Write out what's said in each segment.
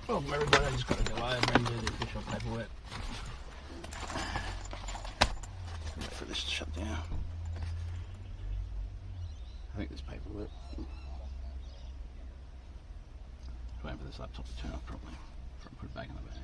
Welcome everybody, I just got to go over and do the official paperwork. Wait for this to shut down. I think there's paperwork. Waiting for this laptop to turn off properly before I put it back in the bag.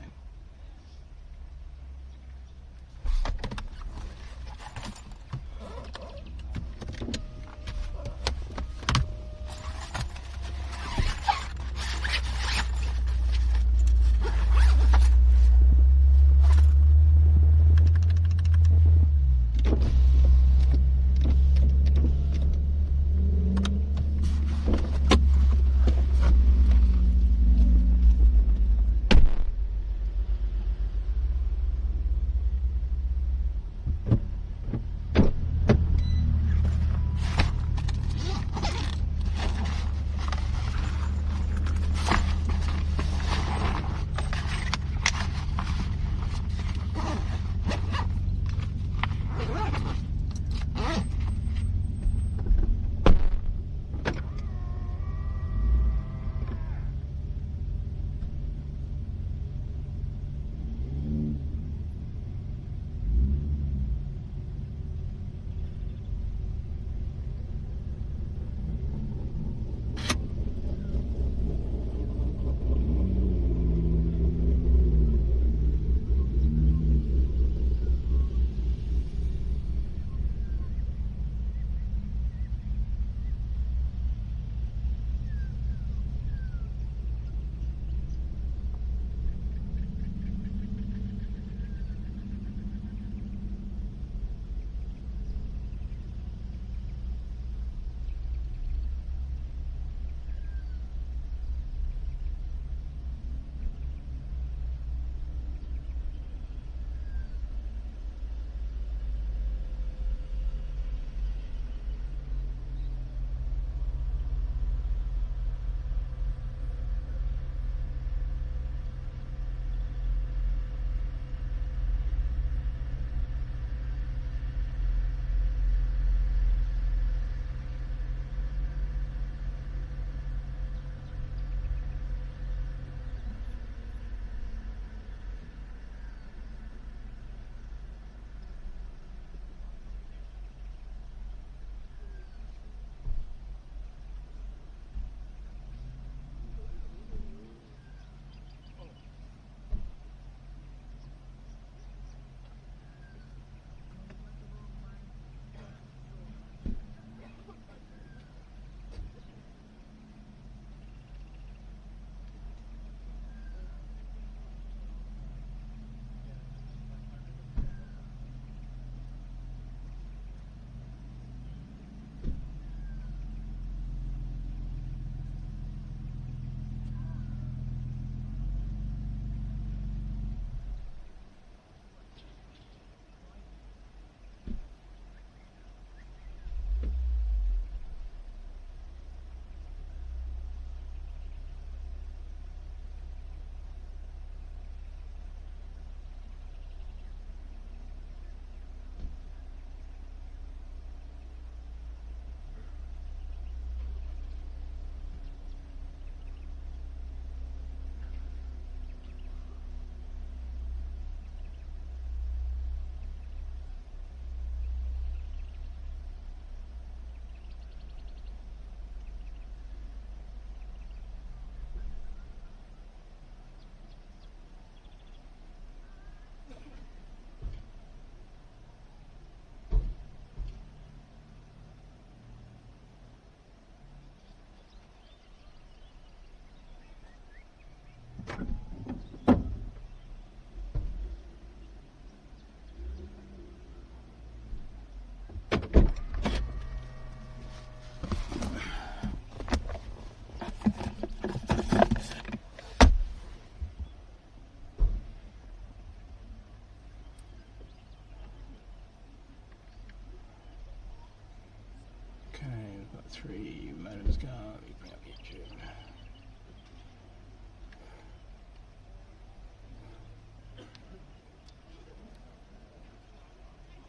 We've got 3 motors going. Let me bring up YouTube.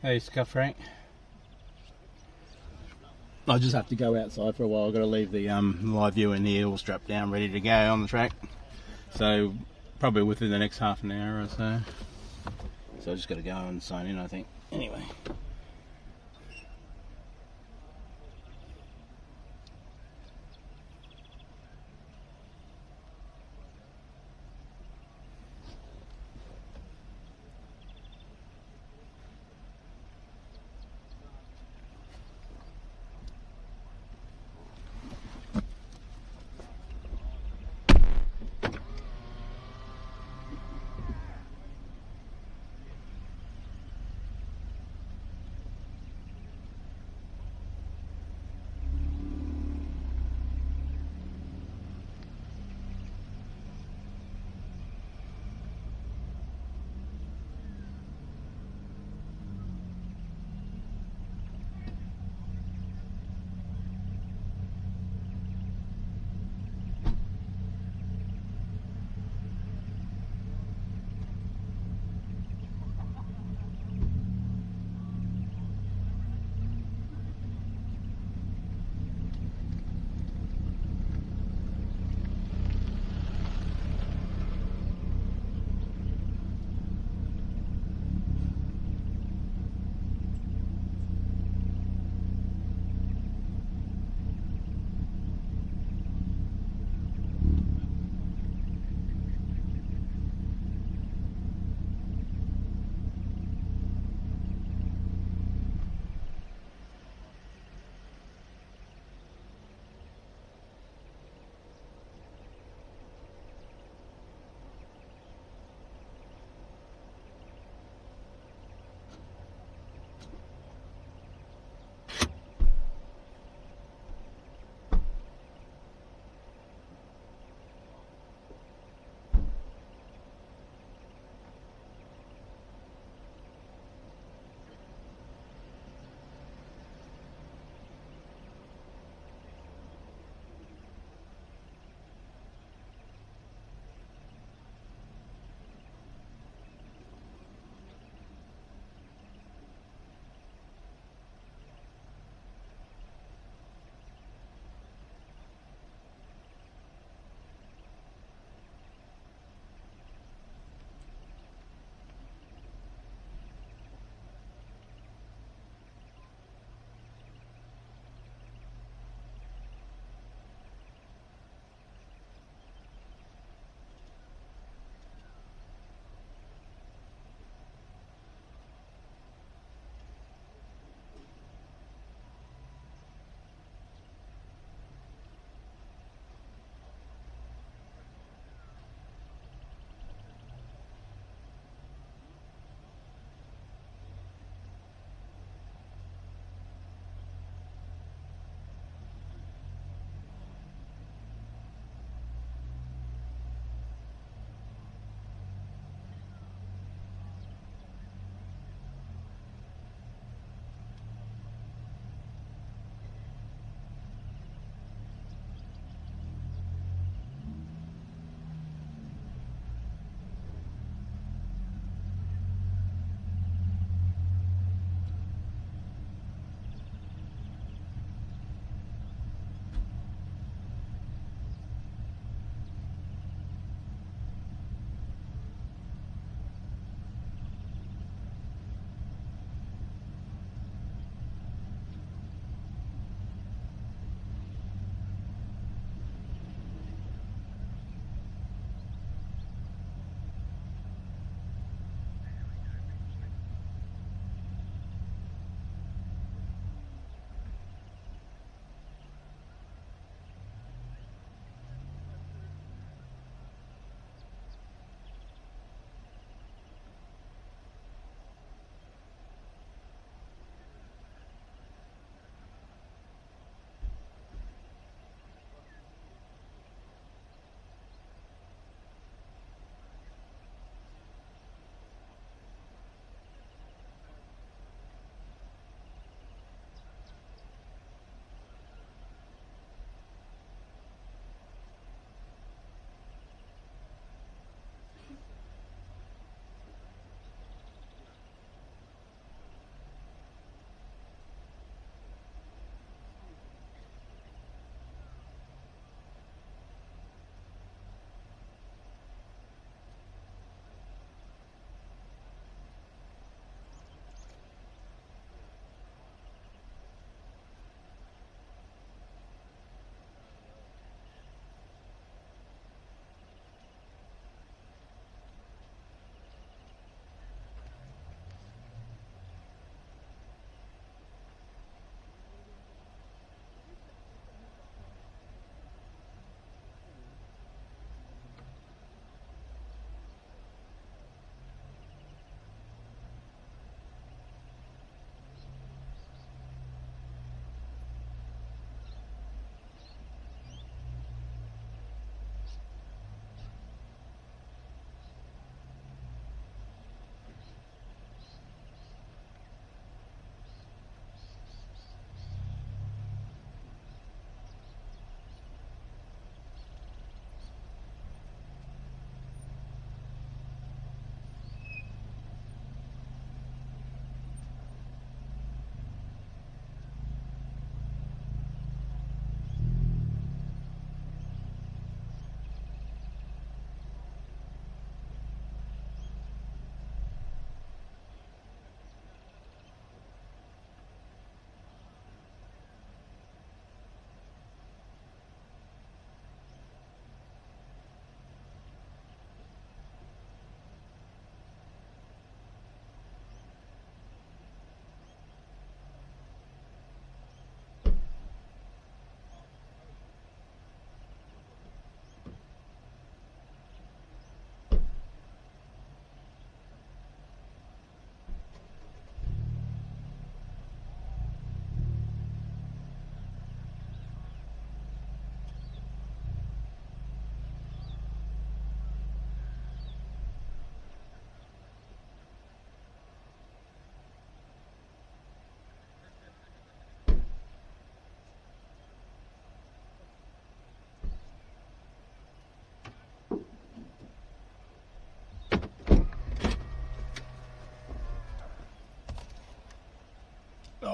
Hey, Scuff Frank. I just have to go outside for a while. I've got to leave the live view in here all strapped down, ready to go on the track. So probably within the next half an hour or so. So I just got to go and sign in, I think. Anyway.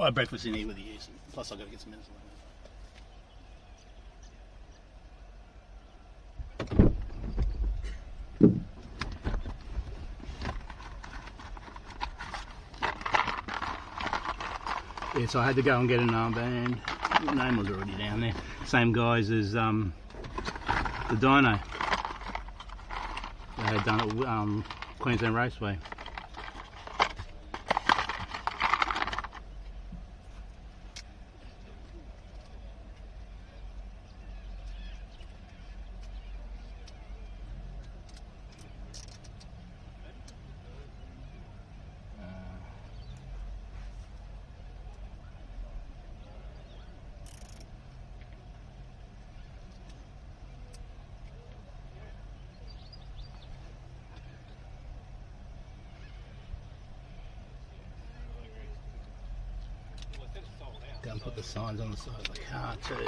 I'll have breakfast in here with you. Plus I've got to get some medicine. Yeah, so I had to go and get an armband. The name was already down there. Same guys as the dyno they had done at Queensland Raceway. Go and put the signs on the side of the car too.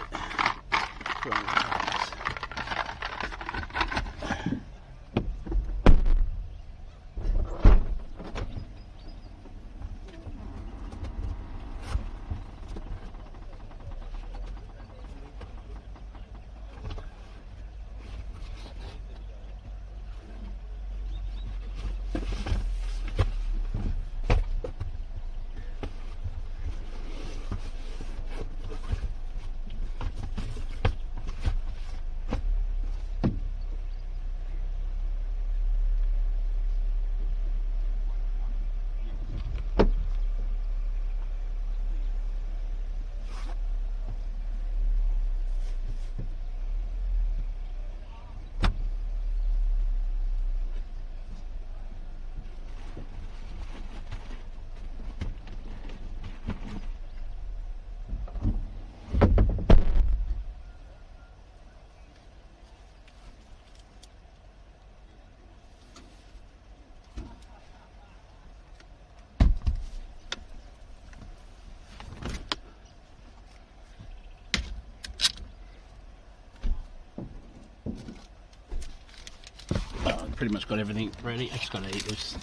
Pretty much got everything ready. I just got to eat this.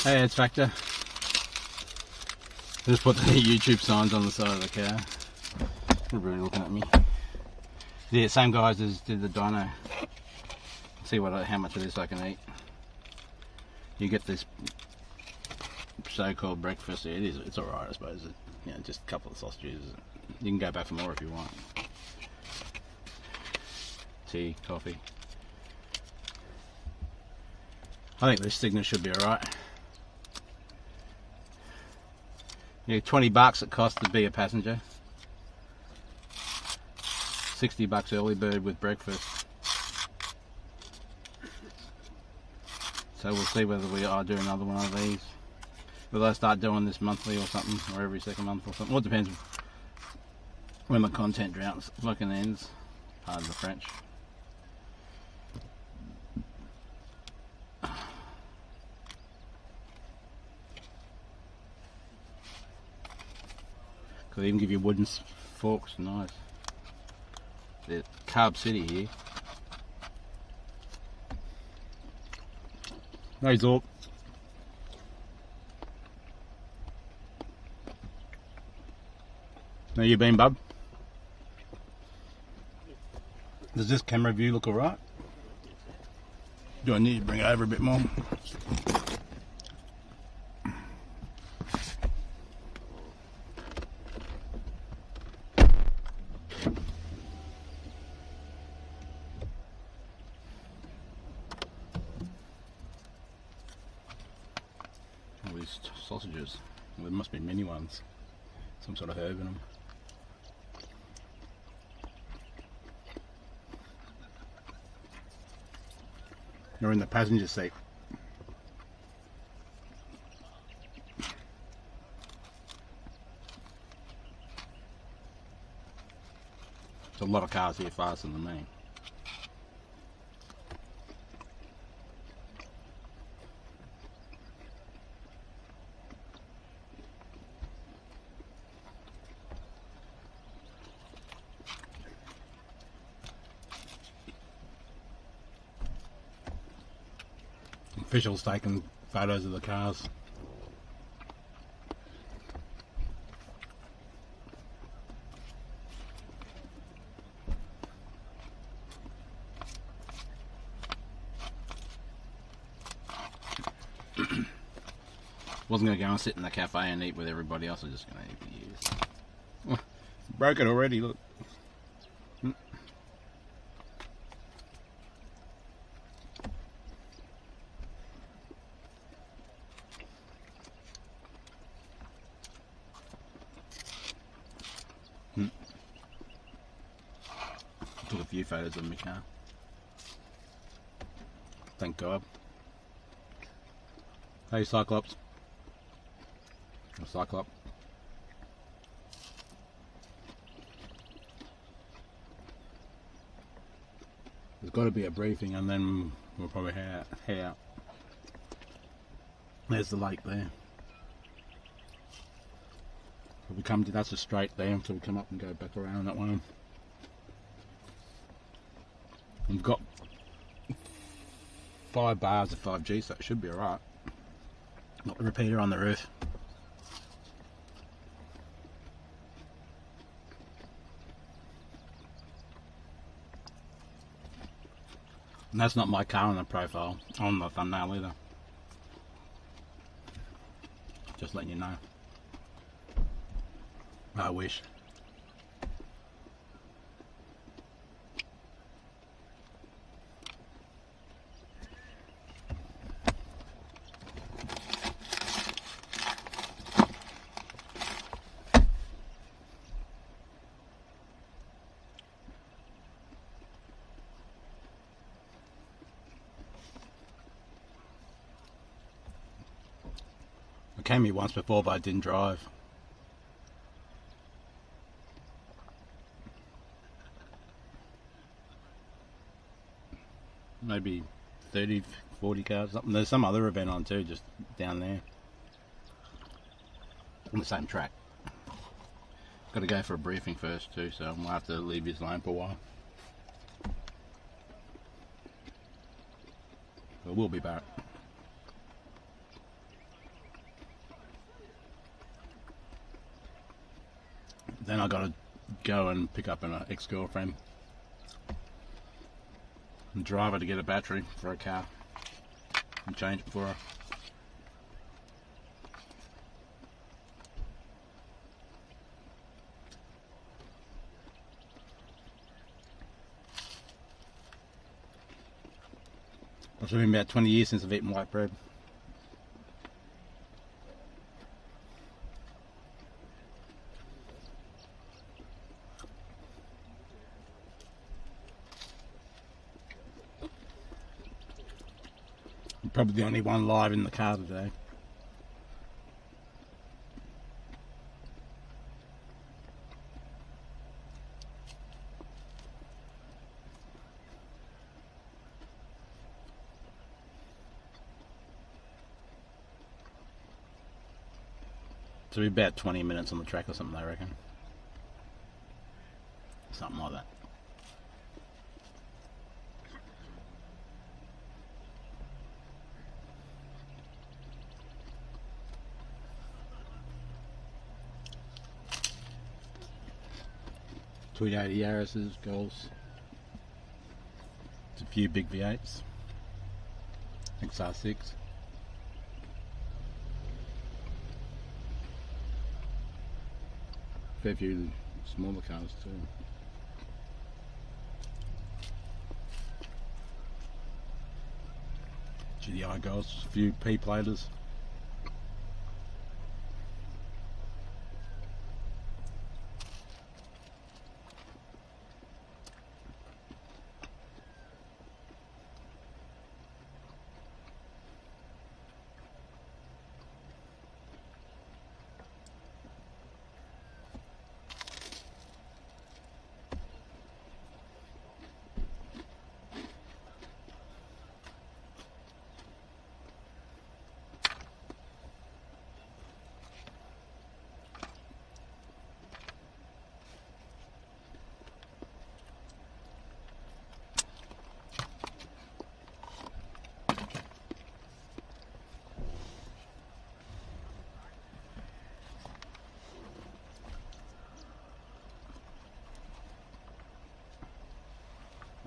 Hey, it's Factor. Just put the YouTube signs on the side of the car. Everybody looking at me. Yeah, same guys as did the dyno. See how much of this I can eat. You get this so-called breakfast. It's alright, I suppose. Just a couple of sausages. You can go back for more if you want. Tea, coffee. I think this Cygnus should be alright. Yeah, $20 it costs to be a passenger. $60 early bird with breakfast. So we'll see whether we are doing another one of these. Will I start doing this monthly or something, or every second month or something? Well, it depends when my content drought fucking ends. Pardon the French. They even give you wooden forks, nice. They're Carb City here. Hey Zork. How you been, bub? Does this camera view look alright? Do I need to bring it over a bit more? Sausages. Well, there must be many ones. Some sort of herb in them. You're in the passenger seat. There's a lot of cars here faster than me. Officials taking photos of the cars. Wasn't going to go and sit in the cafe and eat with everybody else. I was just going to eat with you. Broke it already, look. Took a few photos of my car. Thank God. Hey, Cyclops. Or Cyclop. There's got to be a briefing and then we'll probably head out. There's the lake there. So we come to, that's a straight there until we come up and go back around that one. We've got 5 bars of 5G, so it should be alright. Got the repeater on the roof. And that's not my car on the profile, on the thumbnail either. Just letting you know. I wish. I came here once before, but I didn't drive. Maybe 30, 40 cars, something. There's some other event on too, just down there. On the same track. Got to go for a briefing first too, so I'll have to leave his lane for a while. But we'll be back. Then I gotta go and pick up an ex-girlfriend and drive her to get a battery for a car and change it for her. It's been about 20 years since I've eaten white bread. I'm probably the only one live in the car today. So we're about 20 minutes on the track or something, I reckon. Something like that. Toyota Yaris's, Golfs. It's a few big V8s. XR6. Fair few smaller cars too. GDI Golfs, a few P-platers.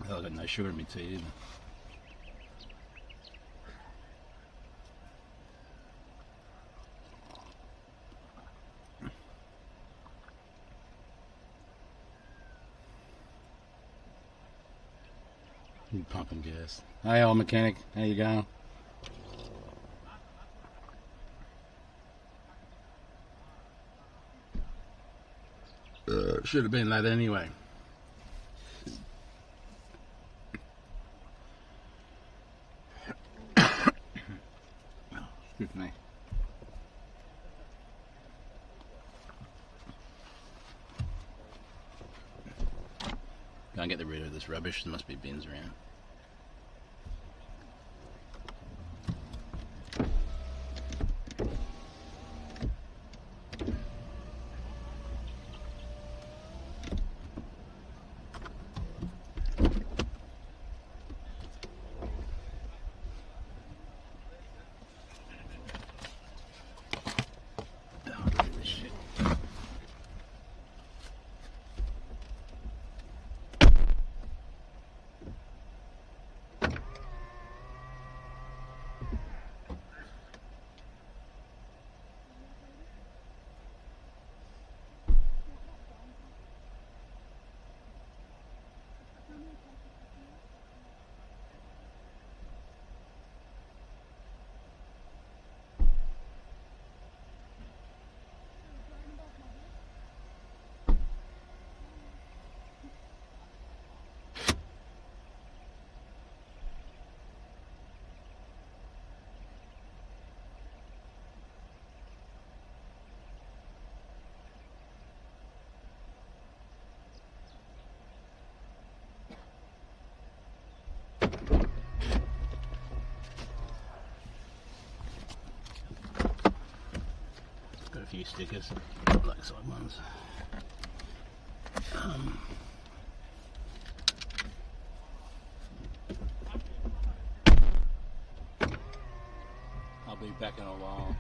I've got no sugar in my tea either. You pumping gas. Hey, old mechanic, how you going? Should have been that anyway. Excuse me. Go and get rid of this rubbish. There must be bins around. Got a few stickers, Lakeside ones. I'll be back in a while.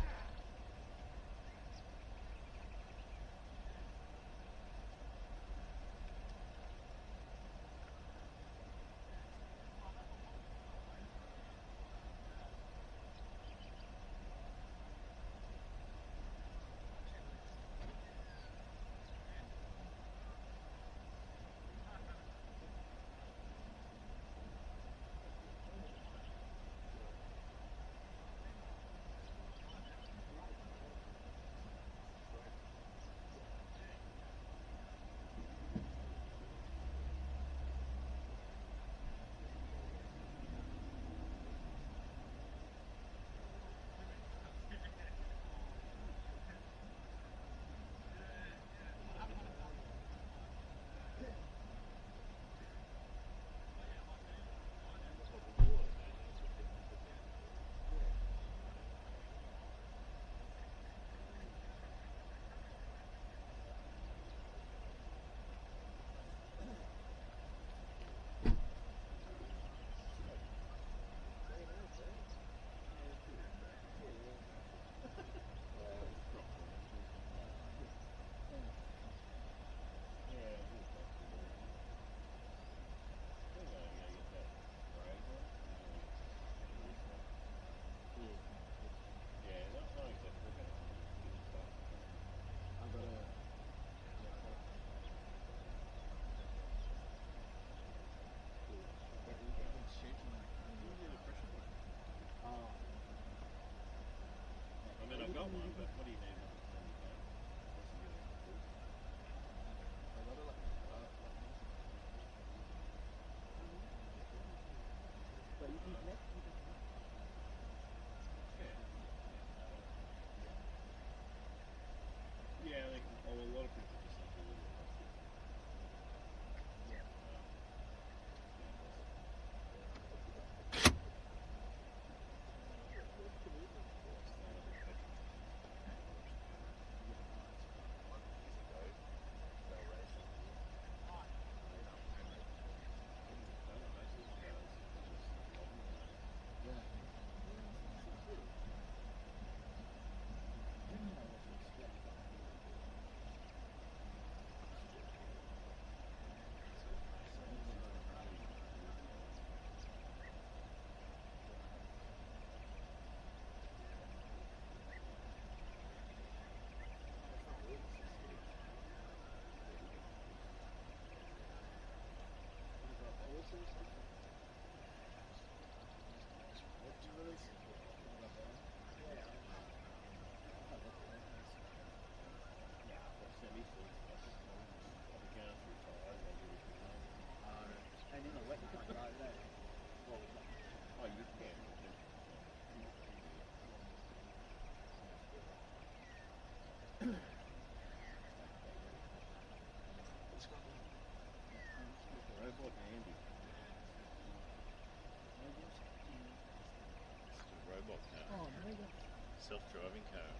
Self-driving car.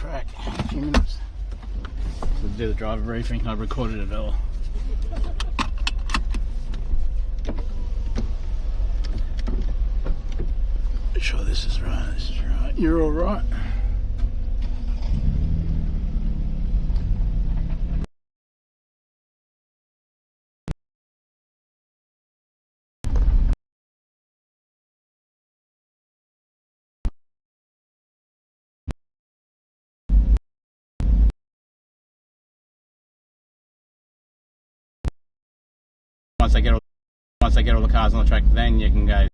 track in a few minutes. So do the driver briefing. I recorded it all. Sure this is right. This is right. You're all right. Once they get all the cars on the track, then you can go.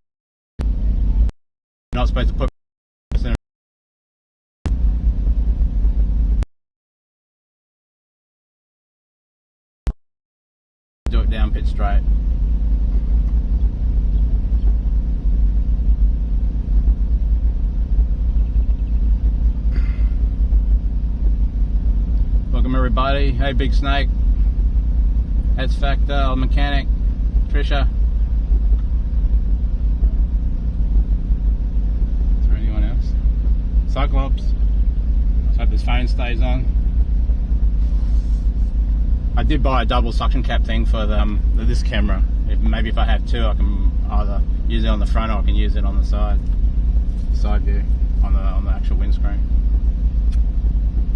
You're not supposed to put do it down pit straight. Welcome everybody. Hey Big Snake. That's Factor, Mechanic, Trisha. Is there anyone else? Cyclops. Let's hope this phone stays on. I did buy a double suction cap thing for this camera. Maybe if I have two, I can either use it on the front or I can use it on the side view, on the actual windscreen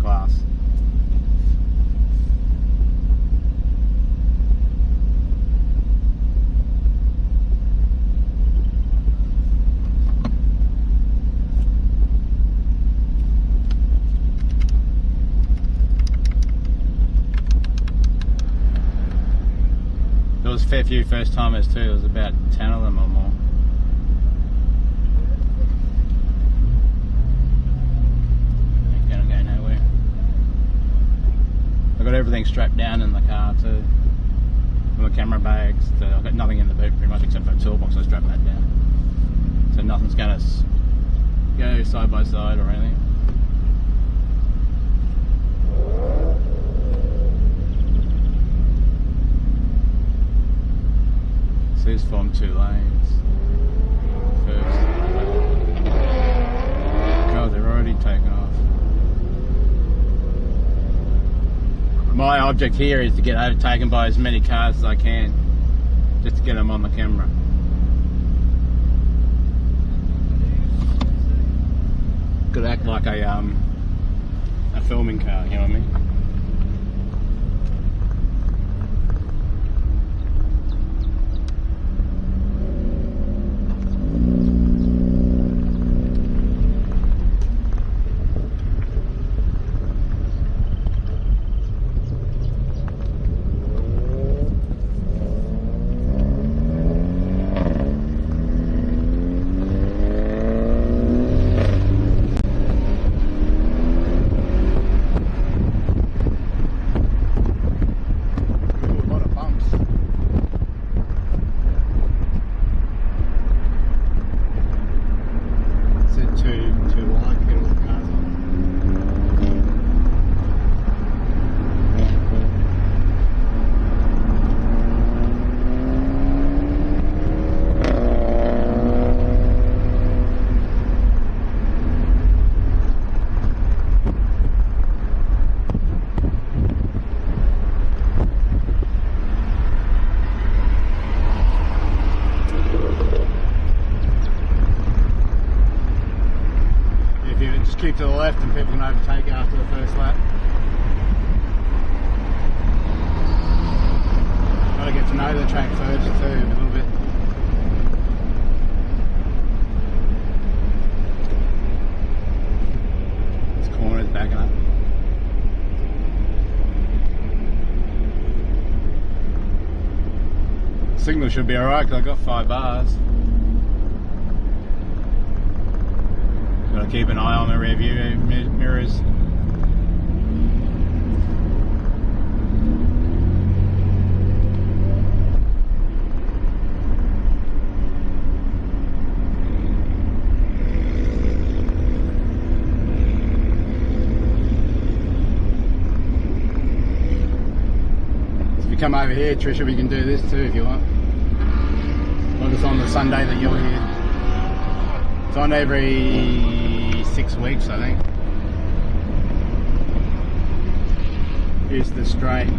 glass. There was a fair few first timers too. There was about 10 of them or more. Ain't gonna go nowhere. I got everything strapped down in the car too. From the camera bags to, I've got nothing in the boot pretty much except for a toolbox. I strapped that down. So nothing's gonna go side by side or anything. These form 2 lanes. First. God, they're already taken off. My object here is to get overtaken by as many cars as I can, just to get them on the camera. Could act like a filming car, you know what I mean? Keep to the left and people can overtake after the first lap. Got to get to know the track first too, a little bit. This corner's backing up. Signal should be alright because I've got 5 bars. Gotta keep an eye on the rear view mirrors. So if you come over here, Trisha, we can do this too if you want. Not just on the Sunday that you're here. It's on every 6 weeks, I think. introduce the straight.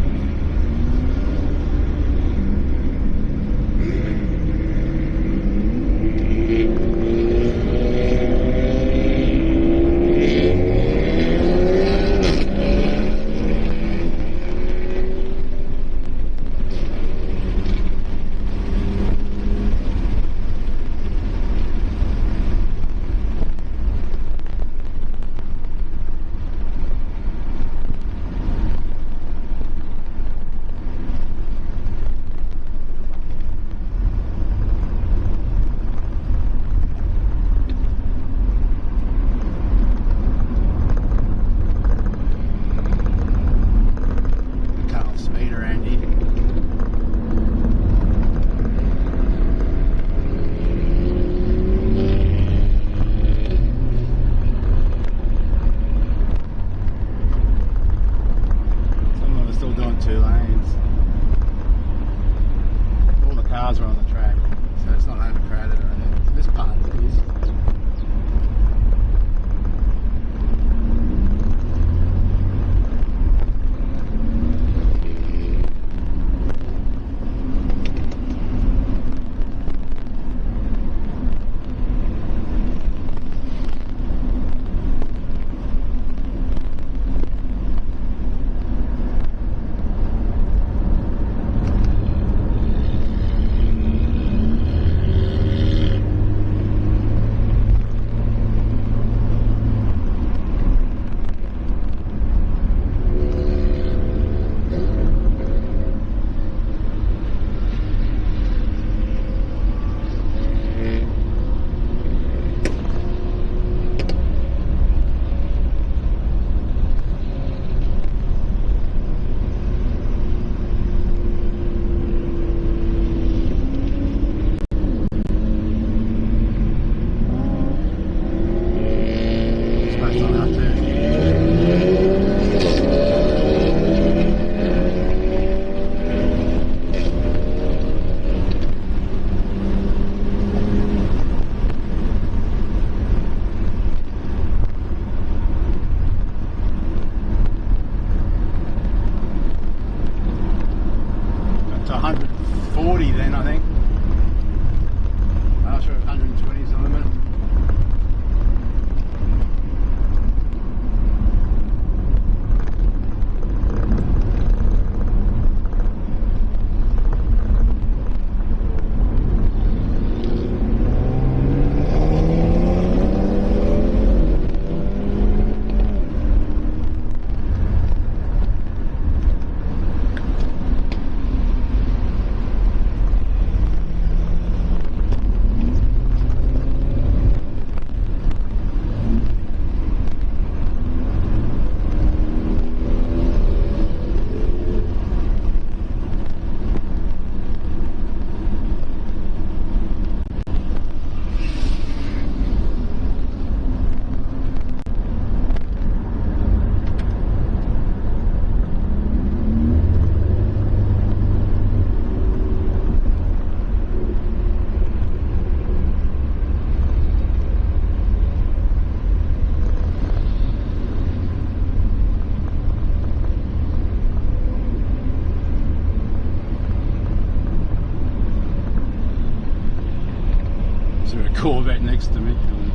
Corvette next to me,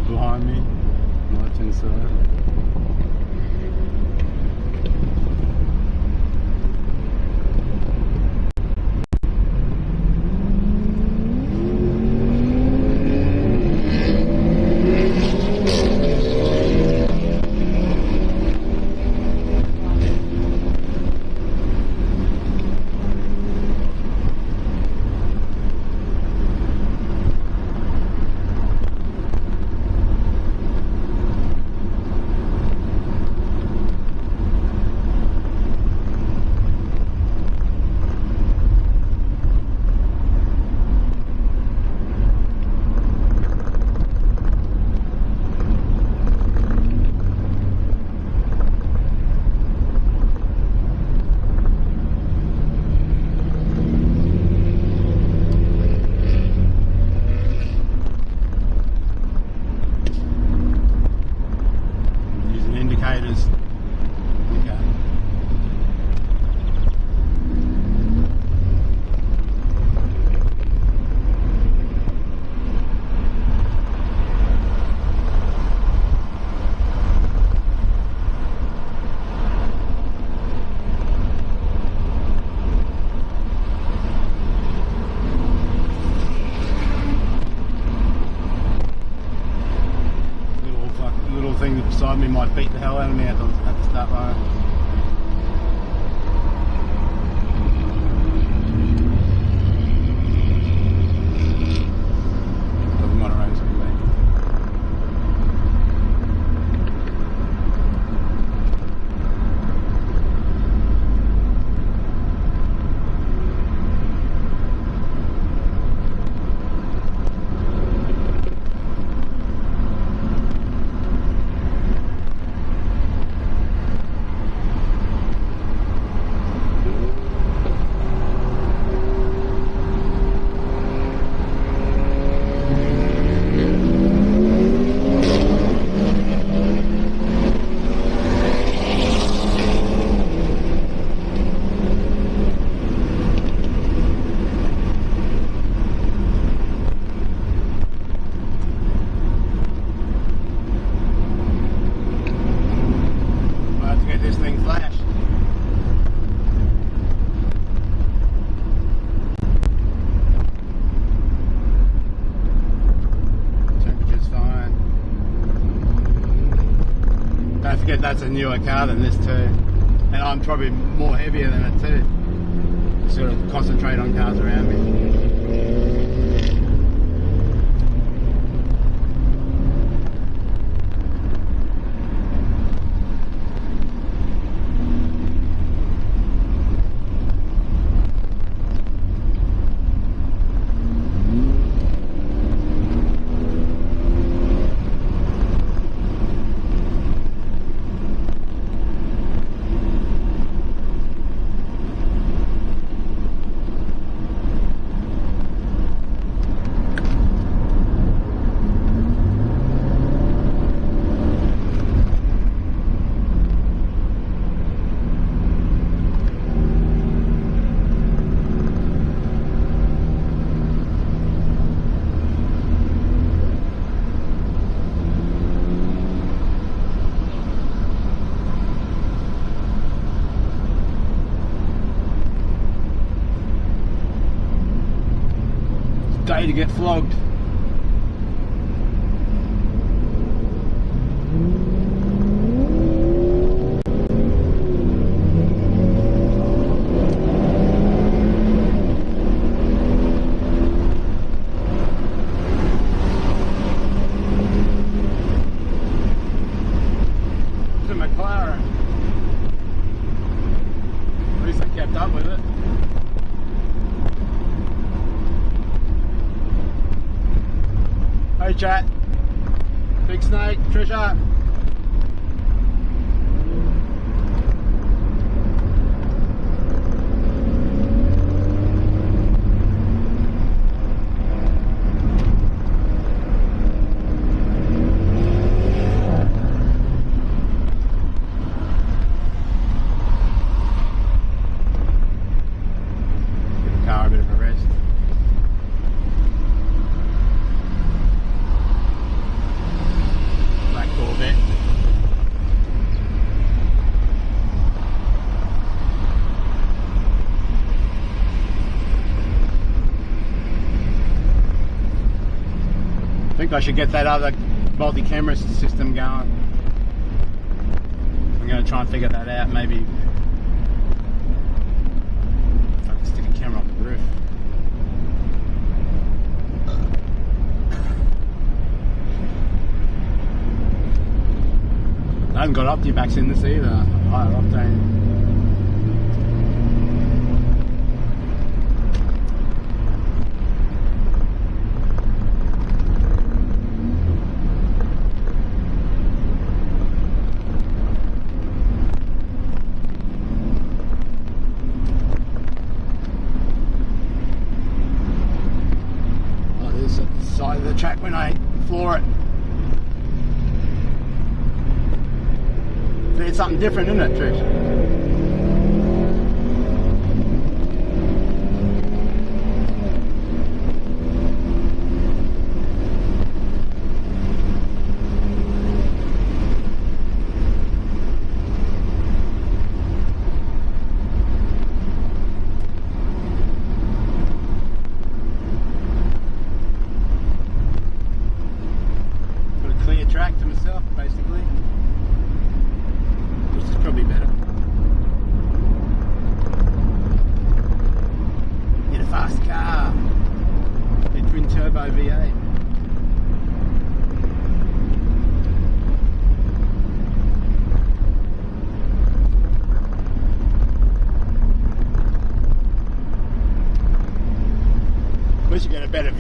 behind me, left hand side. might beat the hell out of me at the start line. Doesn't want to race with me. That's a newer car than this too, and I'm probably more heavier than it too. Sort of concentrate on cars around me. Day to get flogged. It's a McLaren. At least I kept up with it. Hey chat, Big Snake, Trisha. Give the car a bit of a rest. I think I should get that other multi-camera system going. I'm going to try and figure that out. Maybe if I can stick a camera on the roof. I haven't got Optibacks in this either. Higher octane. Side of the track when I floor it. It's something different, isn't it, Trish? Track to myself, basically.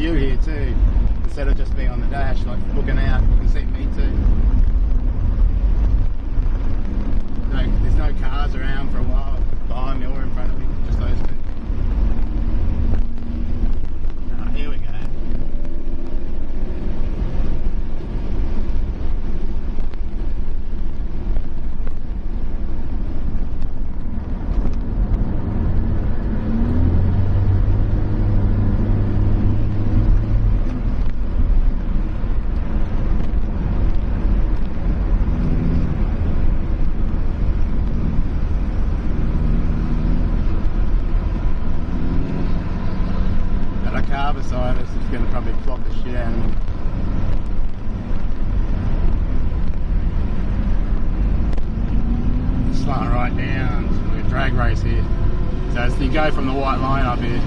view here too, instead of just being on the dash, like looking out, you can see me too. There's no cars around for a while behind me or in front of me, just those two. Oh, here we go. Car beside us is going to probably flop the shit out of me. Slowing right down to a drag race here. So as you go from the white line up here.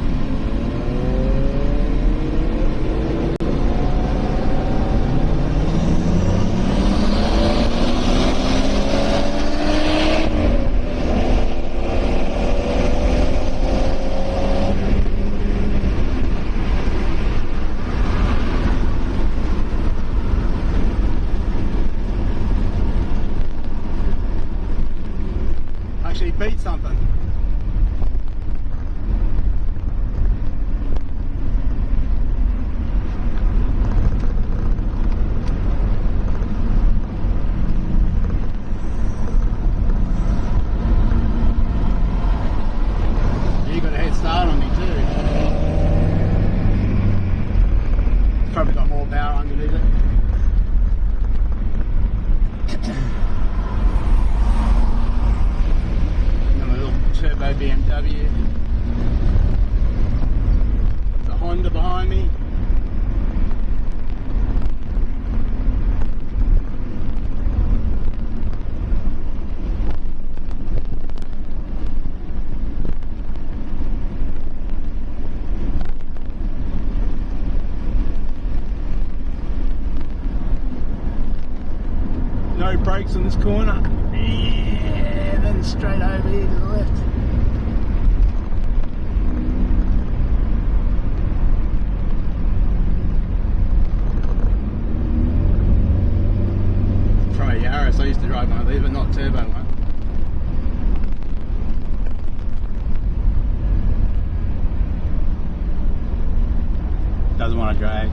Beat something. You got a head start on me too. Probably got more power underneath it. Turbo BMW. The Honda behind me. No brakes on this corner. Yeah, then straight over here to the left. I used to drive one of these, but not turbo one. Doesn't want to drag.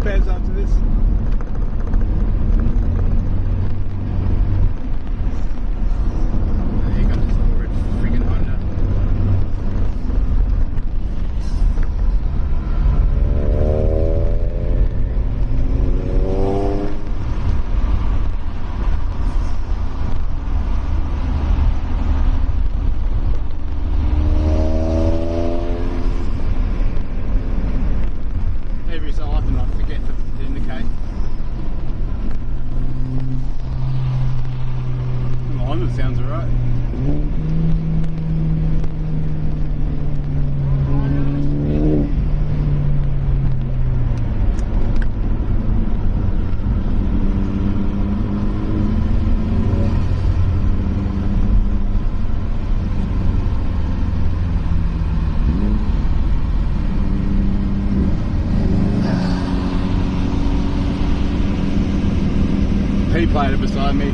pairs after this. There you go, this little red friggin' Honda. Every so often I forget to indicate. The Honda sounds alright. He played it beside me.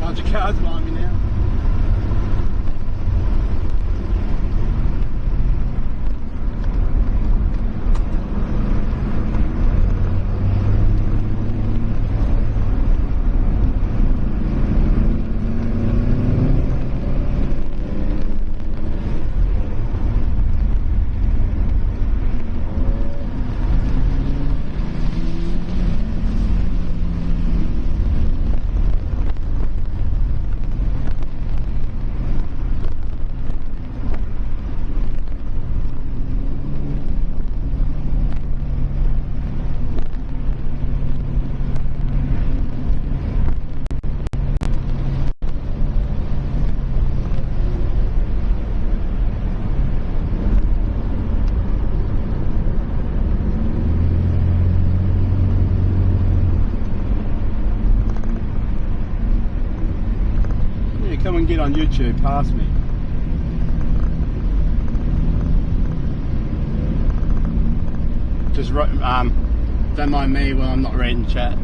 Bunch of cars behind me now. Come and get on YouTube past me. Just don't mind me when I'm not reading chat.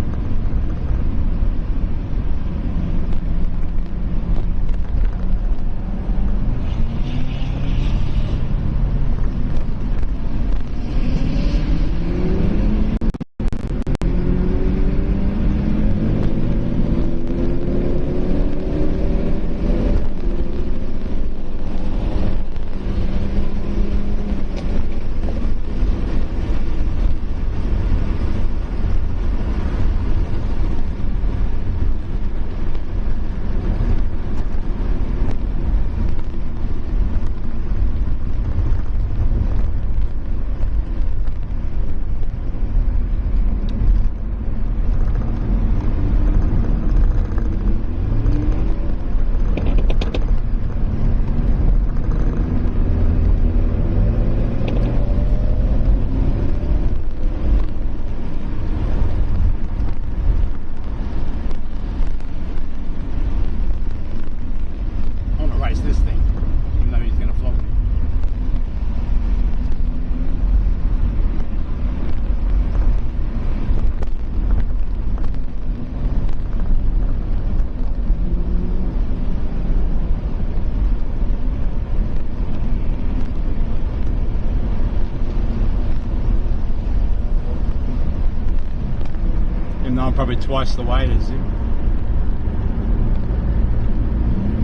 This thing, even though he's going to flog me. Even though I'm probably twice the weight as him.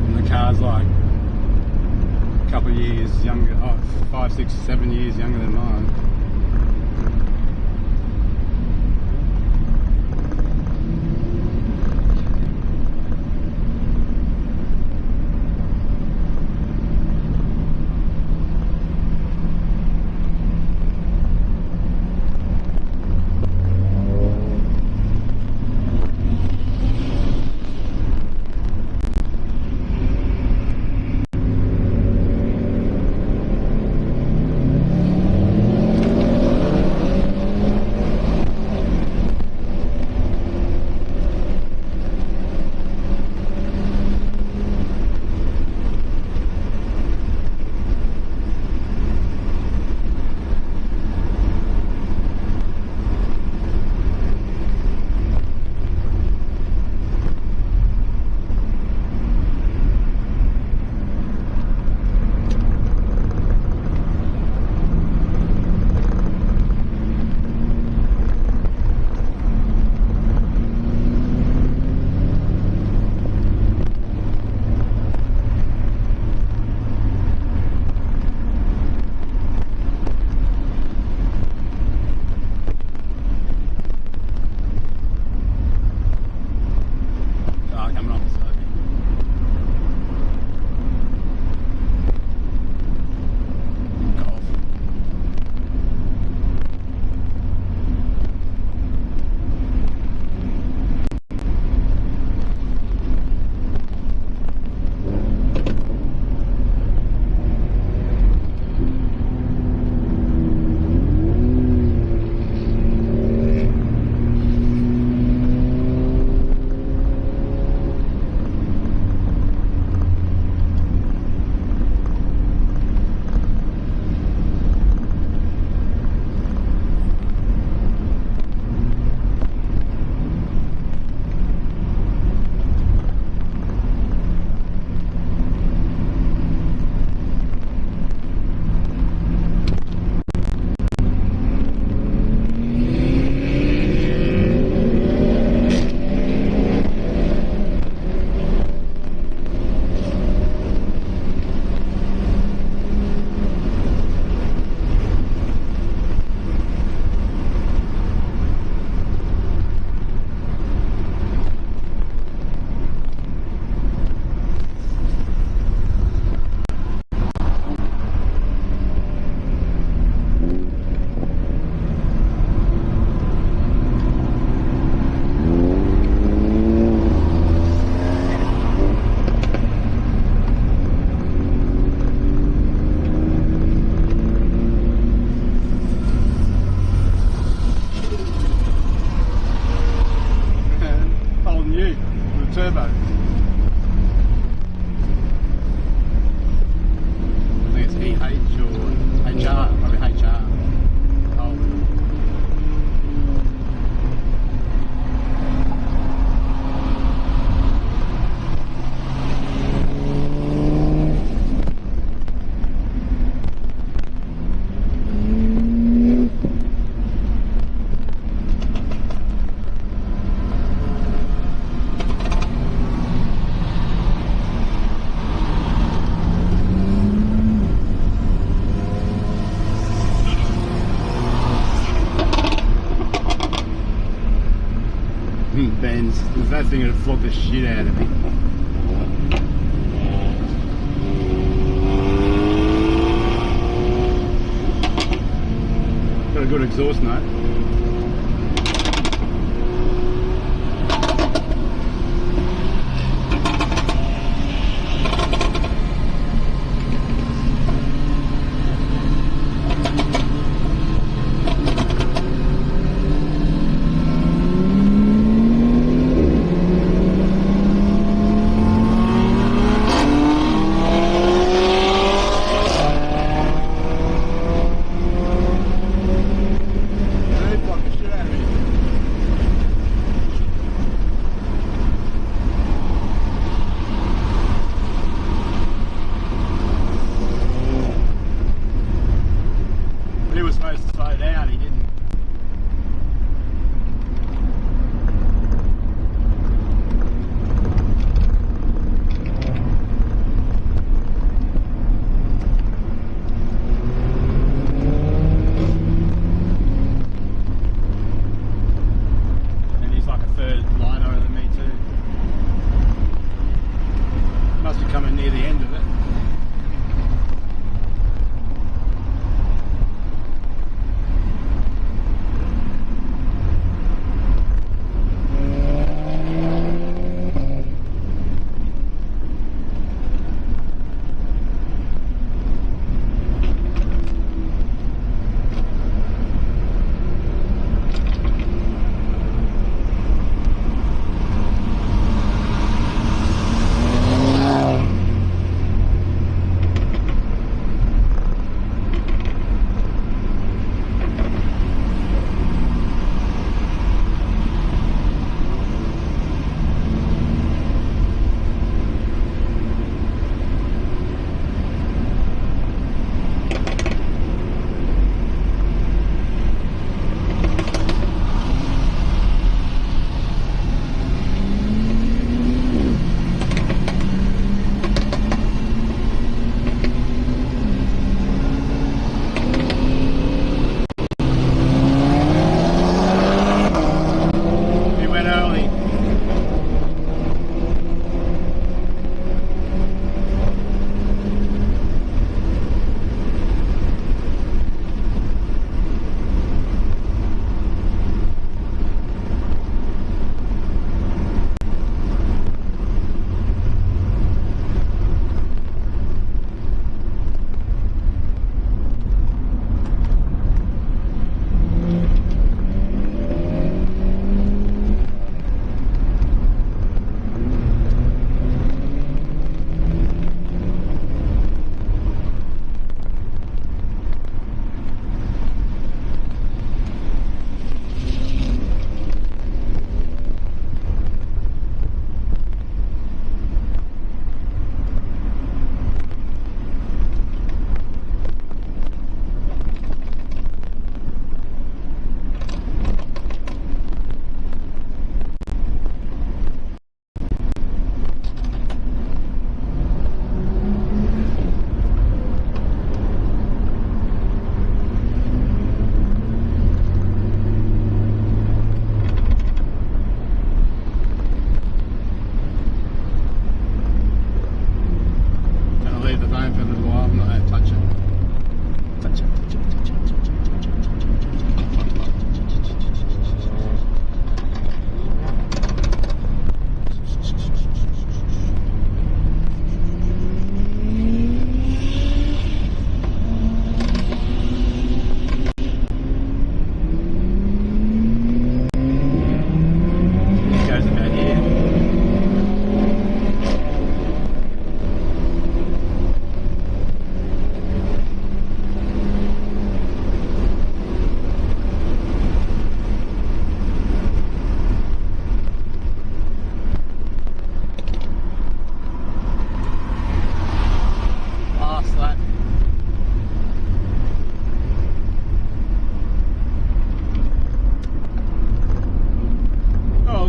And the car's like a couple of years younger, 5, 6, 7 years younger than mine. That thing would flog the shit out of me. Got a good exhaust note.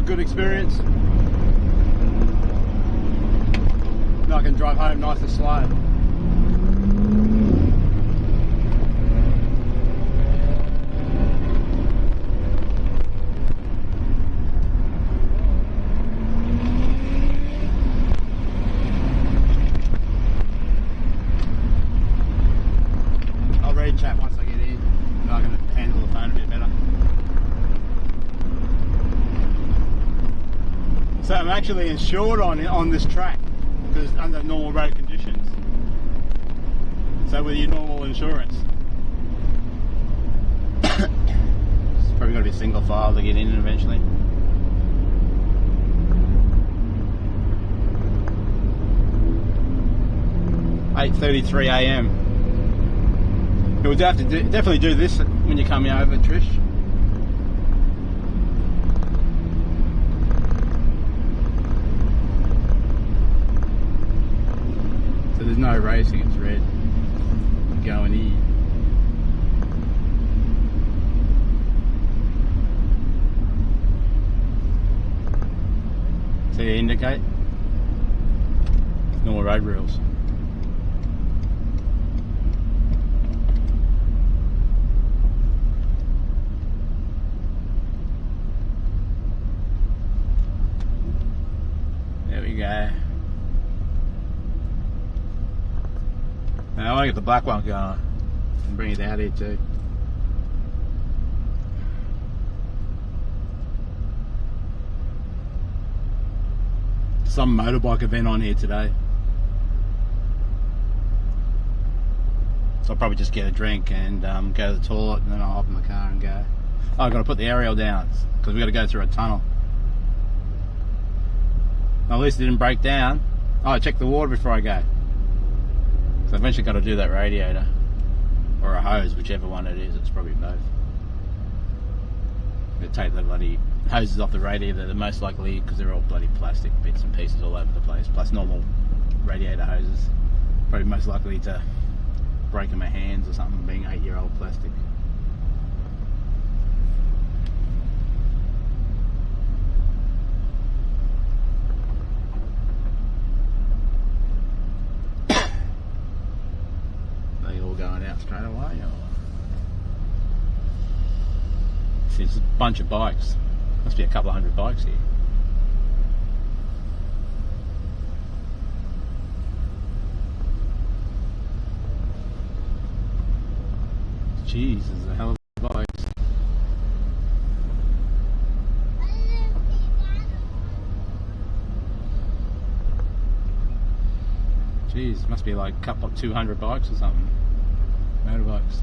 good experience. Now I can drive home nice and slow. I'm actually insured on this track because under normal road conditions. So with your normal insurance. It's probably got to be single file to get in eventually. $8:33 a.m. We'll definitely do this when you come over, Trish. So there's no racing, it's red. Going in. See it indicate? Normal road rules. There we go. Now I want to get the black one going and bring it out here too. Some motorbike event on here today. So I'll probably just get a drink and go to the toilet, and then I'll hop in the car and go. Oh, I've got to put the aerial down because we've got to go through a tunnel. At least it didn't break down. Oh, I checked the water before I go. So I've eventually got to do that radiator. Or a hose, whichever one it is. It's probably both. I'm going to take the bloody hoses off the radiator. They're most likely, because they're all bloody plastic bits and pieces all over the place. Plus normal radiator hoses. Probably most likely to break in my hands or something, being 8-year-old plastic. Going out straight away, or see, there's a bunch of bikes. Must be a couple of hundred bikes here. Jeez, there's a hell of bikes. Jeez, must be like a couple of 200 bikes or something. Motorbikes.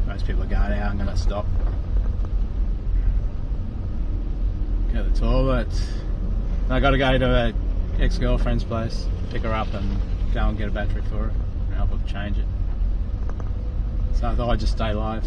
Most people are going out. I'm going to stop. Go to the toilet. And I got to go to an ex-girlfriend's place, pick her up and go and get a battery for her and help her change it. So I thought I'd just stay live.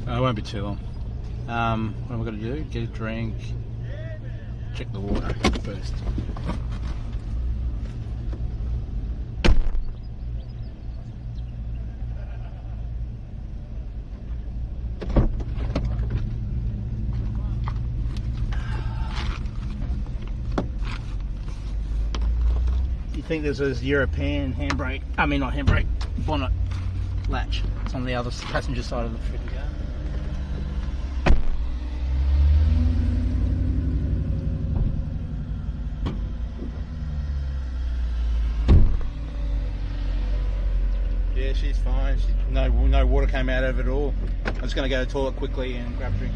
It won't be too long. What am I going to do? Get a drink. Check the water first. You think there's a European handbrake? I mean, not handbrake, bonnet latch. It's on the other passenger side of the freaking car. Yeah, she's fine. No water came out of it at all. I'm just going to go to the toilet quickly and grab a drink.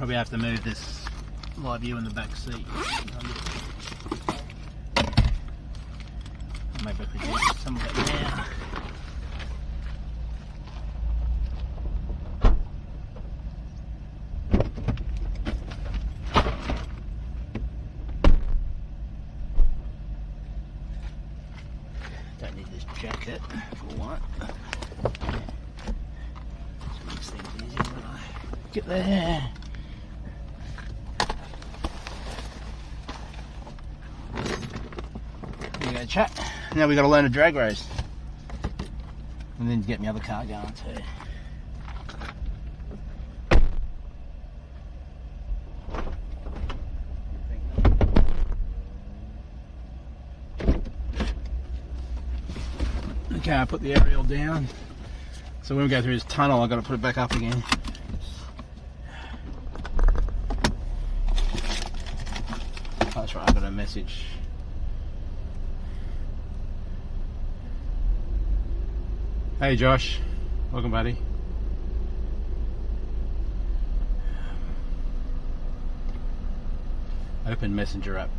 Probably have to move this live view in the back seat. Maybe I could use some of it now. Don't need this jacket for what. Just makes things easier when I get there. There you go, chat. Now we've got to learn a drag race. And then get my other car going too. Okay, I put the aerial down. So when we go through this tunnel, I've got to put it back up again. Oh, that's right, I've got a message. Hey Josh, welcome buddy. Open Messenger app.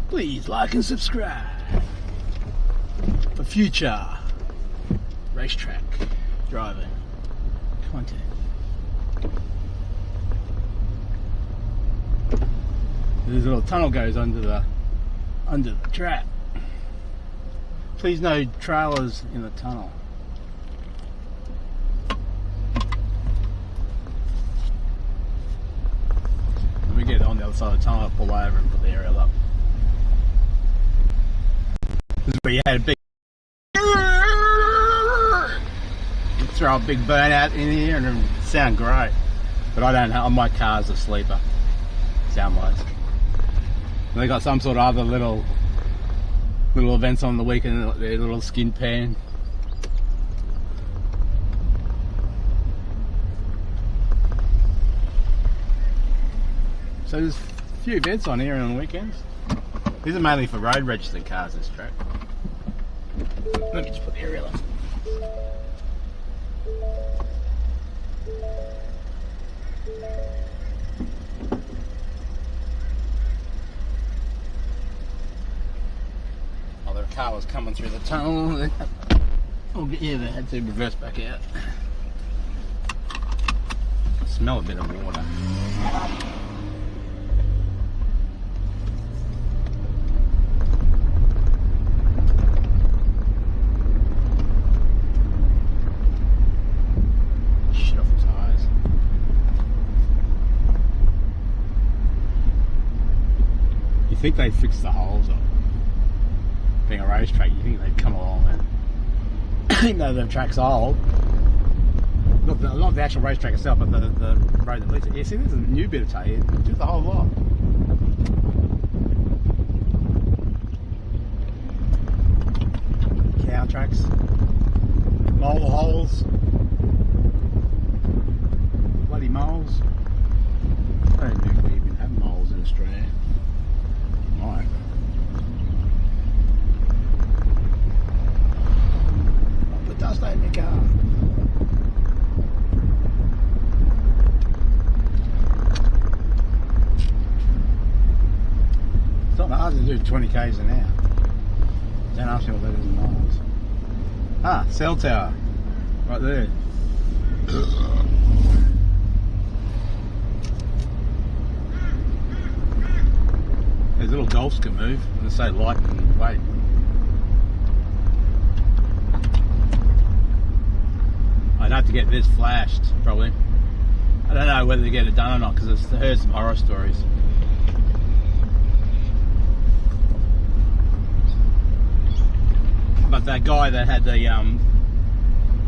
Please like and subscribe for future racetrack driving content. This little tunnel goes under the track. Please no trailers in the tunnel. When we get on the other side of the tunnel, I'll pull over and put the aerial up. This is where you had a big throw a big burnout in here and it would sound great. But I don't know, my car's a sleeper, sound wise. They got some sort of other little events on the weekend, their little skin pan. So there's a few events on here on the weekends. These are mainly for road registered cars, this track. Let me just put the aerial up. Oh, their car was coming through the tunnel. Oh, yeah, they had to reverse back out. I smell a bit of water. I think they fixed the holes up. Being a racetrack, you think they'd come along and even though the track's old, not the actual racetrack itself, but the road that leads it. Yeah, see, there's a new bit of tail here, just a whole lot. Cow tracks, mole holes, bloody moles. I don't think we even have moles in Australia. Right. Put dust out in my car. It's not hard to do 20 k's an hour. Don't ask me what that is in miles. Ah, cell tower. Right there. These little golfs can move when they say light and wait. I'd have to get this flashed, probably. I don't know whether to get it done or not because I've heard some horror stories. But like that guy that had the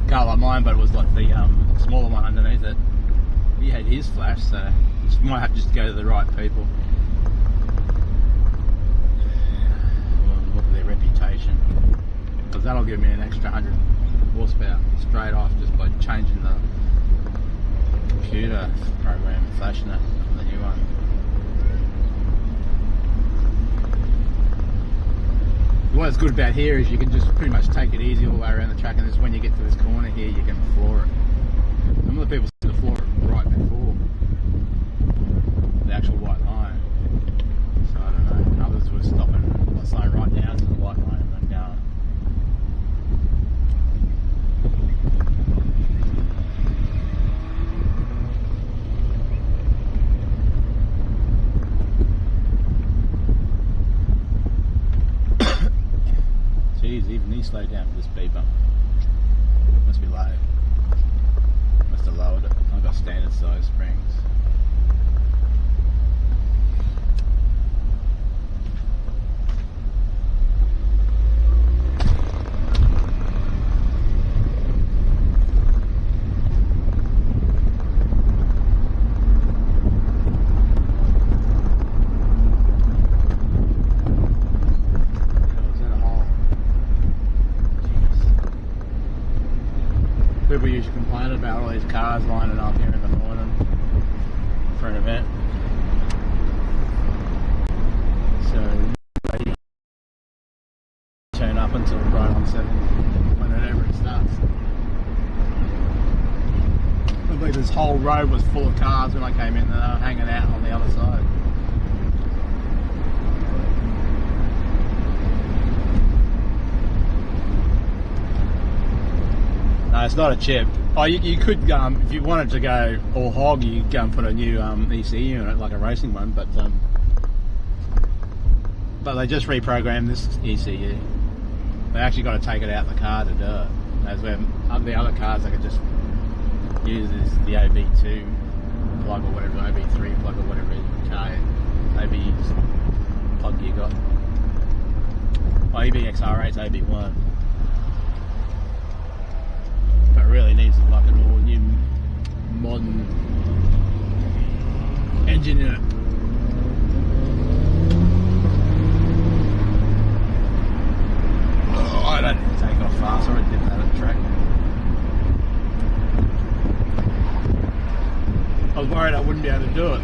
car like mine, but it was like the smaller one underneath it. He had his flash, so you might have to just go to the right people. Well, look at their reputation, because that'll give me an extra 100 horsepower straight off just by changing the computer program, flashing it, the new one. What's good about here is you can just pretty much take it easy all the way around the track, and just when you get to this corner here, you can floor it. Some of the people seem to floor it right before the actual white line. So I don't know. Others were stopping, like slowing right down to the white line and then going. Jeez, even he slowed down for this beeper. Must be low. Must have lowered it. I've got standard size springs. People usually complain about all these cars lining up here in the morning for an event. So they turn up until right on 7, whenever it starts. I believe this whole road was full of cars when I came in, and they were hanging out on the other side. No, it's not a chip. Oh, you could, if you wanted to go all hog, you could go and put a new ECU in it, like a racing one, but they just reprogrammed this ECU. They actually got to take it out of the car to do it. As where the other cars, they could just use the OB2 plug or whatever, OB3 plug or whatever car OB plug you got. Oh, EBXR8's OB1. But it really needs like an all new modern engine in it. Oh, I don't need to take off fast. I already did that at the track. I was worried I wouldn't be able to do it.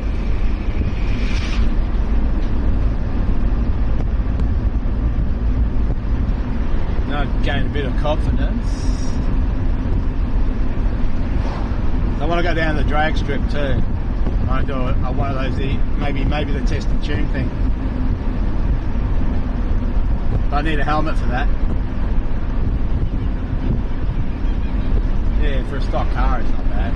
Now I've gained a bit of confidence. I want to go down the drag strip too. I want to do one of those, maybe the test and tune thing. But I need a helmet for that. Yeah, for a stock car it's not bad.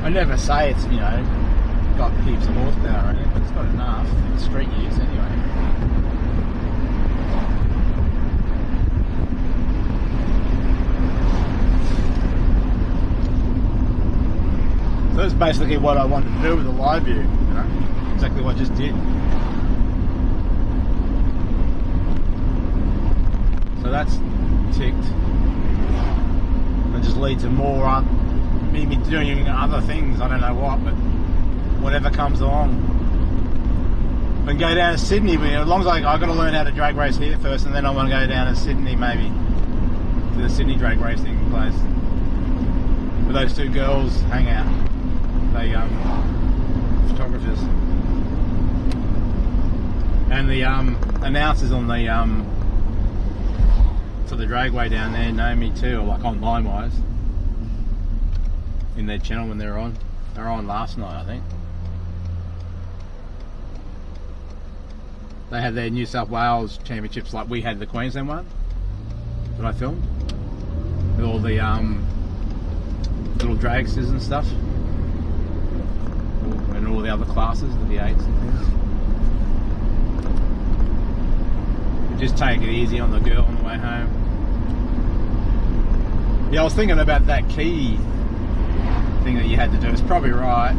I never say it's, got heaps of horsepower in it, but it's got enough for street use anyway. So that's basically what I wanted to do with the live view, exactly what I just did. So that's ticked. It just leads to more me doing other things, I don't know what, but whatever comes along. And go down to Sydney, but as long as I've got to learn how to drag race here first, and then I want to go down to Sydney maybe, to the Sydney drag racing place. Where those two girls hang out. They photographers, and the announcers on the for the dragway down there know me too, or like online wise, in their channel when they're on. They were on last night, I think. They had their New South Wales championships like we had the Queensland one that I filmed with all the little dragsters and stuff. And all the other classes, the V8s and things. Just take it easy on the girl on the way home. Yeah, I was thinking about that key thing that you had to do. It's probably right.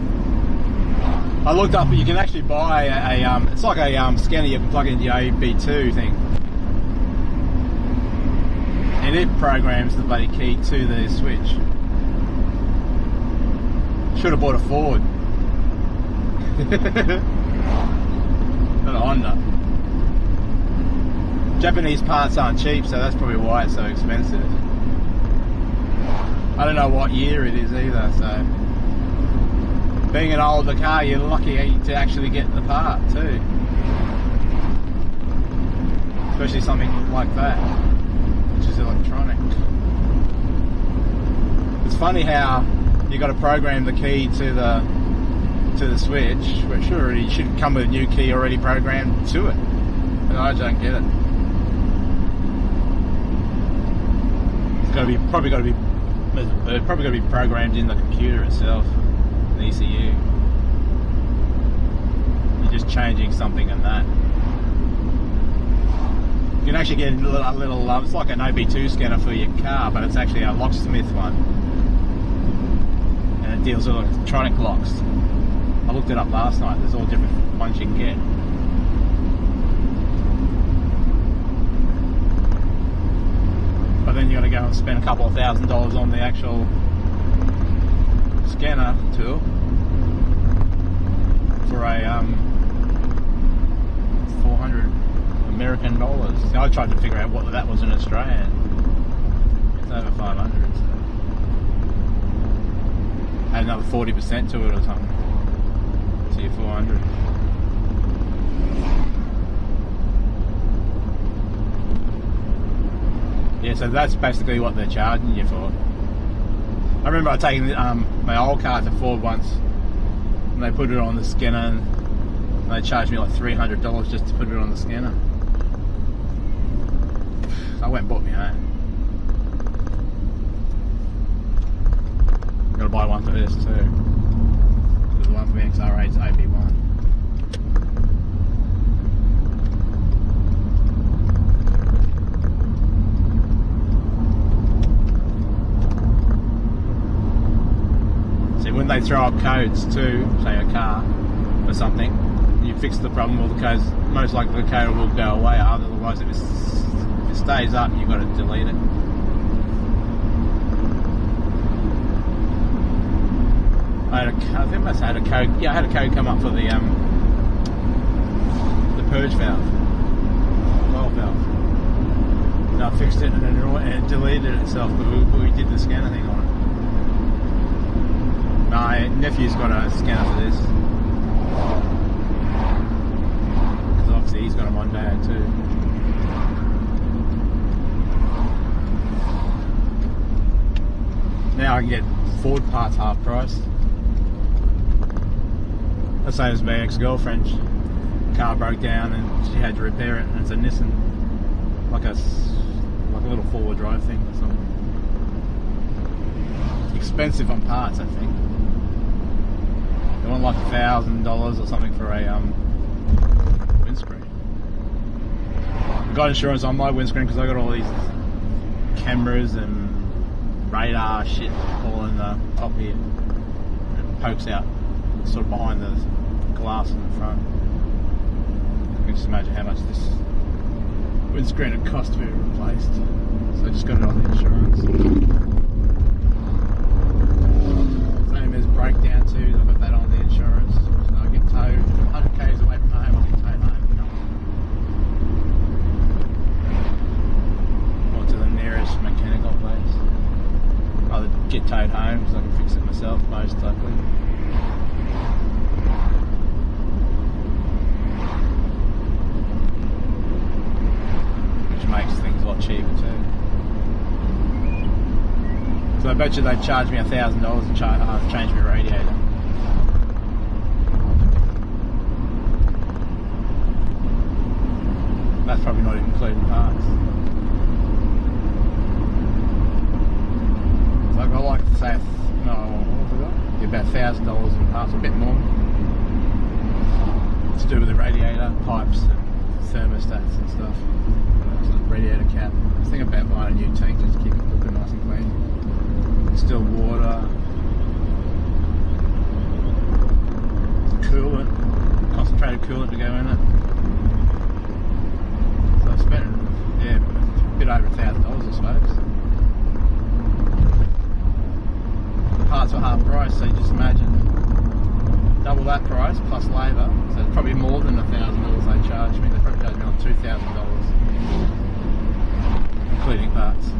I looked up, you can actually buy a it's like a scanner you can plug into your OB2 thing. And it programs the bloody key to the switch. Should have bought a Ford. Not a Honda. Japanese parts aren't cheap, so that's probably why it's so expensive. I don't know what year it is either, so being an older car, you're lucky to actually get the part too. Especially something like that, which is electronic. It's funny how you got to program the key to the switch, which already should come with a new key already programmed to it. And I don't get it. It's probably got to be programmed in the computer itself, the ECU. You're just changing something in that. You can actually get a little it's like an OB2 scanner for your car, but it's actually a locksmith one. And it deals with electronic locks. I looked it up last night, there's all different ones you can get. But then you got to go and spend a couple of $1,000s on the actual scanner tool for a 400 American dollars. I tried to figure out what that was in Australian. It's over 500. So. Add another 40% to it or something. So you're 400. Yeah, so that's basically what they're charging you for. I remember I taking my old car to Ford once, and they put it on the scanner, and they charged me like $300 just to put it on the scanner. So I went and bought me own. Gotta buy one for this too. There's one for the exhilarating AB1. When they throw up codes to, say, a car or something, you fix the problem, or the codes, most likely the code will go away. Otherwise, if it stays up, you've got to delete it. I think I must have had a code. Yeah, I had a code come up for the purge valve, oil valve. And I fixed it, and then it deleted itself. But we did the scanner thing on it. My nephew's got a scanner for this. Because obviously he's got them on bag too. Now I can get Ford parts half price. The same as my ex-girlfriend's car broke down and she had to repair it, and it's a Nissan, like a little four-wheel drive thing or something. It's expensive on parts, I think. They want like $1,000 or something for a windscreen. I got insurance on my windscreen because I got all these cameras and radar shit all in the top here. It pokes out sort of behind the glass in the front. You can just imagine how much this windscreen would cost to be replaced. So I just got it on the insurance. Same as breakdown too, I've got that on the insurance. So I get towed 100 k's away from home, I get towed home, you know. Or to the nearest mechanical place. I'll get towed home because I can fix it myself most likely. Which makes things a lot cheaper too. So I bet you they'd charge me $1,000 to change my radiator. That's probably not even including parts. So I like to say, no, what have I got? About $1,000 in parts, a bit more. It's to do with the radiator, pipes, and thermostats and stuff. So the radiator cap. I was thinking about buying a new tank just to keep it looking nice and clean. Still water, coolant, concentrated coolant to go in it. So I spent, yeah, bit over $1,000, I suppose. The parts were half price, so you just imagine double that price plus labour, so it's probably more than $1,000 they charged me. They probably charged me on $2,000, including parts.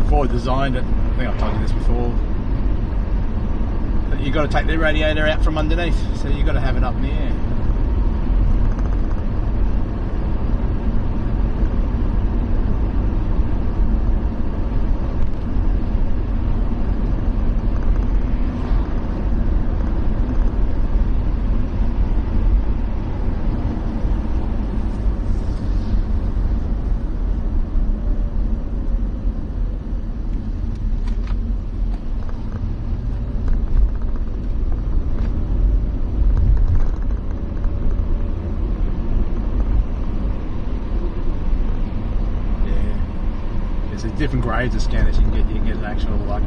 Before I designed it, I think I've told you this before, but you've got to take the radiator out from underneath, so you've got to have it up in the air. Different grades of scanners you can get an actual, like,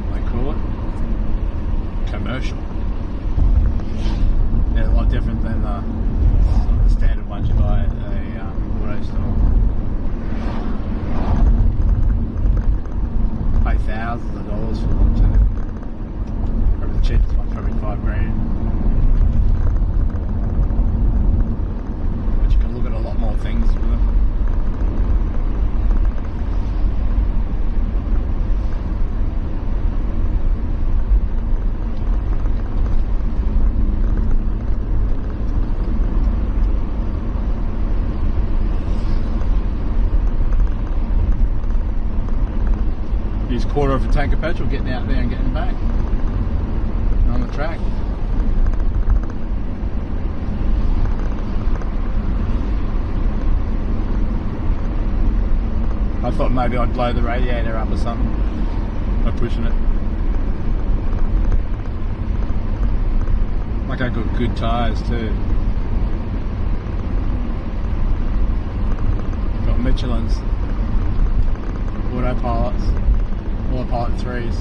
what they call it, commercial. They're a lot different than the standard ones you buy at a auto store. Pay thousands of dollars for them too. Probably the cheapest one's probably $5,000. But you can look at a lot more things with them. Quarter of a tank of petrol getting out there and getting back on the track. I thought maybe I'd blow the radiator up or something by pushing it. Like I got good tyres too. Got Michelin's, autopilots. Autopilot 3s.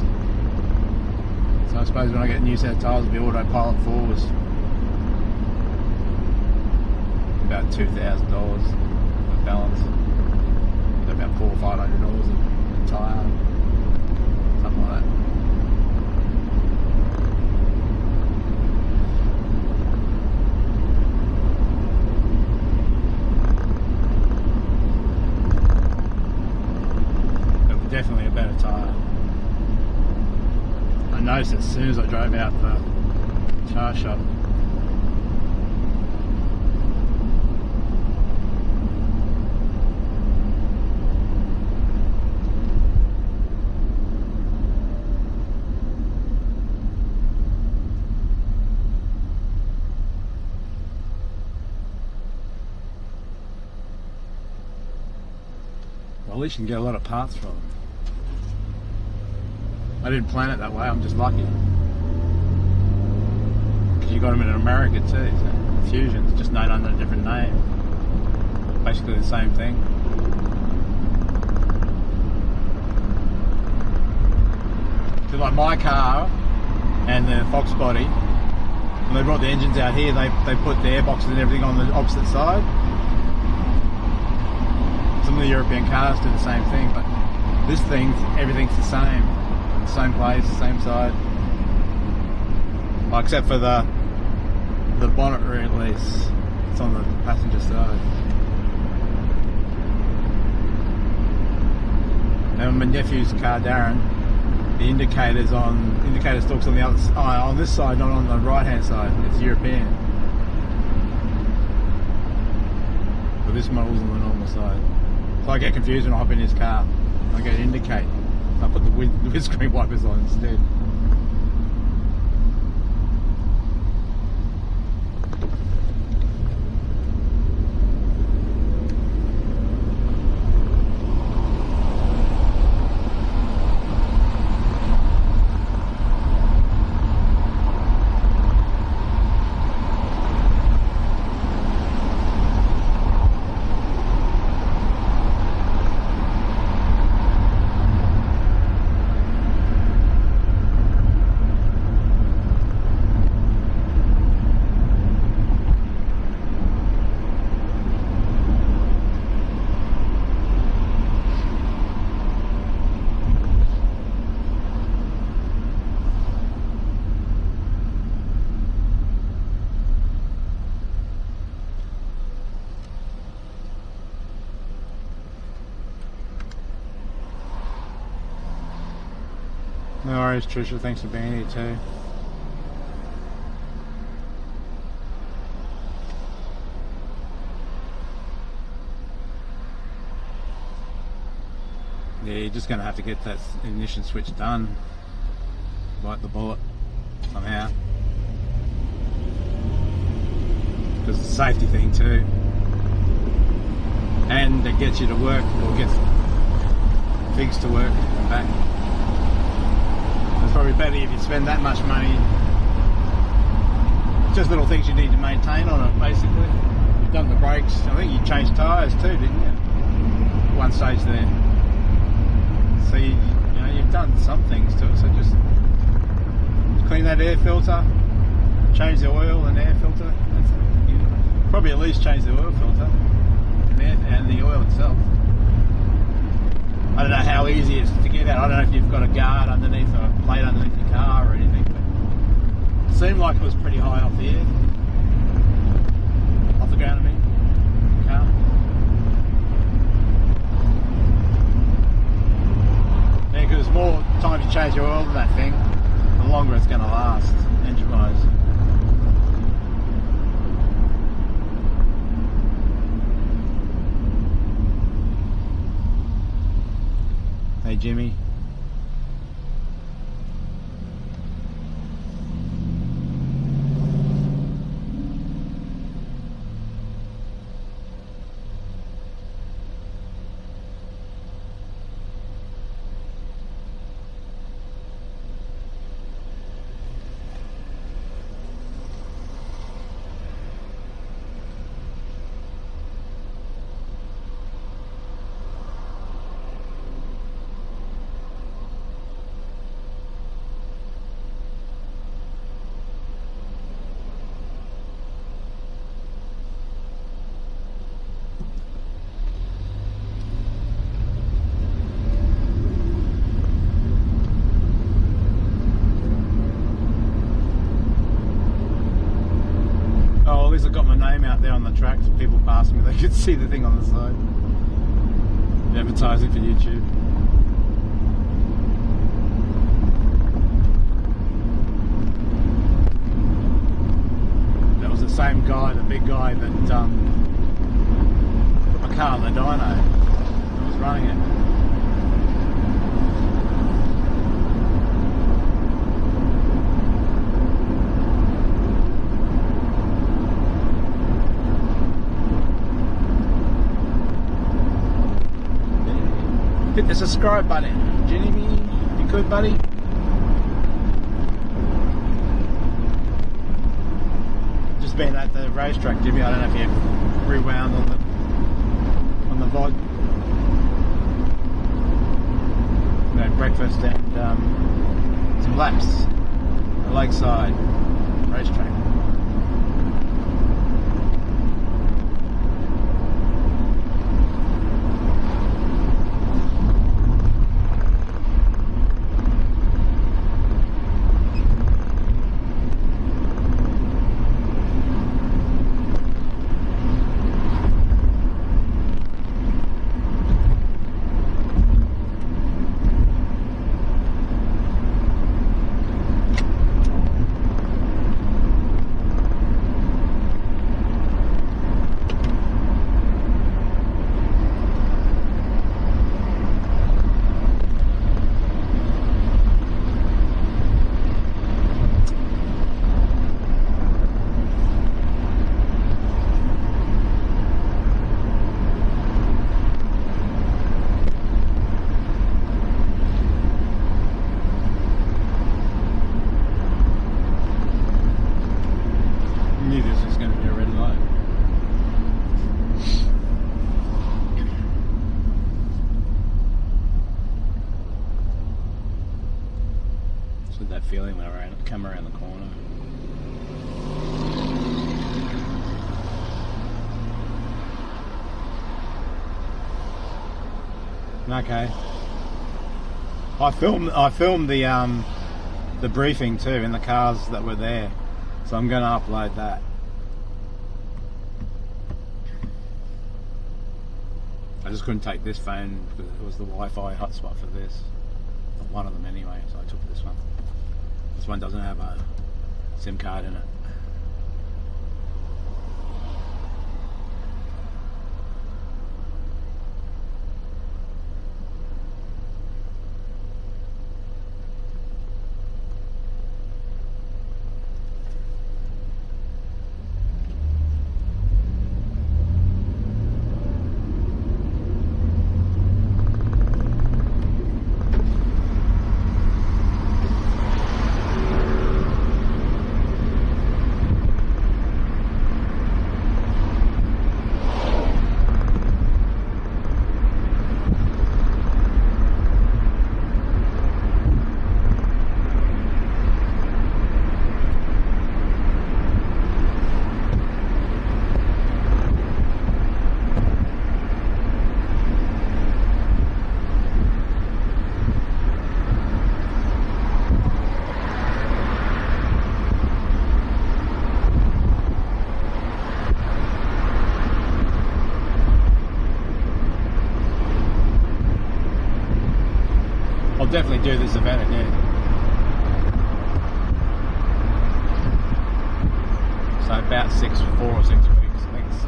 So I suppose when I get a new set of tyres, it'll be autopilot 4s. About $2,000 of balance. So about $400 or $500 a tyre. Something like that. Definitely a better tyre. I noticed as soon as I drove out the tyre shop. Well, at least you can get a lot of parts from them. I didn't plan it that way, I'm just lucky. Because you got them in America too, so Fusion's just known under a different name. Basically the same thing. So like my car and the Fox body, when they brought the engines out here, they put the airboxes and everything on the opposite side. Some of the European cars do the same thing, but this thing, everything's the same. Same place, same side. Well, except for the bonnet release. It's on the passenger side. And my nephew's car, Darren, the indicator stalk's on the other side, on this side, not on the right hand side. It's European. But this model's on the normal side. So I get confused when I hop in his car. I get indicate. I put the windscreen wipers on instead. worries, Trisha. Thanks for being here too. Yeah, you're just going to have to get that ignition switch done. Bite the bullet somehow. Because it's a safety thing too. And it gets you to work, or gets things to work and back. It's probably better if you spend that much money. It's just little things you need to maintain on it, basically. You've done the brakes. I think you changed tyres too, didn't you? At one stage there. So you've done some things to it. So just clean that air filter, change the oil and air filter. Probably at least change the oil filter and the oil itself. I don't know how easy it is to get out. I don't know if you've got a guard underneath or a plate underneath your car or anything, but it seemed like it was pretty high off the air. Off the ground, I mean. Car. Yeah, because the more times you change your oil in that thing, the longer it's going to last, engine-wise. Hey Jimmy. I got my name out there on the track, so people passing me, they could see the thing on the side. Advertising for YouTube. That was the same guy, the big guy that put my car in the dyno. I was running it. Hit the subscribe button, Jimmy, if you could, buddy. Just been at the racetrack, Jimmy. I don't know if you've rewound on the VOD. We had breakfast and some laps at Lakeside racetrack. That feeling when I come around the corner. Okay. I filmed the briefing too in the cars that were there, so I'm going to upload that. I just couldn't take this phone because it was the Wi-Fi hotspot for this. one of them anyway, so I took this one. This one doesn't have a SIM card in it. I'll definitely do this event again. So about 4 or 6 weeks, I think it's 6.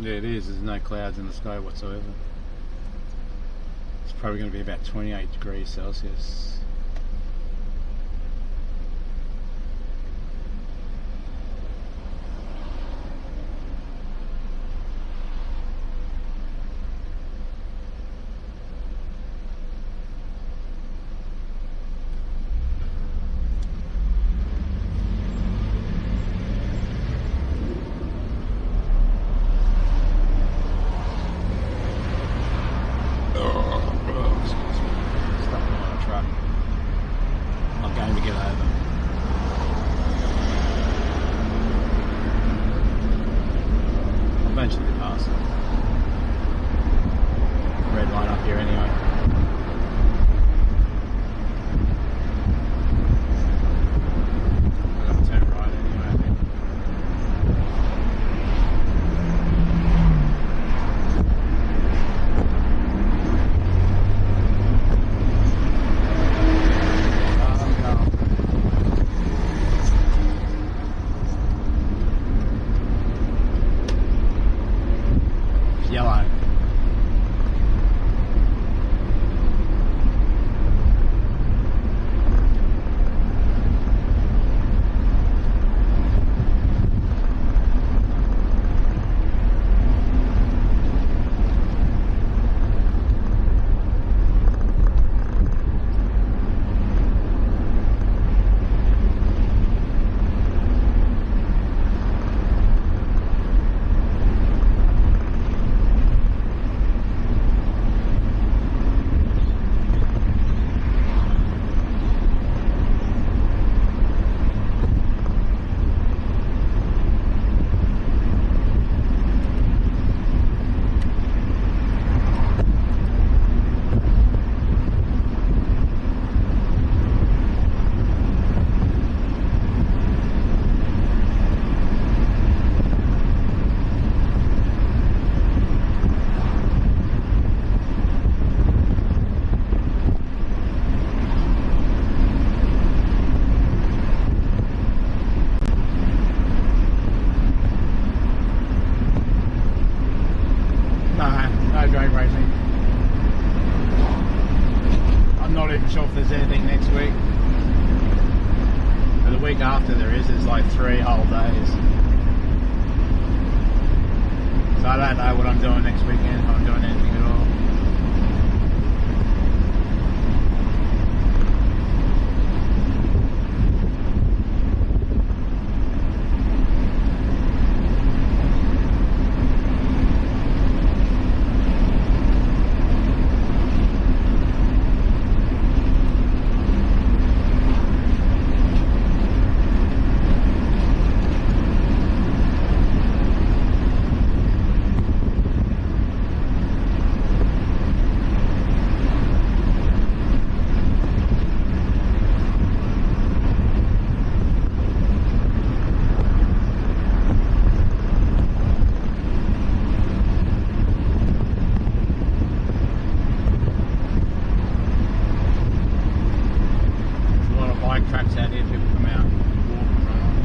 Yeah, it is. There's no clouds in the sky whatsoever. It's probably going to be about 28 degrees Celsius. Stuck on a truck. week after there is like 3 whole days. So I don't know what I'm doing next weekend, if I'm doing anything at all. Tracks out here, people come out and walk and run on.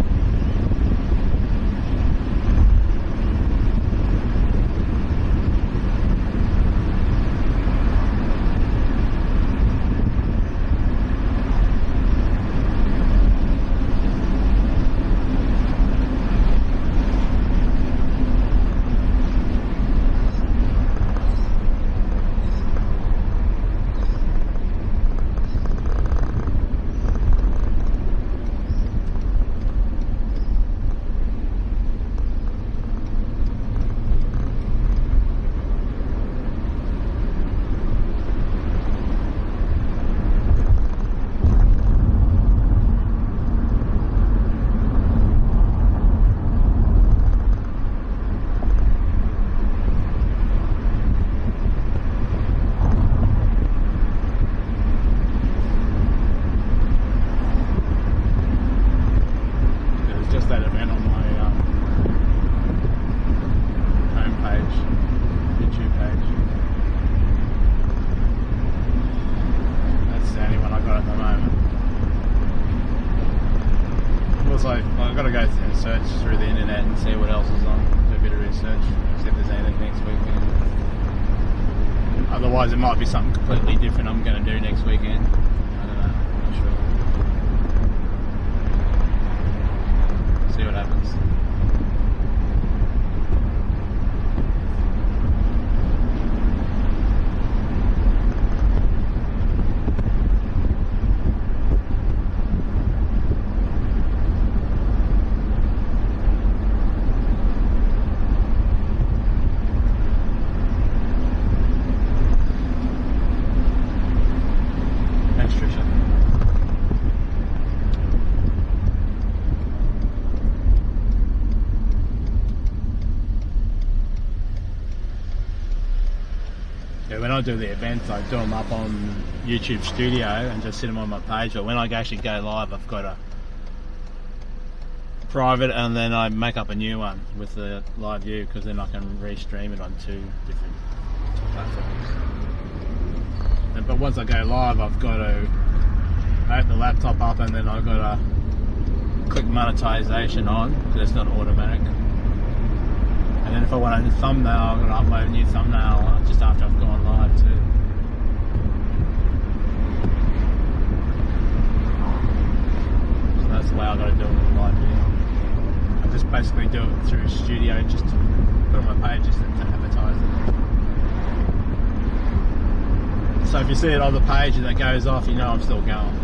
I've got to go through and search through the internet and see what else is on. Do a bit of research, see if there's anything next weekend. Otherwise, it might be something completely different I'm going to do next weekend. I don't know, not sure. See what happens. When I do the events, I do them up on YouTube Studio and just sit them on my page. But when I actually go live, I've got a private, and then I make up a new one with the live view, because then I can restream it on 2 different platforms. But once I go live, I've got to open the laptop up, and then I've got to click monetization on, because it's not automatic. And then if I want a new thumbnail, I'm going to upload a new thumbnail just after I've gone live too. So that's the way I've got to do it with live video. I just basically do it through Studio, just to put on my page, just to advertise it. So if you see it on the page and it goes off, you know I'm still going.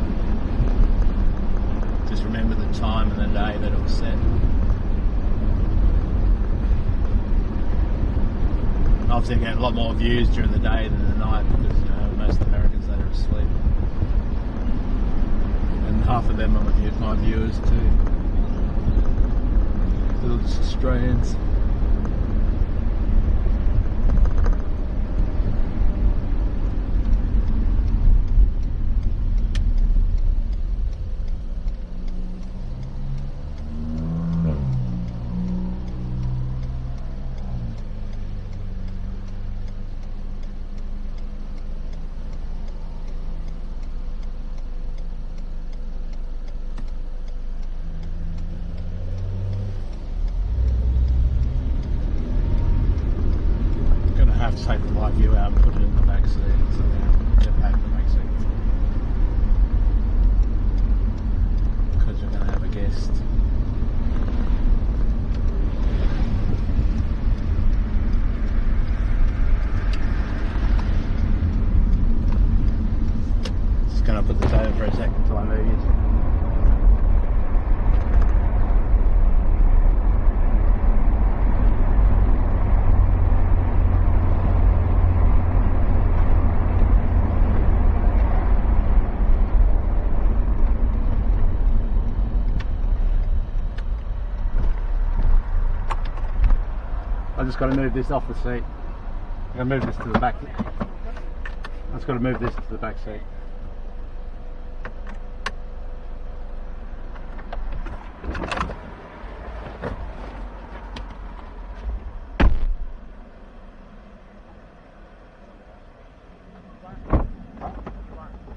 Just remember the time and the day that it was set. Obviously, I get a lot more views during the day than the night, because most Americans that are asleep, and half of them are my viewers too. They're just Australians. Have to take the live view out and put it in the back seat, so get back in the back seat, because you're going to have a guest. I just got to move this off the seat. I got to move this to the back. I just got to move this to the back seat.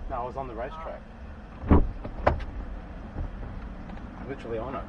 No, I was on the racetrack. Literally on it.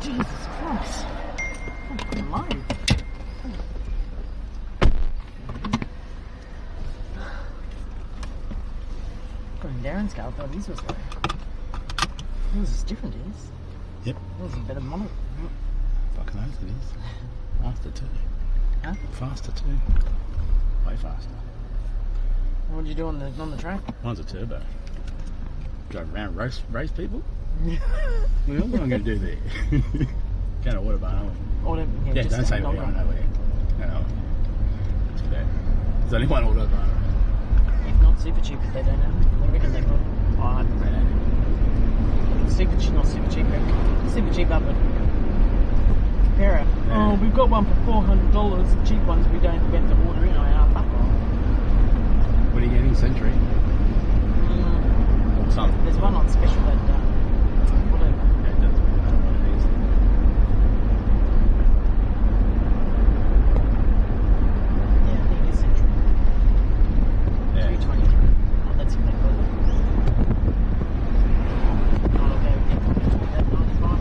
Jesus Christ. Fucking low. Going down scale, I thought his was low. Yours is different, it is. Yep. Yours is a better model. Fucking knows it is. Faster too. Huh? Faster too. Way faster. What did you do on the track? Mine's a turbo. Drive around, race people. Well, what am I going to do there? Going to water barn. Yeah, don't say where. I know where. I know. Too bad. There's only one auto barn. If not super cheap, if they don't know. I reckon they got. Oh, I don't know. Super cheap, not super cheap. Super cheap up at Compara. Yeah. Oh, we've got one for $400. The cheap ones we don't get to order in. Fuck off. What are you getting? Century? Or something? There's one on special at whatever. Yeah, it does. I don't know what it is. Yeah, I think it is Century. Yeah. 320. Oh, that's even better. Oh, okay, we can put that 95.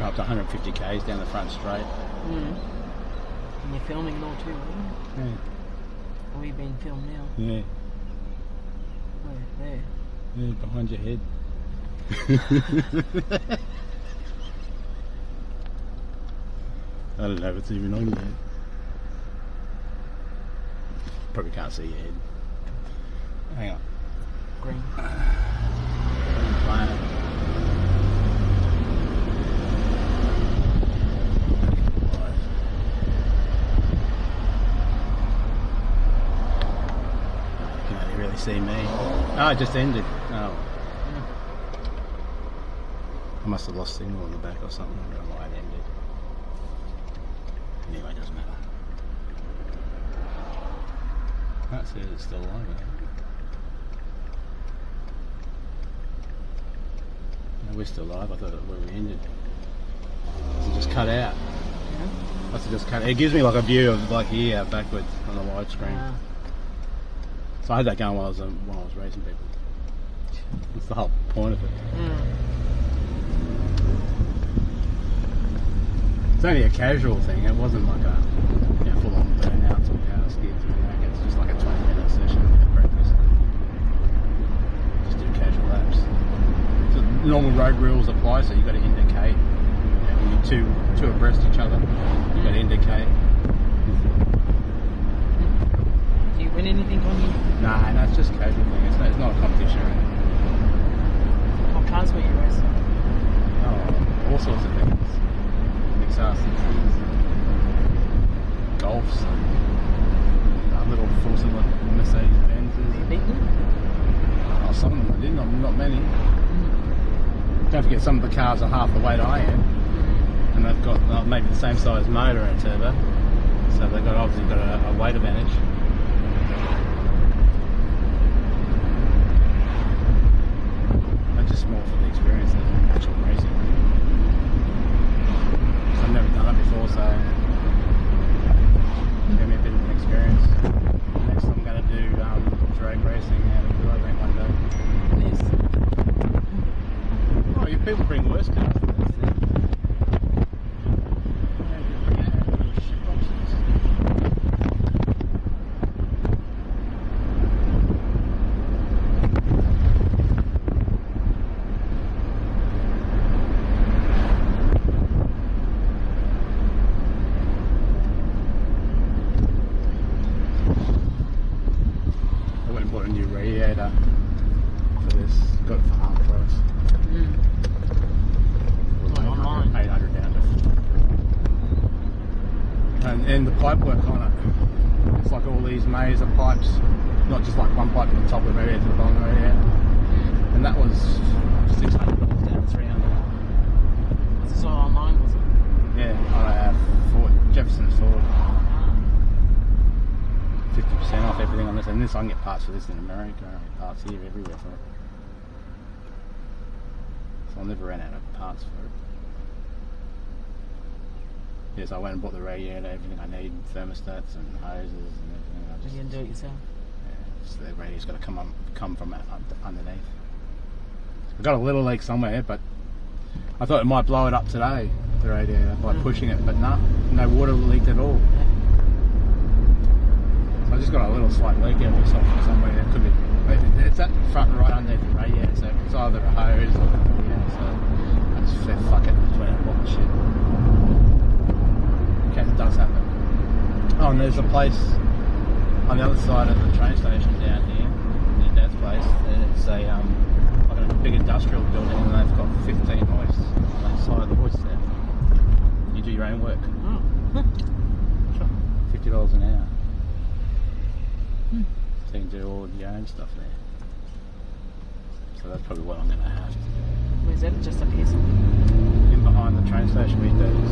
Up to 150 k's down the front straight. And you're filming more too, aren't you? Yeah. Are we being filmed now? Yeah. Where? There. Yeah, behind your head. I don't know if it's even on your head. Probably can't see your head. Hang on. Green. Planet. it just ended. Oh. I must have lost signal on the back or something. I don't know why it ended. Anyway, it doesn't matter. That says it's still alive. No, we're still alive. I thought it where we ended. Must have just cut out. Must have just cut. It gives me like a view of like here backwards on the wide screen. So I had that going while I was racing people. That's the whole point of it. It's only a casual thing. It wasn't like a full-on burnout or power skids or anything. It's just like a 20-minute session at breakfast. Just do casual laps. So normal road rules apply. So you've got to indicate. When you're two abreast each other, you've got to indicate. Do you win anything on you? Nah, it's just a casual thing. It's not a competition or anything. What cars were you racing? Oh, all sorts of things. Mix-R60s, Golfs, little Fulton Mercedes-Benzes. You beat them? Oh, some of them I didn't, not many. Don't forget, some of the cars are half the weight I am, and they've got maybe the same size motor and turbo, so they've obviously got a weight advantage. That's just more for the experience than actual racing. I've never done it before, so give me a bit of an experience. Next I'm going to do drag racing out of Raceway one day. Yes. Oh, you people bring worse cars than this. Bought a new radiator for this. Got it for half price. Online. 800 down to. And the pipe work on it. It's like all these maze of pipes, not just like one pipe from the top of the radiator to the bottom of the radiator. And that was $600 down to 300. Was this all online, was it? Yeah, on Ford, Jefferson's Ford. 50% off everything on this, and this I can get parts for this in America, parts here, everywhere for it. So I'll never run out of parts for it. Yes, I went and bought the radiator, everything I need, thermostats and hoses and everything. You can do it yourself? Yeah, so the radiator's got to come from underneath. I've got a little leak somewhere, but I thought it might blow it up today, the radiator, by pushing it, but no water leaked at all. I just got a little slight leak out of somewhere. It could be. It's at the front right underneath the radiator, so it's either a hose or the radiator. So I just said, fuck it, just went out and bought the shit. In case it does happen. Oh, and there's a place on the other side of the train station down here, near Dad's place. It's like a big industrial building, and they've got 15 hoists on the side of the hoist there. You do your own work. Oh. $50 an hour. So you can do all your own stuff there. So that's probably what I'm going to have to do. Where's that? Just up here? In behind the train station where your dad is,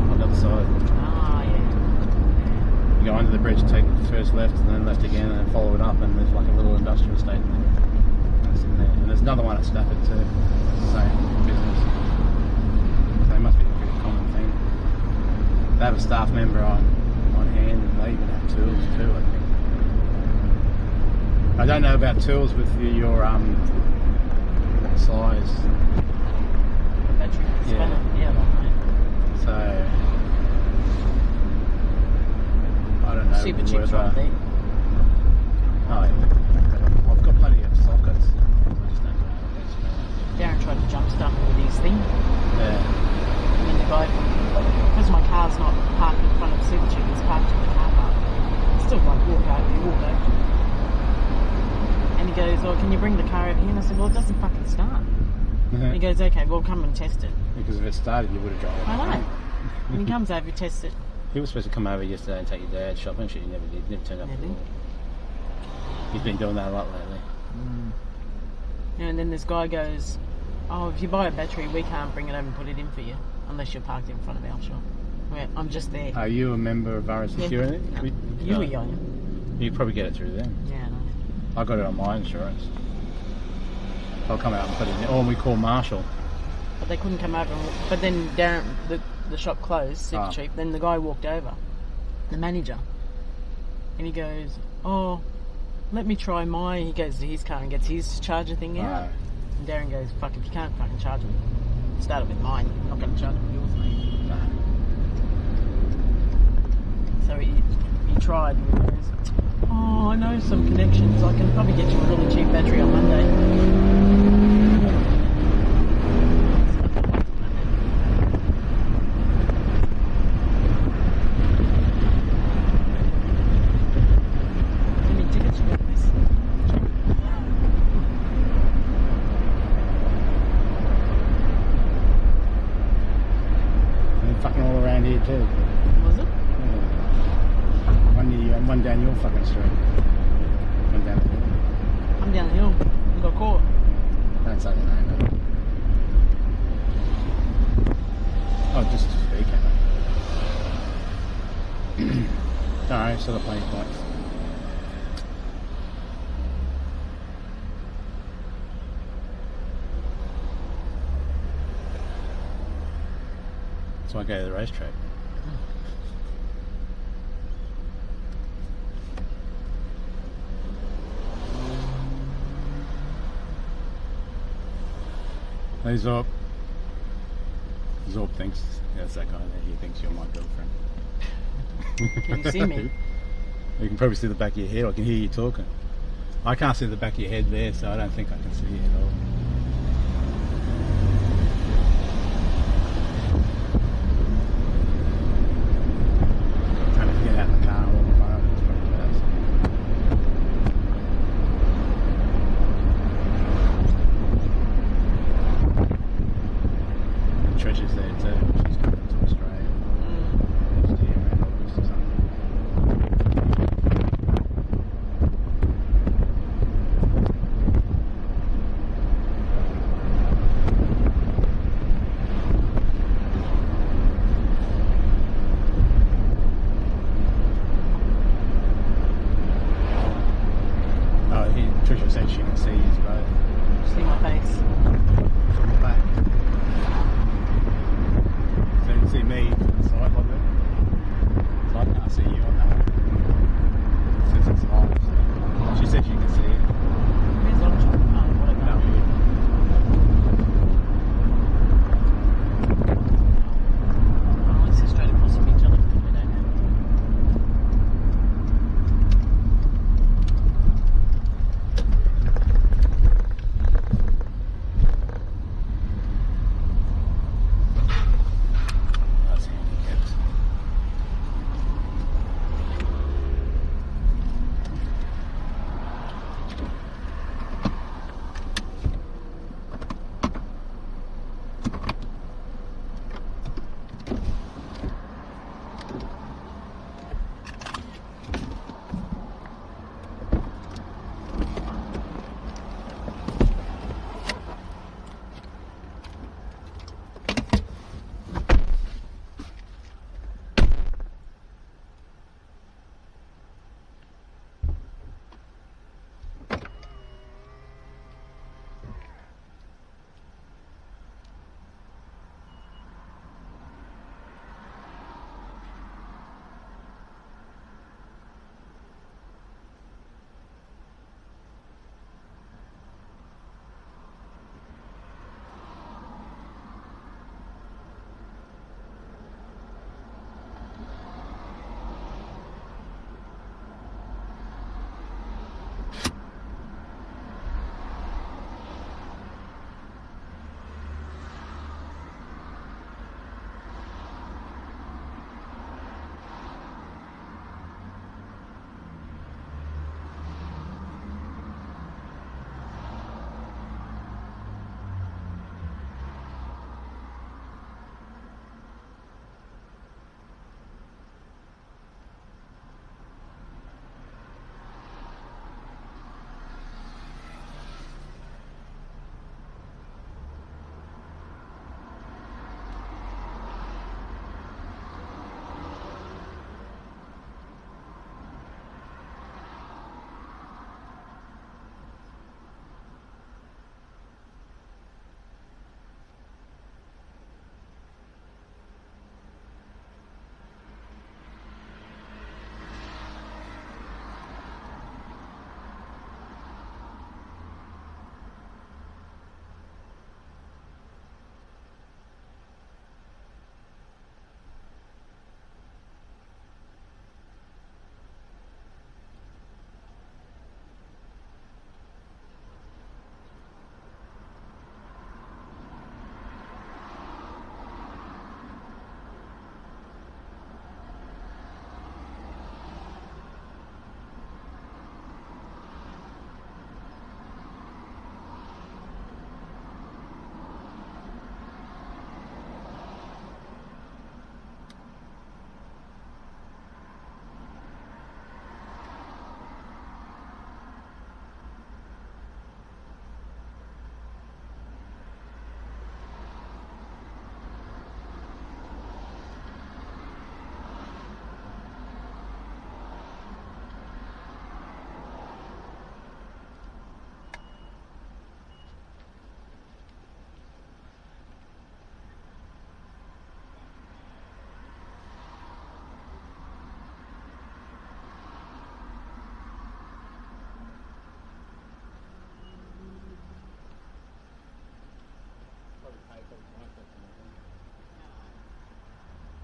on the other side. Ah, yeah. You go under the bridge, take the first left and then left again and then follow it up, and there's like a little industrial estate in there. That's in there. And there's another one at Stafford too. Same business. So it must be a pretty common thing. They have a staff member on hand, and they even have tools too, I think. I don't know about tools with your size. The battery spanner. Yeah, that So I don't know. Super chips right there. Oh yeah. I've got plenty of sockets. I just don't know how to spell. Darren tried to jump start me with his thing. Yeah. And then the guy, because my car's not parked in front of the super chip, it's parked in the car park. It's still like walk over. And he goes, oh, can you bring the car over here? And I said, well, it doesn't fucking start. And he goes, okay, well, come and test it. Because if it started, you would have got it. I know. And he comes over, tests it. He was supposed to come over yesterday and take your dad shopping. Shit, he never did. Never turned up. Never did. He's been doing that a lot lately. And then this guy goes, "Oh, if you buy a battery, we can't bring it over and put it in for you unless you're parked in front of our shop." Where I'm just there. Are you a member of RS Security? No. You were young. You probably get it through them. Yeah, no. I got it on my insurance. I'll come out and put it in. Or we call Marshall. But they couldn't come over. But then Darren, the shop closed, super cheap. Then the guy walked over, the manager, and he goes, "Oh, let me try mine." He goes to his car and gets his charger thing out. Right. And Darren goes, "Fuck, if you can't fucking charge it, start it with mine. I'm not going to charge it with yours, mate." No. So he tried and he goes, "Oh, I know some connections. I can probably get you a really cheap battery on Monday." How many tickets you got this? They're fucking all around here too. Was it? One down your fucking street. One down the hill. I'm down the hill. I got caught. Don't say the name of it. Oh, just speaking. Alright, still got plenty of points. So I go to the racetrack. Hey Zorb. Zorb thinks, that's that guy there, he thinks you're my girlfriend. Can you see me? You can probably see the back of your head, I can hear you talking. I can't see the back of your head there, so I don't think I can see you at all. Trying to get out of the car and walk around, it's pretty close. Treasure's there too, she's coming to Australia next year around August or something.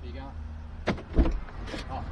you going? Oh.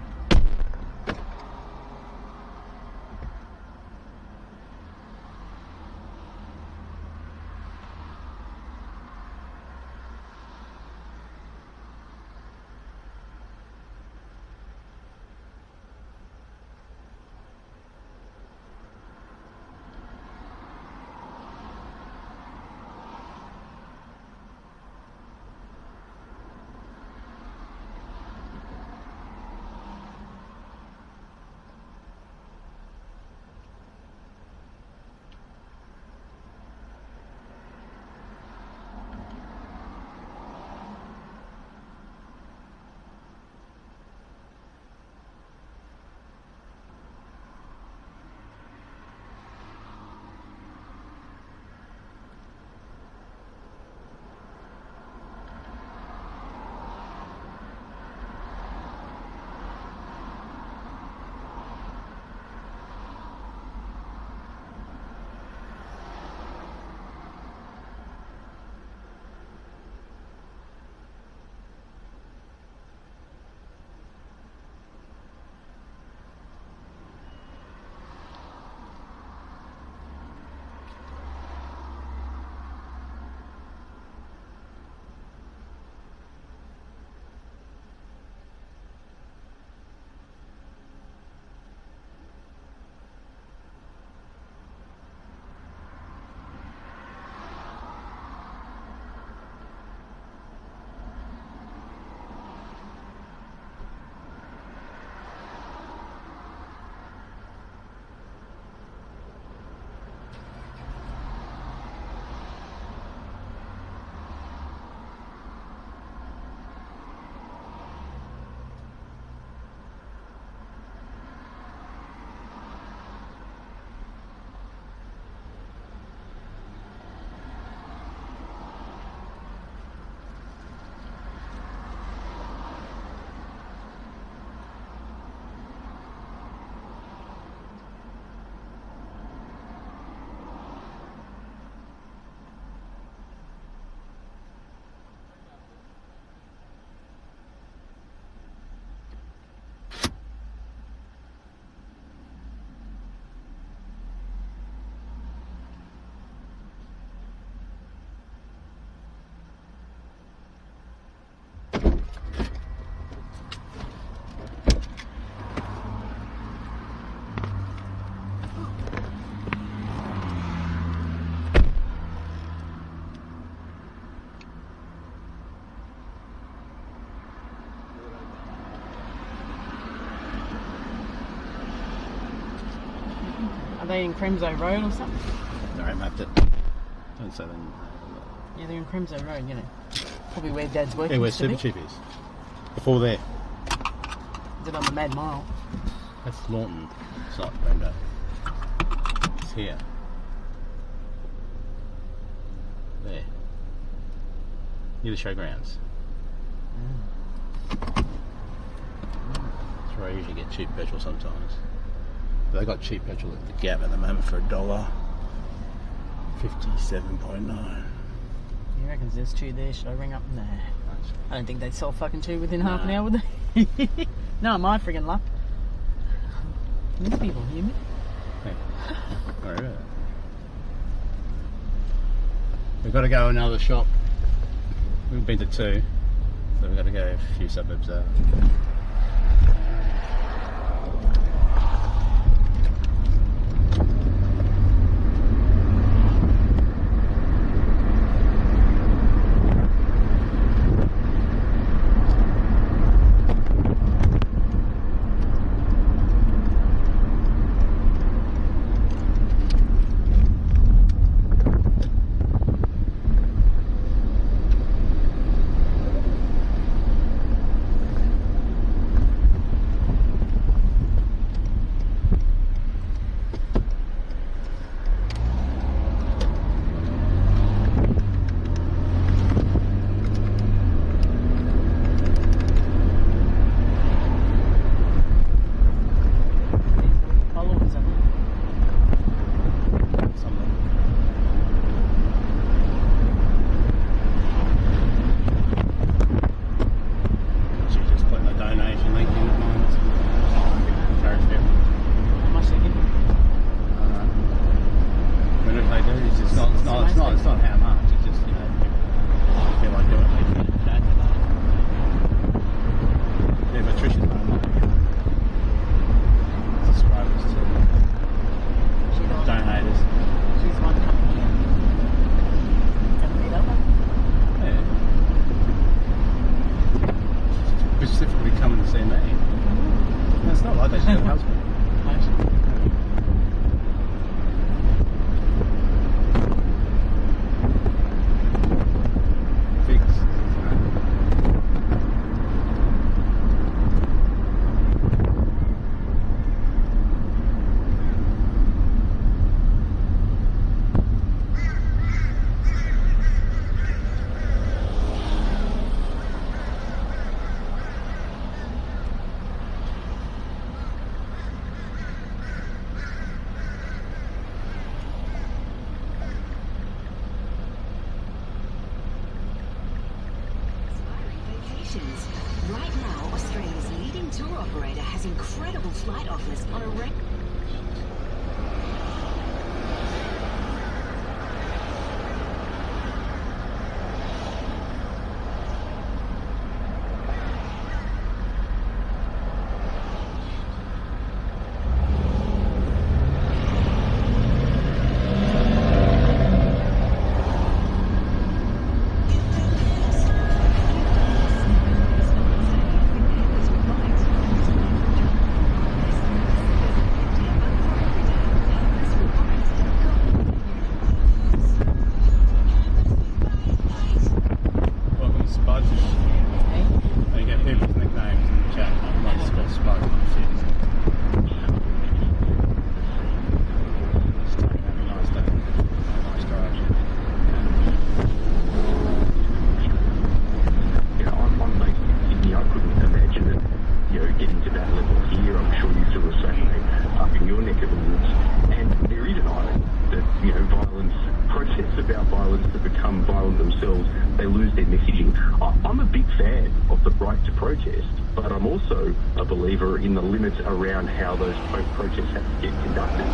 Are they in Crimso Road or something? No, I mapped it. Don't say them. Yeah, they're in Crimso Road, you know. Probably where Dad's working. Yeah, where used to be. Super Cheap is. Before there. Is it on the Mad Mile? That's Lawton. It's not Rainbow. It's here. There. Near the showgrounds. That's where I usually get cheap petrol sometimes. But they got cheap petrol at the Gap at the moment for $1. 57.9. He reckons there's two there. Should I ring up? Nah. I don't think they'd sell fucking two within half an hour, would they? No, my friggin' luck. These people hear me. Hey. Alright. We've got to go another shop. We've been to two, so we've got to go a few suburbs out. destinations. Right now, Australia's leading tour operator has incredible flight offers on a in the limits around how those protests have to get conducted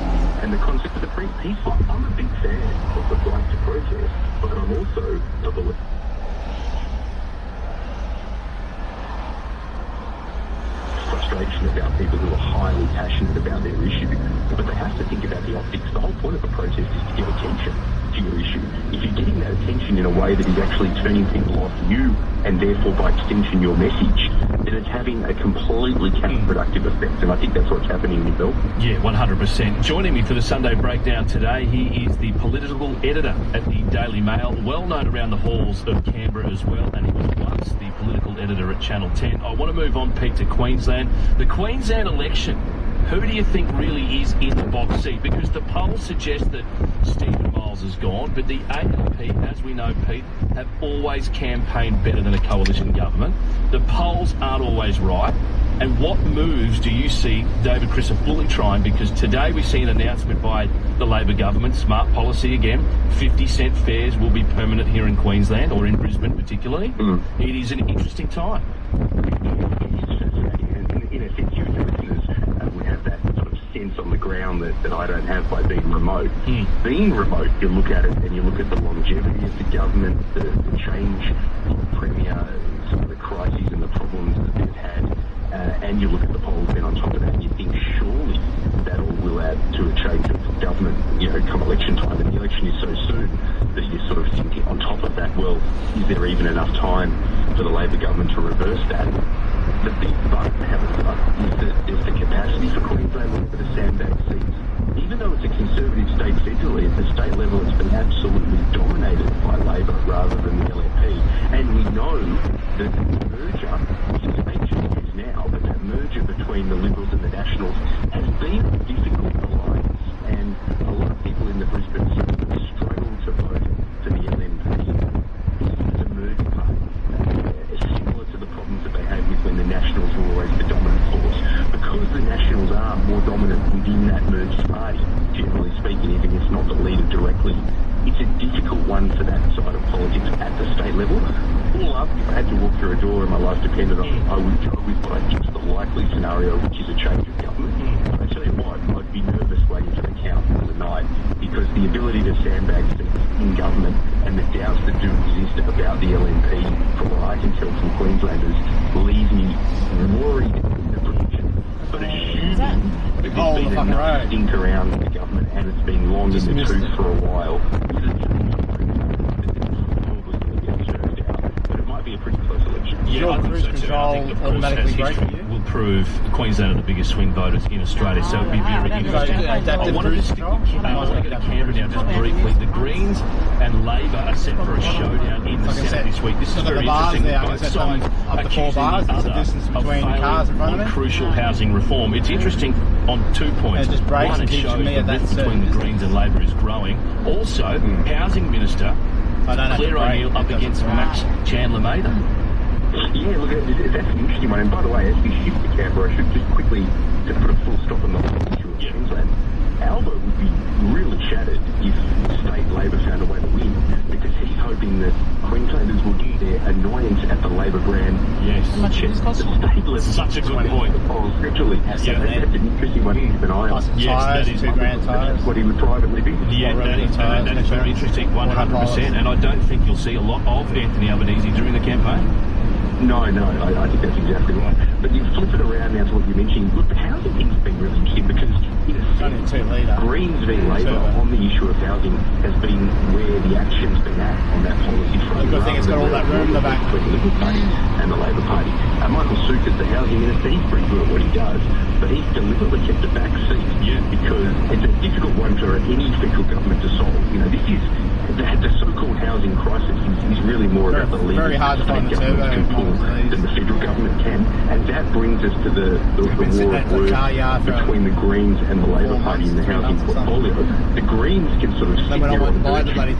and the concept of the free peaceful. I'm a big fan of the right to protest, but I'm also a believer. Frustration about people who are highly passionate about their issue, but they have to think about the optics. The whole point of a protest is to get attention to your issue. If you're getting that attention in a way that is actually turning people off you and therefore by extension your message, then it's having a completely counterproductive effect, and I think that's what's happening in Bill. Yeah, 100%. Joining me for the Sunday Breakdown today, he is the political editor at the Daily Mail, well known around the halls of Canberra as well, and he was once the political editor at Channel 10. I want to move on, Pete, to Queensland. The Queensland election, who do you think really is in the box seat? Because the polls suggest that Stephen Miles is gone, but the ALP, as we know, Pete, have always campaigned better than a coalition government. The polls aren't always right. And what moves do you see David Crisafulli trying? Because today we see an announcement by the Labor government, smart policy again, 50-cent fares will be permanent here in Queensland, or in Brisbane particularly. It is an interesting time. In a sense, you listeners would have that sort of sense on the ground that I don't have by being remote. Being remote, you look at it and you look at the longevity of the government, the change of the Premier, some of the crises and the problems that they've had, and you look at the polls then on top of that and you think surely that all will add to a change of government, come election time, and the election is so soon that you're sort of thinking on top of that, well, is there even enough time for the Labor government to reverse that? The big but, however, is that there's the capacity for Queensland for the sandbag seats. Even though it's a conservative state federally, at the state level it's been absolutely dominated by Labor rather than the LNP. And we know that the merger, which is ancient news now, but that merger between the Liberals and the Nationals has been a difficult alliance. And a lot of people in the Brisbane suburb struggle to vote for the LNP. It's a merged party. Similar to the problems that they had with when the Nationals were always the dominant force. Because the Nationals are more dominant within that merged party, generally speaking, even if not the leader directly, it's a difficult one for that side of politics at the state level. All up, if I had to walk through a door and my life depended on it, I would go with what I think is the likely scenario, which is a change of government. But I tell you what, I'd be nervous waiting for the count for the night, because the ability to sandbag seats in government and the doubts that do exist about the LNP, from what I can tell from Queenslanders, leave me worried in the prediction. But assuming that there's been enough stink around the government and it's been long in the tooth for a while, but it might be a pretty close election. Yeah, I think so too. I think, of course, as history will prove, Queensland are the biggest swing voters in Australia, so it'll be very interesting. I want to just stick with Canberra now, just briefly. The Greens and Labor are set for a showdown in the Senate this week. This is very interesting. Both sides accusing the other of failing on crucial housing reform. It's interesting on 2 points. One, it shows the rift between the Greens and Labor is growing. Also, Housing Minister Claire O'Neill up against Max Chandler-Mather. Yeah, look, that's an interesting one. And by the way, as we shift to Canberra, I should just quickly to put a full stop on the issue of Queensland. Albo would be really shattered if state Labor found a way to win, because he's hoping that Queenslanders will get their annoyance at the Labor Labor brand. Yes. How much does this cost? Such a good point. Oh, scripturally. That's Yeah, it, that's an interesting one to keep an eye on. Yes, Tyres, that is $2,000 tyres. That's what he would privately be. Yeah, that is very interesting, 100%. And I don't think you'll see a lot of Anthony Albanese during the campaign. No, I think that's exactly right. But you flip it around now to what you mentioned. Look, the housing thing's been really key because It's only 2 litre. Greens v Labor on the issue of housing has been where the action's been at on that policy front. The good thing it's got all that room in the back. Between the Liberal Party and the Labor Party. Michael Suker's the housing minister. He's pretty good at what he does, but he's deliberately kept a back seat because it's a difficult one for any federal government to solve. You know, this is the so-called housing crisis is really more about the legal very hard to find the government turbo can pull than the federal government can, and that brings us to the war of words between the Greens and the Labor Party in the housing portfolio. The Greens can sort of sit there on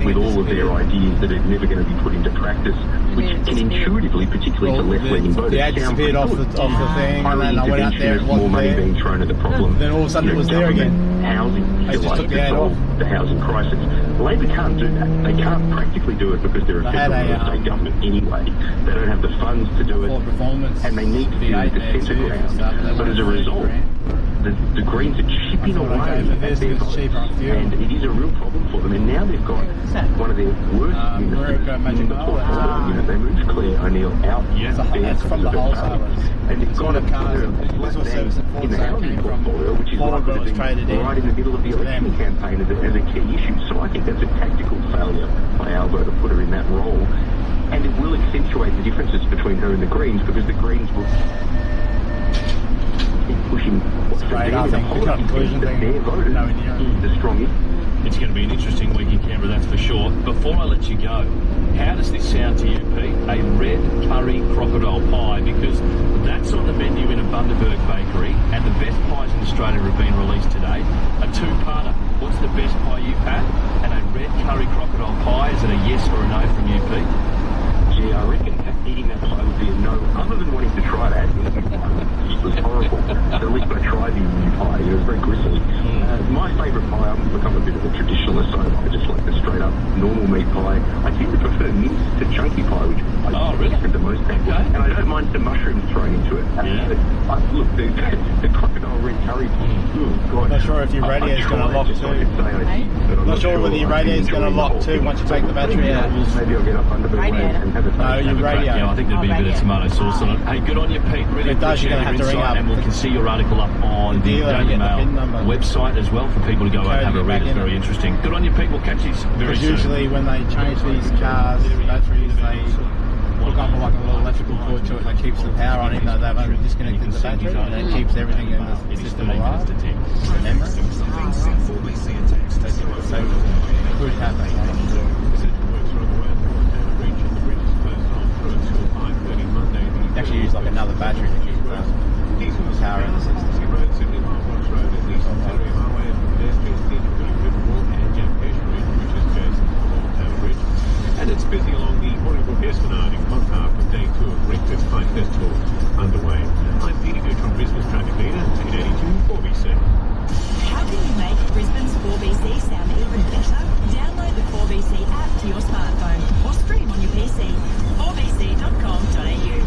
with all of their ideas that are never going to be put into practice, which can intuitively, particularly for left-leaning voters, the ad disappeared off the thing, and then I went out there, it more wasn't money there. being thrown at the problem. Then all of a sudden it was there again. Housing They just took the ad off. the housing crisis. Labor can't do that. They can't practically do it because they're a federal and state government anyway. They don't have the funds to do it, and they need to do the centre ground. But as a result, the Greens are chipping away at their votes, and it is a real problem for them. And now they've got one of their worst ministers in the portfolio. You know, they moved Claire O'Neill out That's from the wholesalers. and they've got a flat bang in the housing portfolio, which is likely to be right in the middle of the election campaign as a key issue. So I think that's a tactical failure by Albo to put her in that role, and it will accentuate the differences between her and the Greens because the Greens will keep pushing what's the conclusion that their voters is the strongest. It's going to be an interesting week in Canberra, that's for sure. Before I let you go, how does this sound to you, Pete? A red curry crocodile pie, because that's on the menu in a Bundaberg bakery, and the best pies in Australia have been released today. A two-parter. What's the best pie you've had? And a red curry crocodile pie, is it a yes or a no from you, Pete? Gee, I reckon eating that pie would be a no, other than wanting to try that. It was horrible. At least I tried the new pie. It was very gristly. My favourite pie, I've become a bit of a traditionalist. I just like the straight up normal meat pie. I tend to prefer mince to chunky pie, which I think the most people. And I don't mind some mushrooms thrown into it. Look, the crocodile red curry pie. God. Not sure if your radio is going to lock too. Not sure whether your radio is going to lock too once you take the battery out. Maybe I'll get up under the way and have a No, your radio. Yeah, I think there'd be a bit of tomato sauce on it. Hey, good on you, Pete. Really It does, you're appreciate gonna have your to ring insight, up and we can see your article up on the dealer and Daily get the Mail PIN number. website as well for people to go and have a read. Back It's in very it. interesting. Good on you, Pete. We'll catch you very Because soon. usually when they change these cars, batteries, they hook up like a little electrical cord to it that keeps the power on, even though they've only disconnected the battery, and it keeps everything in the system alive. The memory. So it could happen. You actually use like another battery to keep the power in the system. And it's busy along the Warrnambool Esplanade in month half of day 2 of Breakfast Pie Festival underway. I'm Peter Good from Brisbane's traffic leader, 1082 4BC. How can you make Brisbane's 4BC sound even better? Download the 4BC app to your smartphone or stream on your PC. 4bc.com.au.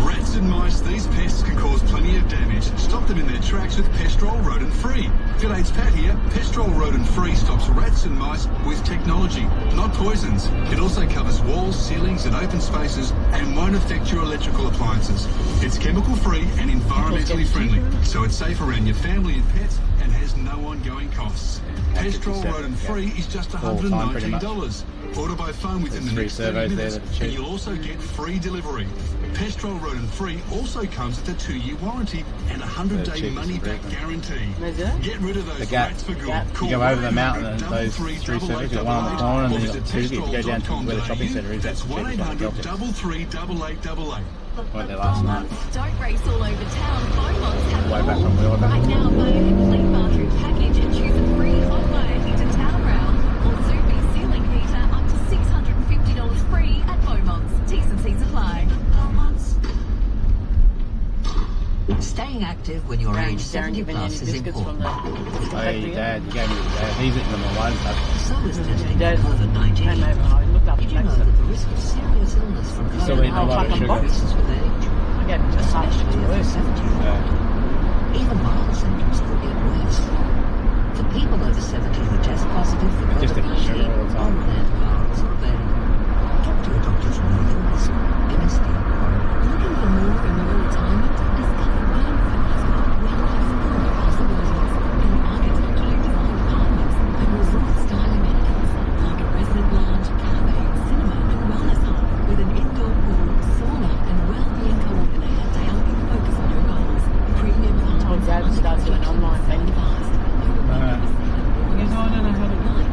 Rats and mice, these pests can cause plenty of damage. Stop them in their tracks with Pestrol Rodent Free. G'day, it's Pat here. Pestrol Rodent Free stops rats and mice with technology, not poisons. It also covers walls, ceilings and open spaces and won't affect your electrical appliances. It's chemical free and environmentally friendly, so it's safe around your family and pets and has no ongoing costs. Pestrol Rodent Free is just $119. Order by phone within the next 30 minutes and you'll also get free delivery. Pestrol Rodent Free also comes with a 2-year warranty and a 100-day money-back guarantee. Get rid of those rats for good. You go over the mountain and those 3 servers, you've got one on the corner and then you've got 2. If you go down to where the shopping centre is, that's 1-800-3388888. Went there last night. Don't race all over town. Beaumont's have Way it back all. from where I was. Right now, buy a complete bathroom package and choose a free hot wire heater town round or Zuby ceiling heater up to $650 free at Beaumont's. T's and C's apply. Beaumont's. Staying active when you're age 70 plus is important. Hey, Dad, you gave me the dad. He's eating them alone. So is testing for Dad COVID-19. came over and I looked up Did you know that the risk of serious illness from Still got still eating a lot of fucking sugar. box. I get just half Especially over 70. Even mild symptoms could get worse. For people over 70 who test positive for Just eating COVID-19 sugar all the time. or advanced, then talk to a doctor from your risk. MSD. Looking for more in your retirement? Discover Burnford has got well-life full of possibilities in architecturally designed apartments and resort-style amenities like a resident lounge, cafe, cinema and wellness hub with an indoor pool, sauna and well-being coordinator to help you focus on your goals. Premium apartments. told Dad to start doing online thing. He goes, oh, I don't know how to do it.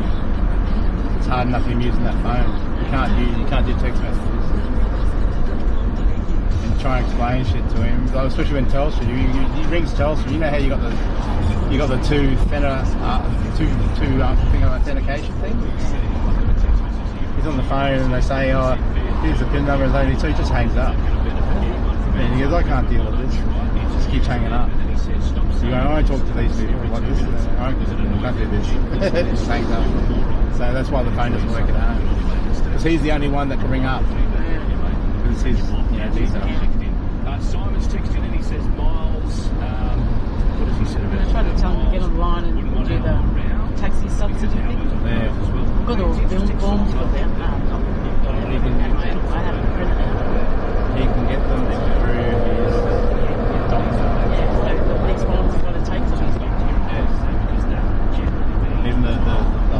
It's hard enough for him using that phone. You can't do text messages. And try and explain shit to him, like, especially when Telstra. He rings Telstra. You know how you got the two Fenner thing of authentication thing. He's on the phone and they say, oh, here's the PIN number. It's only two. He just hangs up. And he goes, I can't deal with this. He just keeps hanging up. You go, I won't talk to these people like this. I can't do this. It just hangs up. So that's why the phone doesn't work at home. Because he's the only one that can ring up. Because it's his details. Simon's texted and he says, Miles, what does he say about I tried to tell him to get online and do the taxi subsidy thing. Yeah. I've got all the forms for them. I haven't printed out. He can get them through his doctor. Yeah, so these forms have got to take to his doctor. Even the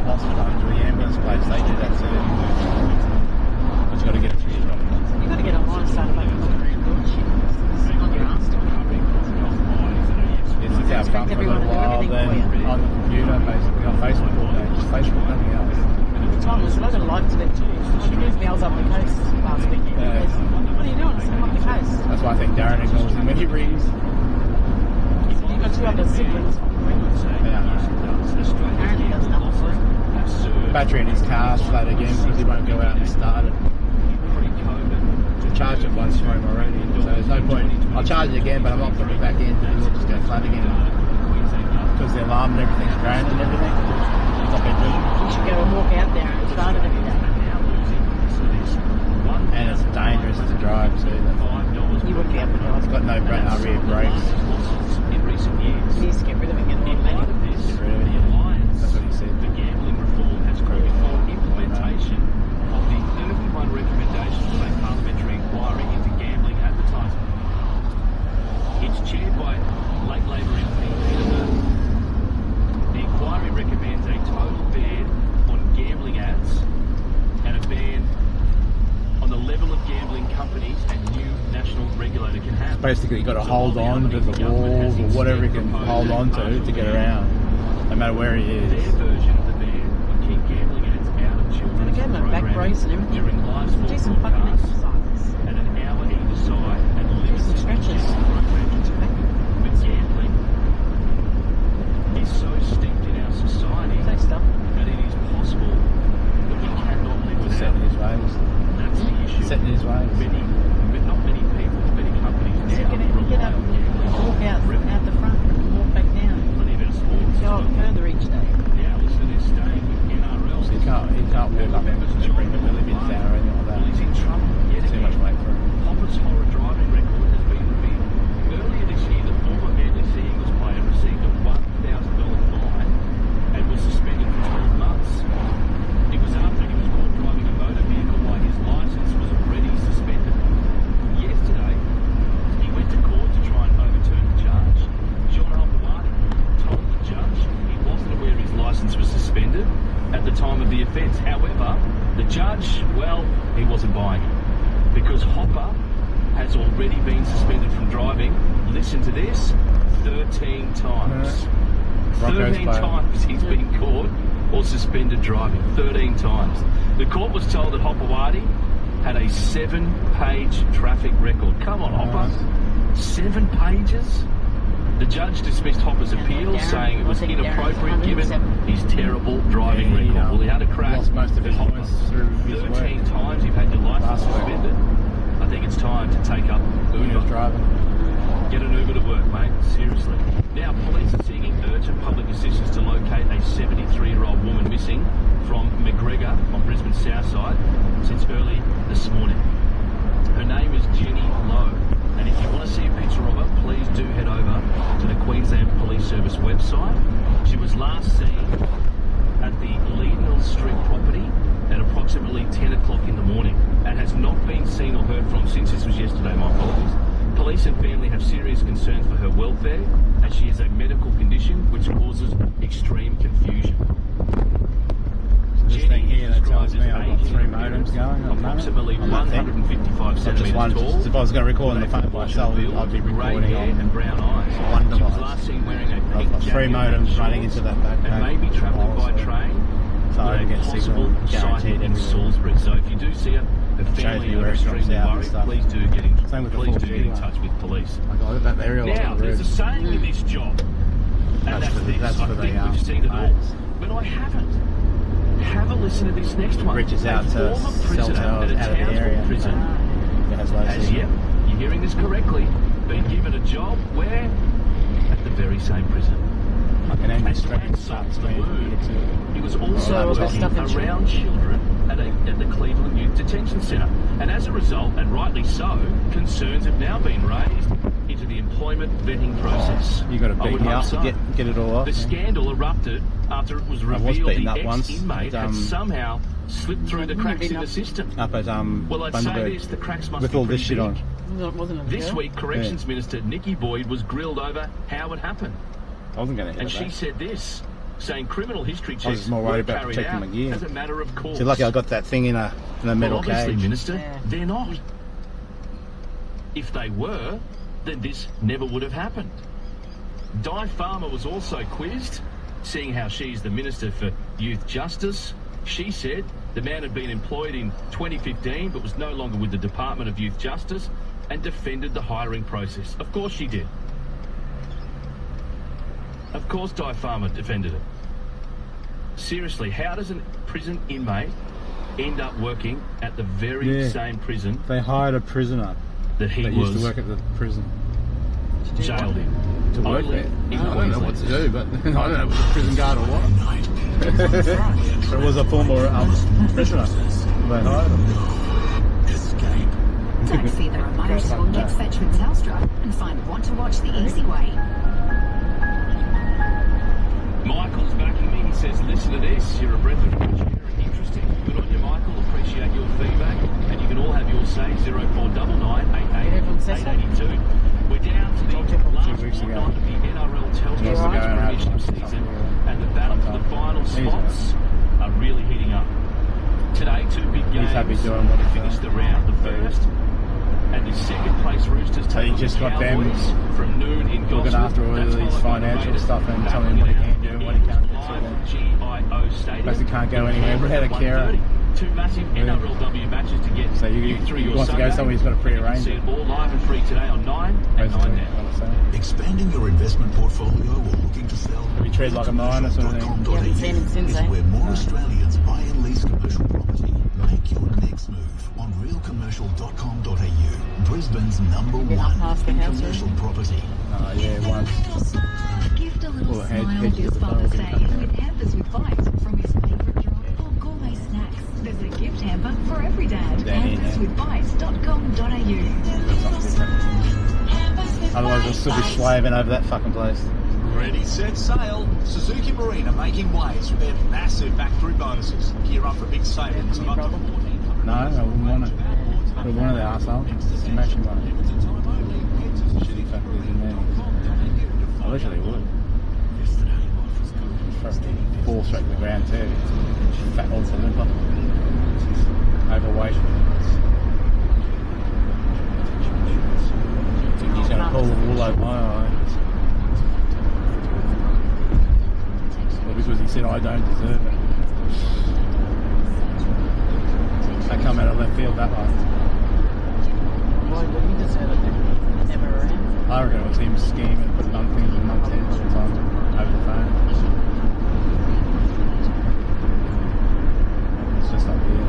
hospital, the ambulance place, they do that too. But you've got to get it through your doctor. You've got to get online and start fucking looking around doing shit. It's on your ass to It's out front for a little while, then on the computer, basically on Facebook all day, just Facebook, nothing else. Tom was looking like to them too. She gives me, I was up the coast last weekend. Yeah. He goes, what are you doing? I said, I'm up the coast. That's why I think Darren ignores him when he rings. You've got two other siblings. Apparently does nothing for him. Battery in his car's flat again because he won't go out and start it. I charged it once for him already, so there's no point. I'll charge it again, but I'm not putting it back in because it'll just go flat again. Because the alarm and everything's drained and everything. It's not been good. You should go and walk out there and start it every day. And it's dangerous to drive too. You wouldn't be able to drive. It's got no rear brakes. You used to get rid of it and get an automatic. Get rid of it, yeah. That's what he said. The gambling reform has called for implementation of the 31 recommendations of a parliamentary inquiry into gambling advertising. It's chaired by late Labor MP Peter Murphy. The inquiry recommends a total ban on gambling ads and a ban on the level of gambling companies and new national regulator can have. Basically, you've got to hold on to the walls or whatever you can hold on to get around, no matter where he is. Their version of the ban would keep gambling ads out of children's And again, my back brace and everything. during live sports Do some fucking broadcasts exercises. at an hour either side and limit some stretches. But gambling is so steeped in our society Take stuff. that it is possible that we cannot live Just set in without it. his ways. That's the issue. Set in his ways. But not many people, many companies So now get up, rely on gambling. walk out the front and walk back down. Plenty of our sports. Go up further each day. Now listen, they're staying with NRL. He can't walk up and bring the wheelie bins down or anything like Well, he's that. in trouble yet Too much again. weight for him. Hopper's horror driving record has been revealed. Earlier this year, the former Manly Sea Eagles player received a $1,000 fine and was suspended for 12 months. It was after he was caught driving a motor vehicle while his licence was already suspended. Yesterday, he went to court to try and overturn the charge. John Alpawati told the judge he wasn't aware his licence was suspended at the time of the offence. However, the judge, well, he wasn't buying it. Because Hopper has already been suspended from driving, listen to this, 13 times. Broncos 13 player. times he's been caught or suspended driving. 13 times. The court was told that Hopawati had a 7-page traffic record. Come on, Hopper. 7 pages? The judge dismissed Hopper's appeal, saying it was inappropriate given his terrible driving record. Well, he had a crash. Lost most of his Hopper. points through his 13 work. times you've had your licence Last week. suspended. I think it's time to take up When he was Uber. driving. Get an Uber to work, mate. Seriously. Now, police are seeking urgent public assistance to locate a 73-year-old woman missing from McGregor on Brisbane's south side since early this morning. Her yesterday, my apologies. Police and family have serious concerns for her welfare as she has a medical condition which causes extreme confusion. This thing here that tells me I've got 3 modems going. Approximately 155 centimetres tall. If I was going to record on the phone by myself, I'd be recording on and brown eyes. one She was device. last seen wearing a I've pink got 3 jacket modems and running shorts into that backpack. and maybe travelling by train. So I with get a possible signal guaranteed sighting in everywhere. Salisbury. So if you do see a shows family me are where it drops extremely out and worried, stuff. please do get in. Same with the Please do 4G get in one. touch with police. I got that aerial Now, on the there's a roof. saying with this job, and that's this. that's I for think the we've seen it all, aids. but I haven't. Have a listen to this next one. Reaches out A to former prisoner cell at a towers out of the Townsville area. prison That's why I has, see. yep, you're hearing this correctly, been given a job where? At the very same prison. I can end this And track to add salt to the wound, he was also Oh, working stuff in around children at the Cleveland Youth Detention Centre. And as a result, and rightly so, concerns have now been raised into the employment vetting process. You got to I beat would me hope up so. to get it all off. The yeah. scandal erupted after it was was revealed beaten the up once ex-inmate at, had somehow slipped through the cracks in the system. Up at Well, I'd say Bundaberg, this, the cracks must with be all this pretty shit big. on. Wasn't it This girl? week, Corrections Minister Nikki Boyd was grilled over how it happened. I wasn't going to And hit she that. said this, saying criminal history I was checks just more were worried about carried protecting out my gear. as a matter of course. So lucky I got that thing in a metal Well, obviously, cage. Minister, Yeah. they're not. If they were, then this never would have happened. Di Farmer was also quizzed, seeing how she's the Minister for Youth Justice. She said the man had been employed in 2015 but was no longer with the Department of Youth Justice and defended the hiring process. Of course she did. Of course Di Farmer defended it. Seriously, how does a prison inmate end up working at the very same prison They hired a prisoner that he that was used to work at the prison. jailed in? To work Only there. in I don't know what to do, but I don't know, was it prison guard or what? It was a former prisoner. They hired him. Don't see the remote or get fetch with Telstra and find Want to Watch the easy way. Michael's backing me. He says, listen to this. You're a breath of fresh air and interesting. Good on you, Michael. Appreciate your feedback. And you can all have your say. 0499 888 We're down to the last weeks ago. fortnight of the NRL Telstra Years ago, premiership season. And the battle for the final spots are really heating up. Today, 2 big games. happy doing what he's finished the doing. round. The first and the second place Roosters So take you on just the got them Cowboys from noon in looking Gosford. after all That's of these followed by the financial Raiders stuff and telling battling him what he it can out do and what he can't do. live GIO Stadium. Basically can't go anywhere without a carer. 2 massive NRLW matches to get So you through your want to go Sunday. somewhere, he's got to pre-arrange See it. it all live and free today on 9 and 9 now. Expanding your investment portfolio or looking to sell? We treat like a miner sort of thing. You haven't seen him since, is eh? where more Australians buy and lease commercial property. Make your next move on realcommercial.com.au. Brisbane's number Been up one past the in house, commercial property. Oh, yeah, once. Gift a little Well, head- smile head this to the Father's phone. Day with Hampers with Bites from his favourite drop or gourmet snacks. There's a gift hamper for every dad. Hamperswithbites.com.au. Otherwise I'll still be slaving over that fucking place. Ready, set, sail. Suzuki Marine are making waves with their massive factory bonuses. Gear up for big savings of up to $1,400. No, I wouldn't want it. I would want it, the arsehole. Smashing one. Shitty factories in there. I literally would. Fall straight to the ground too. Fat old limper. Overweight. I think he's going to pull the wool over my eye. Well, because he said I don't deserve it. I come out of left field that way. Why would he deserve it then? Never around. I reckon it was him scheming, putting on things in mum's head all the time over the phone. It's just up here.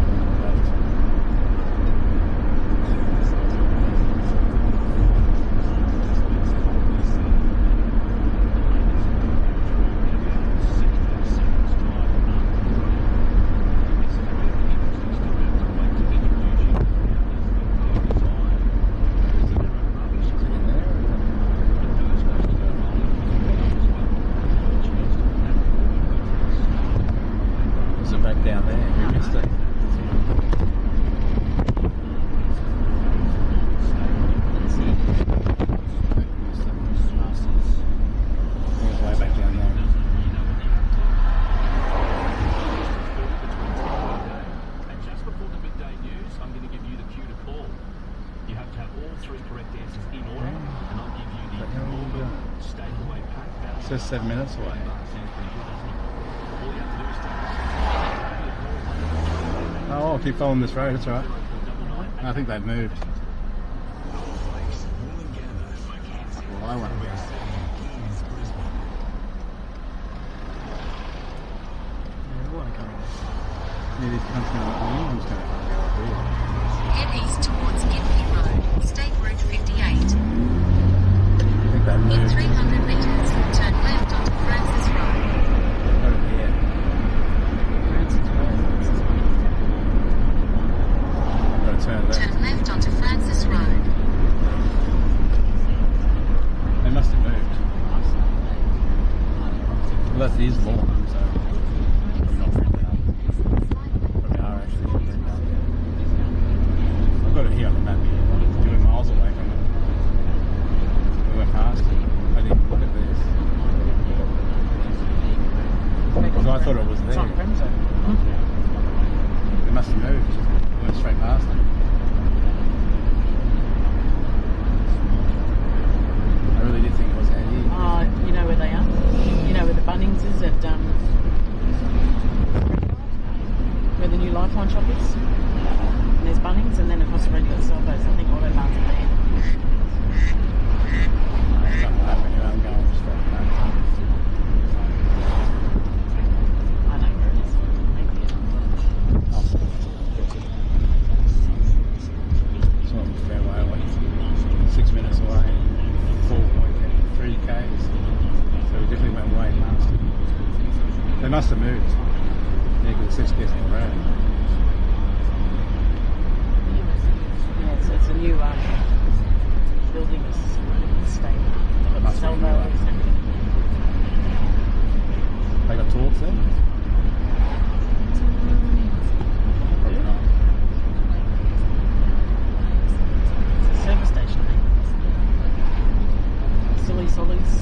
It's just 7 minutes away. Oh, I'll keep following this road, it's alright. I think they've moved. Well, I want to go. Yeah, this country, I'm just going to Head east towards Gympie Road, State Route 58. I think they've In moved. 300 metres, turn left onto Francis Road. Over here. I've got to turn left. Turn left onto Francis Road. They must have moved. Well, that is lawn, so probably not very bad. Probably are actually not very bad. I've got it here on the map here. We were miles away from it. We went past it. I didn't look at this. Because I thought it was It's there. on Crimson. They must have moved. We went straight past it. I really did think it was out here. You know where they are? You know where the Bunnings is at, where the new Lifeline shop is? And there's Bunnings, and then across the road you've got Salvos. I think Autobarns are there. I'm not that many. I'm going straight past it. I don't know where it is. Maybe it is. I'll see. It's not a fair way away. 6 minutes away. 4.3 k's. So we definitely went way past it. They must have moved. Yeah, because it's 6 k's on the road. Yeah, so it's a new building estate. They've got Must be Salvos new, and everything. They got talks there? Probably not. It's a service station, I think. Silly Sollies.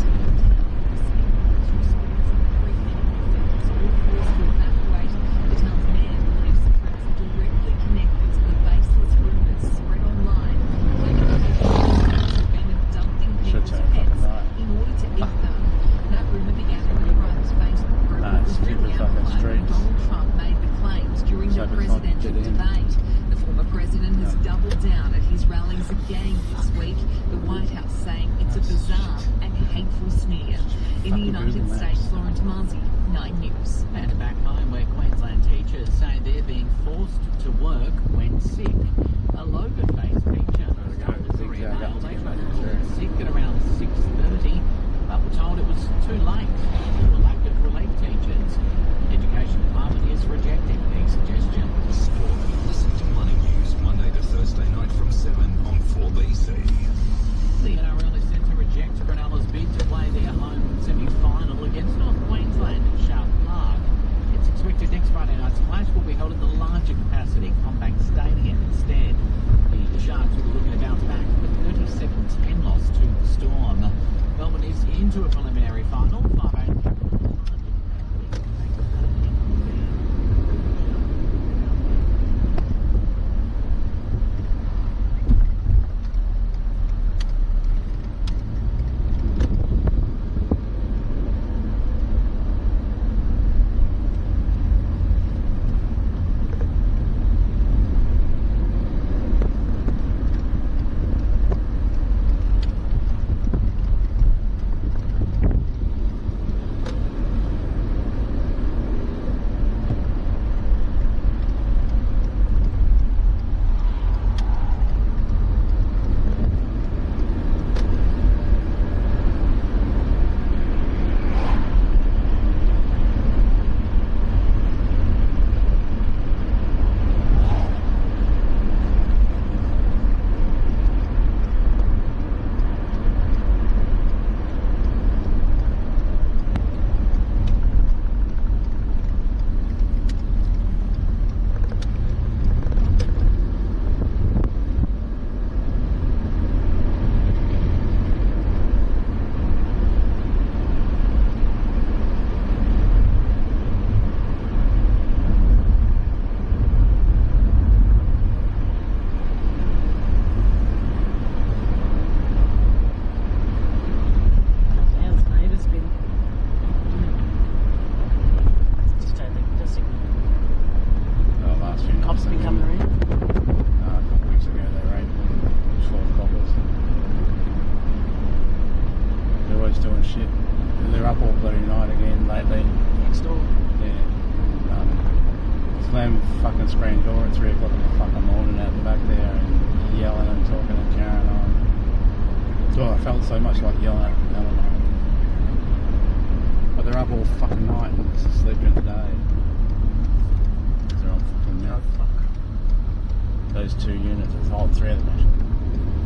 those 2 units. It's all 3 of them actually.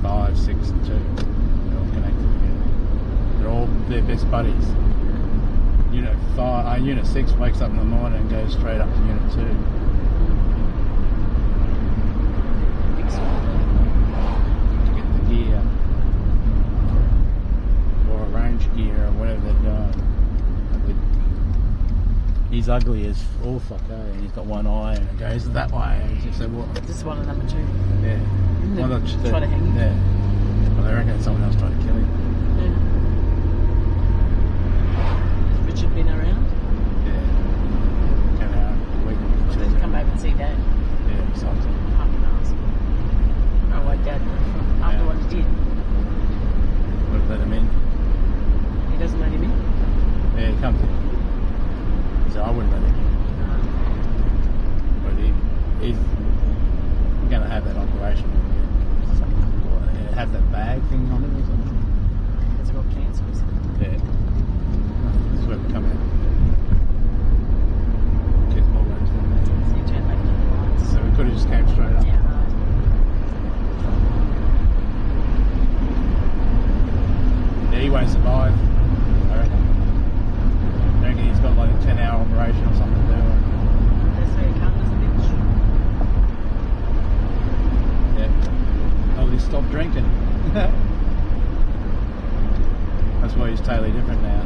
5, 6 and 2. They're all connected together. They're all their best buddies. Unit 6 wakes up in the morning and goes straight up to Unit 2. To get the gear. Or a range gear or whatever they're doing. He's ugly as all fuck, and he's got one eye and it goes that way. And he's just like, what? This is one of number 2. Yeah. Try to hang him? Yeah. Well, I reckon someone else tried to kill him. Yeah. Has Richard been around? Yeah. Came out a week or Or 2 did he come back and see Dad? Yeah, something. Fucking ass. Oh, why Dad went after what he did. Would have let him in. He doesn't let him in? Yeah, he comes in. So I wouldn't let him in. But he's going to have that operation. Have that bag thing on him or something. Has he got cancer or something? Yeah. That's where we come out. Get more roads from there. So you turn left on the lights. So we could have just came straight up. Yeah, right. Yeah, he won't survive, I reckon. I reckon he's got like a 10-hour operation or something to do. That's where he comes, a bitch. Yeah. Oh, he stopped drinking. That's why he's totally different now.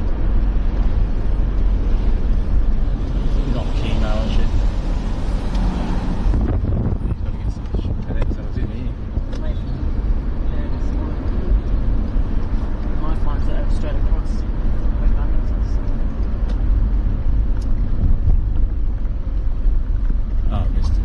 He's on chemo and shit. He's got to get some shit for that, so it's in here. Maybe. Yeah, it's my flights are straight across. Oh, missed it.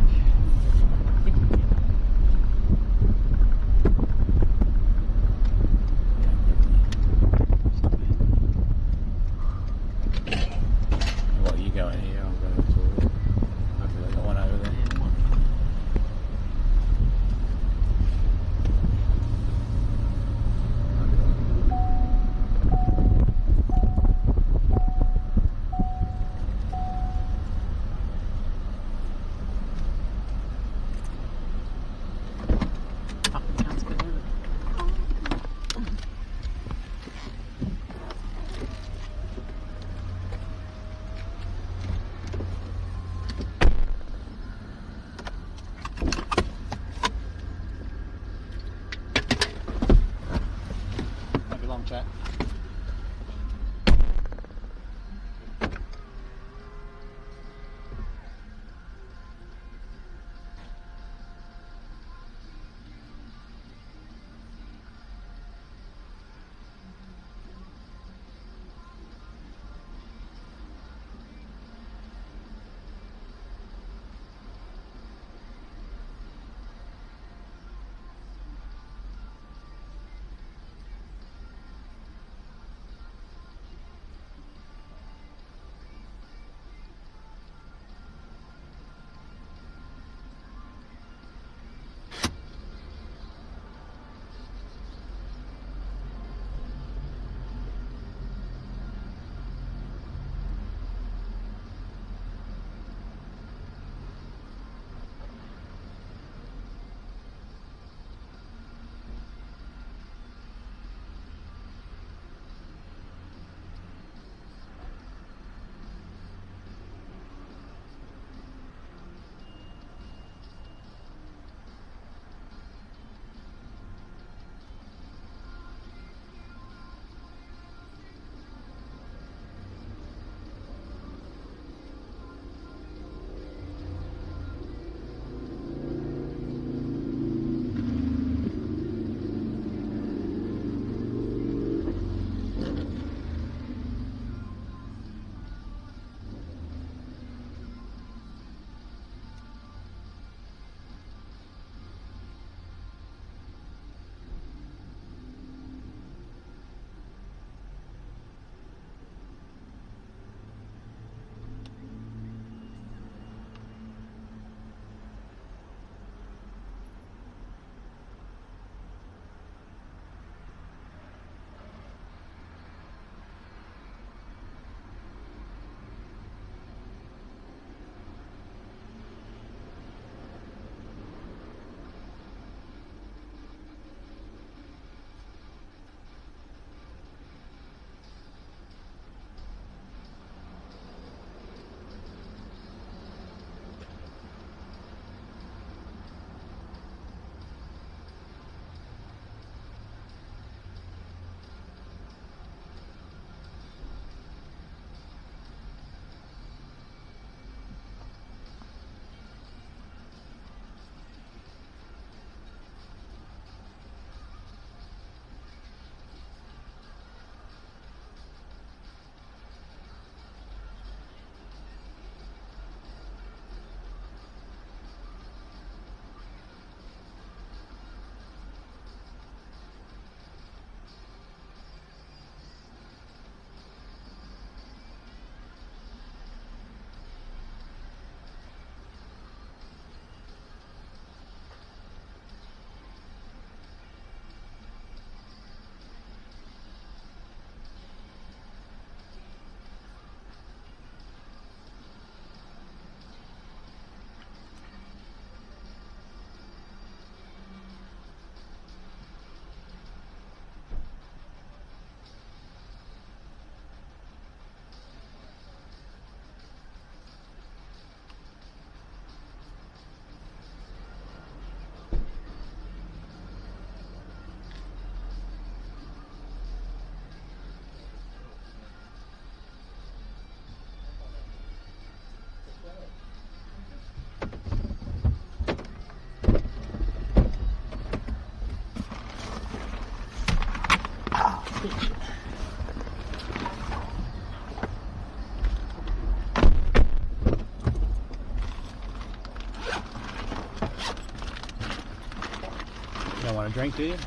You don't want a drink, do you?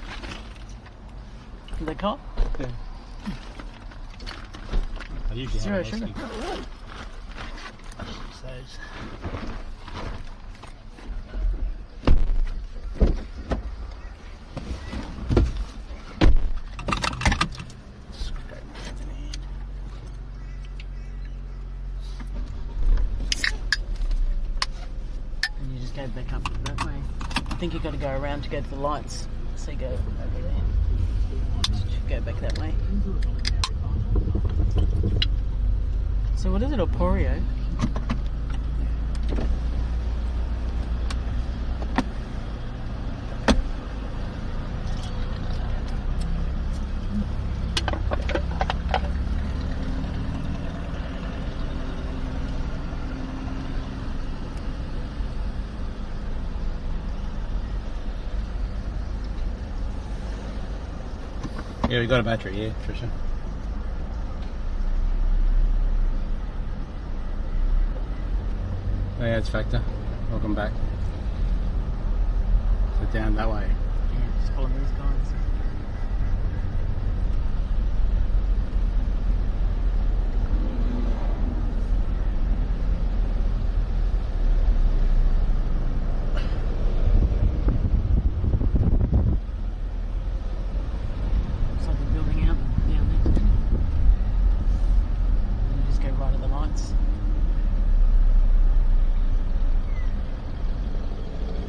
The cop? Yeah. I usually Zero have a sugar. whiskey. I'll just use those. And you just go back up that way. I think you've got to go around to go to the lights. So you go over there. Just go back that way. So what is it, Oporio? Yeah, we got a battery here, Trisha. Oh, yeah, it's Factor. Welcome back. So down that way. Yeah, just following these guys. Looks like they're building out down there. And you just go right at the lights.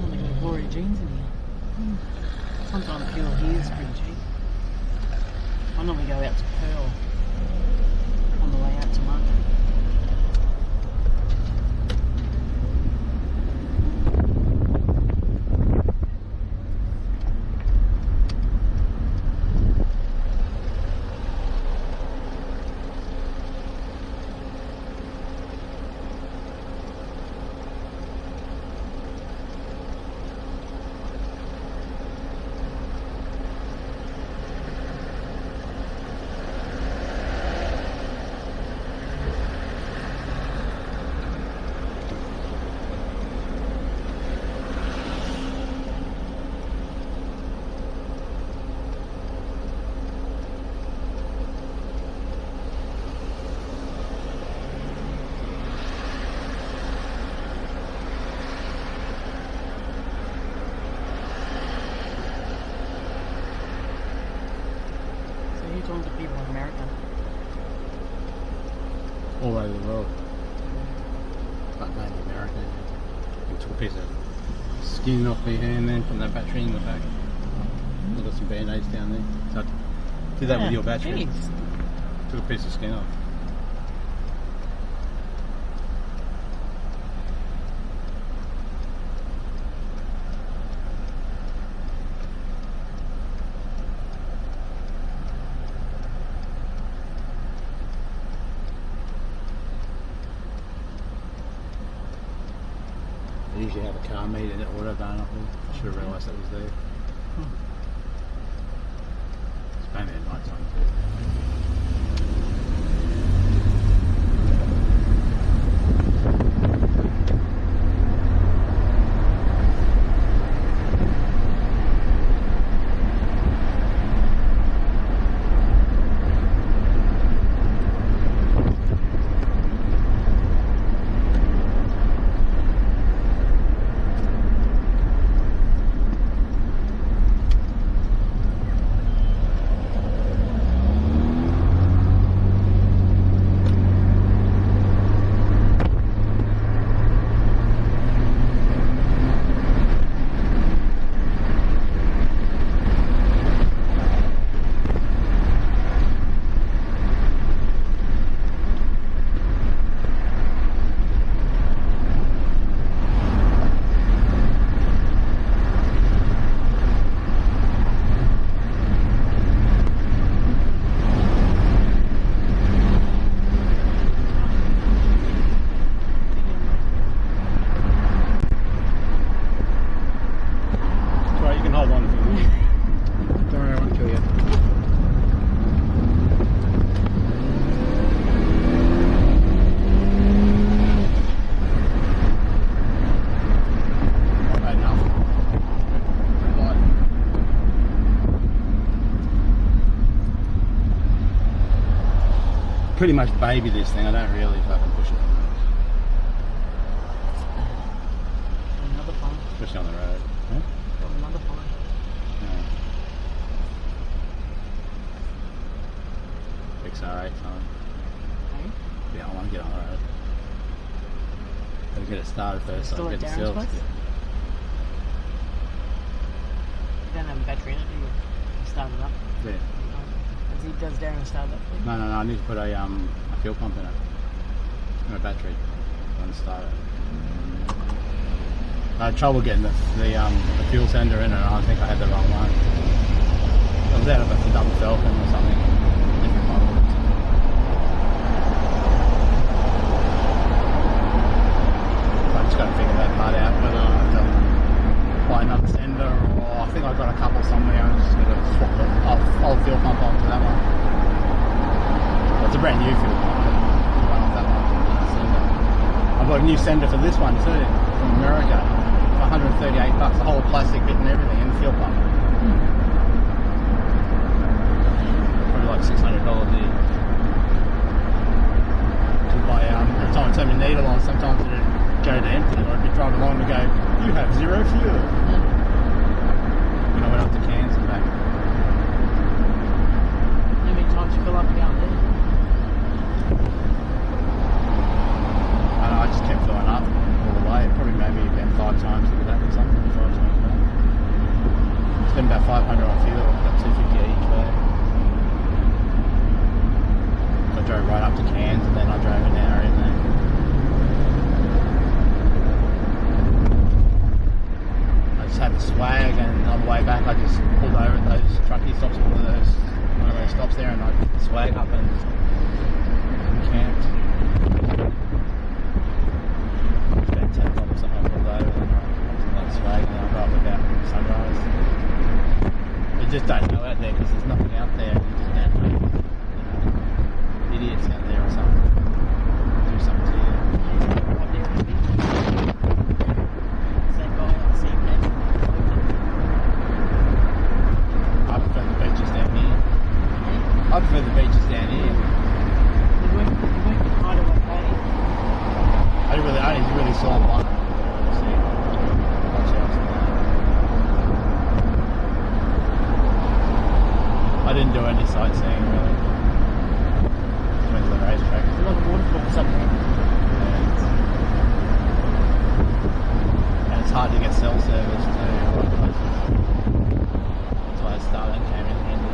Oh, they got a Glory jeans in here. Sometimes fuel here is pretty cheap. I normally go out to Pearl on the way out to market. So you're talking to people in America. All over the world. But mainly America. We took a piece of skin off my hand then from that battery in the back. We've got some band-aids down there. So I did that with your battery. Geez. Took a piece of skin off. They usually have a car meter and auto going up there. I should have realised that was there. It's mainly at night time too. pretty much baby this thing. I don't really fucking push it. Another fine. Especially on the road. Huh? Got another fine. XR8 time. Okay. Yeah, I want to get on the road. Gotta get it started first. Still So I at get the Darren's sills. place? You don't have a battery in it, do you? You start it up. Yeah. Does Darren start that for you? No, I need to put a fuel pump in it. And a battery. And start it. I had trouble getting the fuel sender in it, and I think I had the wrong one. I was out of a double Falcon or something. Different model. I just got to figure that part out, whether I have to buy another sender, or I think I've got a couple somewhere. I'm just going to swap the old fuel pump onto that one. Well, it's a brand new fuel pump. Run off that one. I bought a new sender for this one too, from America. For $138, the whole plastic bit and everything, and the fuel pump. Probably like $600 there. Every time I turn my needle on, sometimes it would go to empty, or I'd be driving along and go, "You have zero fuel." When I went up to Cairns and back. How many times you fill up and down there? I just kept filling up all the way. Probably maybe about 5 times to the back or something. 5 times back. Spent about 500 on fuel, about 250 each way. I drove right up to Cairns and then I drove an hour in there. I just had the swag, and on the way back I just pulled over at those truckie stops, one of those stops there, and I put the swag up and camped. Spent $10 or something, I pulled over and I that swag, and I got up about sunrise. You just don't know out there because there's nothing out there. You just don't know. Idiots out there or something. Do something to you. Same guy on the same day. I prefer the beaches down here. I prefer the beaches down here. You went harder one day. I only really saw one. See, much else than that. I didn't do any sightseeing really. Went to the racetrack. There's a lot of waterfalls up there. And it's hard to get cell service to a lot of places. That's why Starlink came in handy.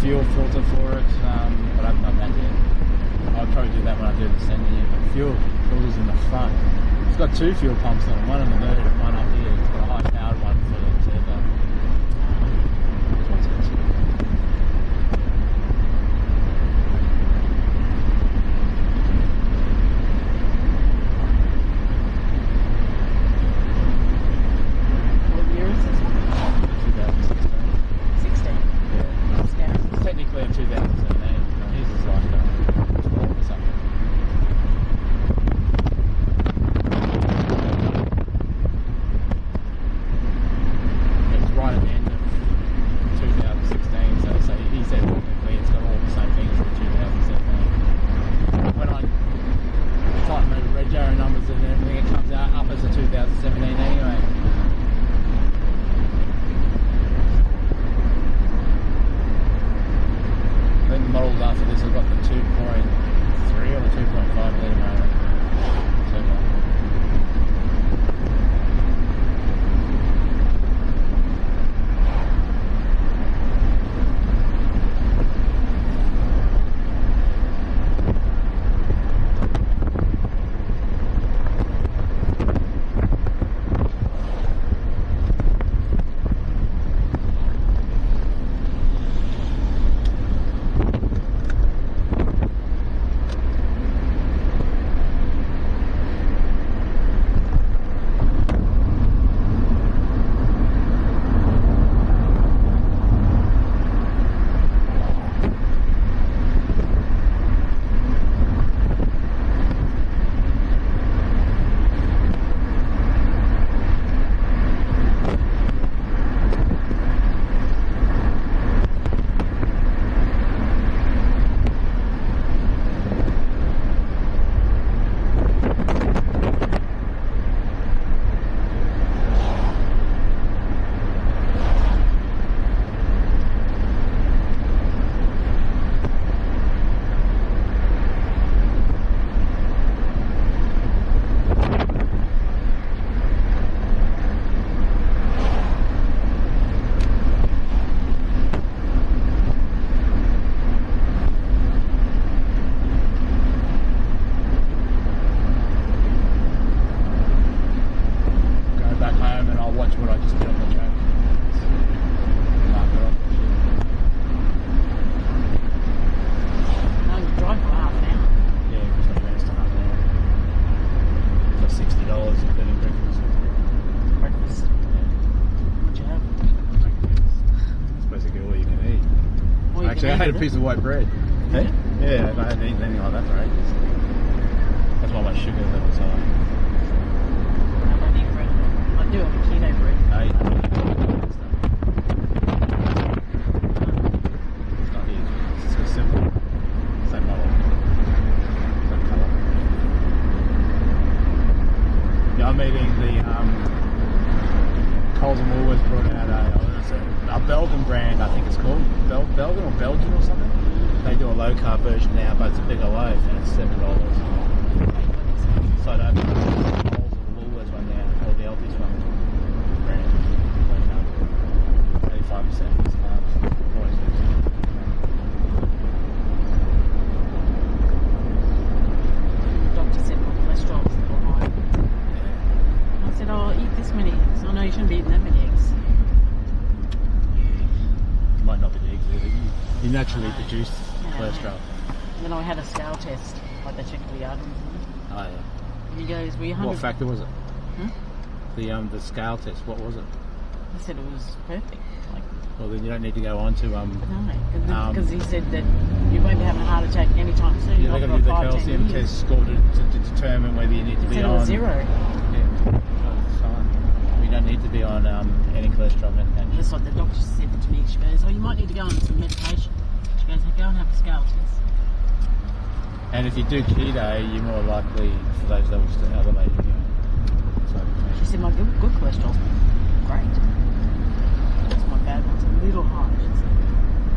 fuel filter for it, but I haven't done that yet. I'll probably do that when I do the sending here. But fuel filters in the front. It's got two fuel pumps on it, one in the motor and one up here. It's got a high powered one for the turbo. This one's expensive. What year is this one? 2016. 16. Yeah. Yeah. It's technically a 2017. His is like 12 or something. It's right at the end of 2016, so he said technically it's got all the same things as 2017. When I type in the rego numbers and everything, it comes out up as a 2017 anyway. I think the models after this have got the 2.3 or the 2.5 litre motor. Turbo. Actually, I had a piece of white bread. Hey? Yeah, I hadn't eaten anything like that for ages. That's why my sugar level's high. I don't eat bread. I do have a keto bread. It's not huge. It's so simple. Same model. Same colour. Yeah, I'm eating the Coles and Woolworths brought out a Belgian brand, I think it's called. Belgian or Belgian or something. They do a low carb version now, but it's a bigger loaf and it's $7. So I don't know the Coles or Woolworths one now, or the Aldi's one. Brand. Low carb. 85% is carbs. Always is. Doctor said my cholesterol's a little high. Yeah. I said, oh, eat this many eggs. Oh no, you shouldn't be eating that many eggs. Might not be the eggs either. You naturally produce cholesterol. And then I had a scale test, like they checked the items. Oh yeah. And he goes, "Were you 100?" What factor was it? Hmm? The scale test. What was it? He said it was perfect. Like, well, then you don't need to go on to no, because he said that you won't be having a heart attack anytime soon. Yeah, they're going to do the calcium test score to determine whether you need to be on. It was 0. Yeah, that's fine. You don't need to be on any cholesterol medication. That's what the doctor said to me. She goes, "Oh, you might need to go on some medication." She goes, "Go and have a scale test." And if you do keto, you're more likely for those levels to elevate. She said, "My good cholesterol's great. It's my bad one's a little high." She said,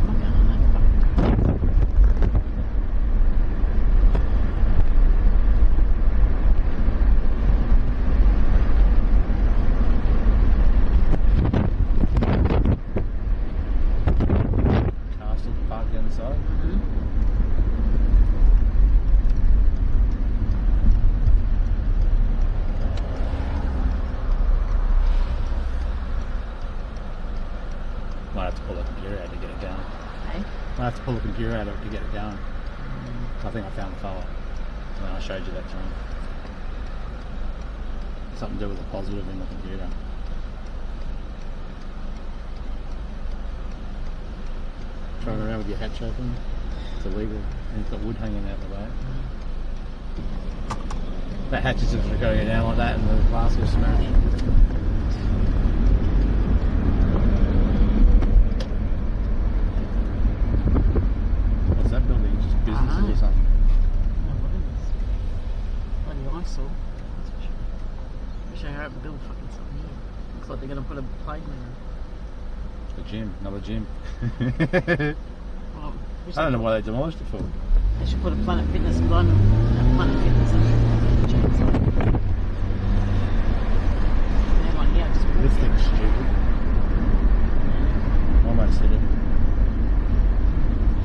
"I'm not going on that fucking." Castle Park down the side. Might have to pull the computer out to get it going. Hey? Might have to pull the computer out to get it going. I think I found the file when I showed you that time. Something to do with the positive in the computer. Trying around with your hatch open. It's illegal. And it's got wood hanging out the back. That hatch is just going to go down like that and the glass will smash. What's that building? Just businesses or something? Oh, what is this? Bloody eyesore. That's for sure. Wish I had to build fucking something here. Looks like they're going to put a playground. A gym, another gym. Well, I don't know why they demolished it for. They should put a Planet Fitness one. Planet Fitness and one here. Just This thing's stupid. Almost hit it.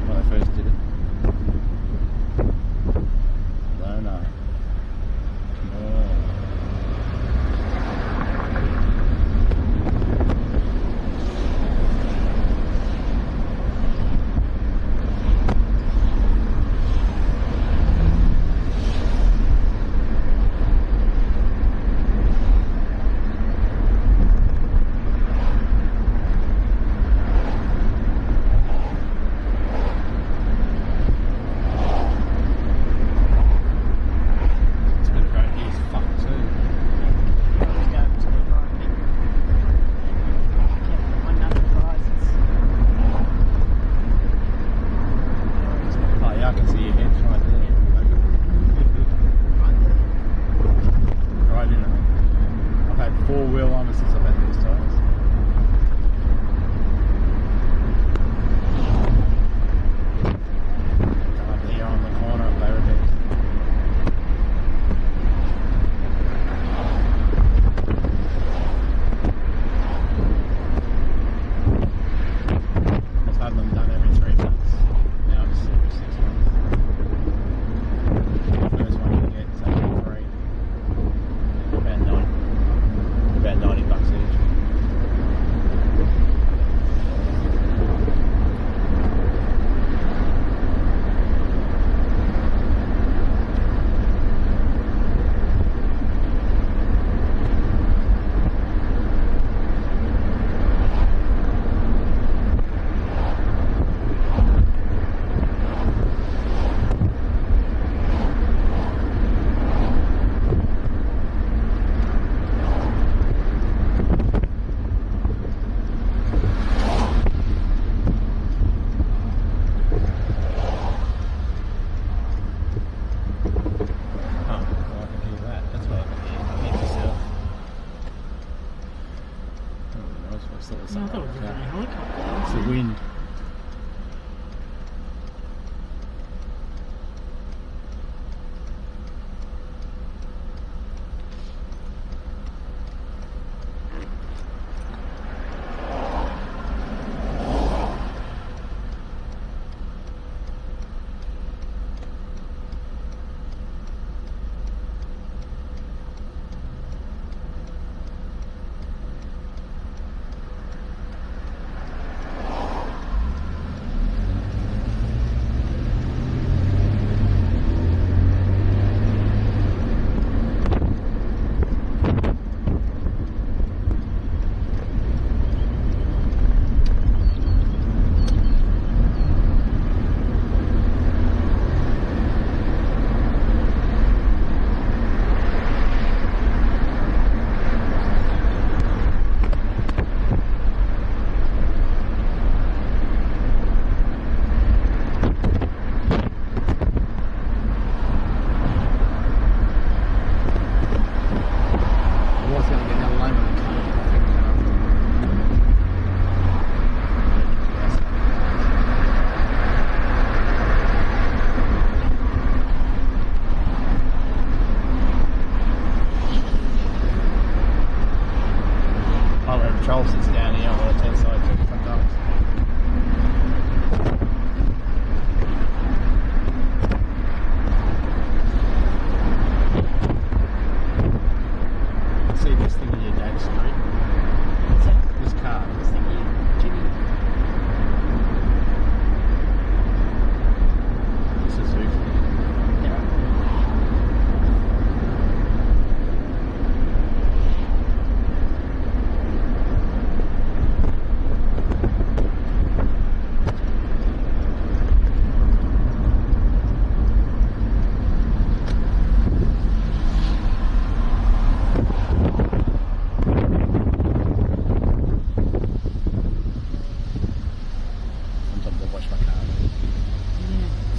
When I first did it. No. Come on.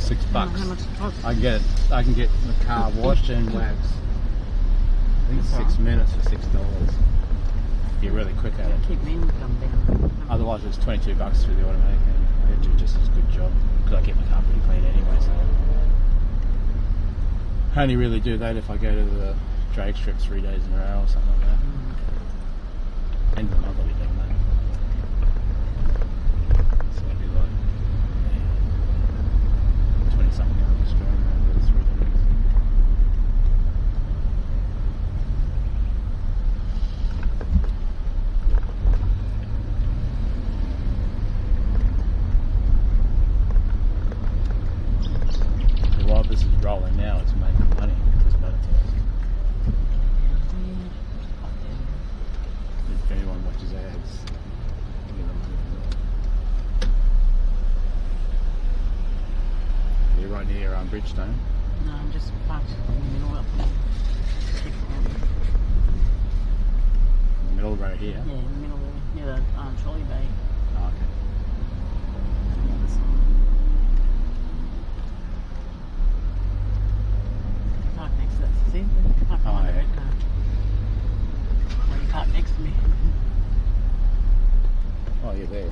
$6. How much it costs? I can get the car washed and waxed. I think it's 6 minutes for $6. You're really quick at it. Keep my income down. Otherwise, it's $22 through the automatic, and I do just as good job because I keep my car pretty clean anyway. So I only really do that if I go to the drag strip 3 days in a row or something like that. End of the month, I'll be doing that. So it'll be like 20-something hours Australian over 3 days. While this is rolling now, it's making money. It's monetized. If anyone watches ads, you get the money from that. You're right near Bridgestone. No, I'm just parked in the middle up there. In the middle right here. Yeah, in the middle there, near the trolley bay. Oh, okay. On the other side. Park next to that. See? Park behind the red car. Or you park next to me. Oh, you're there.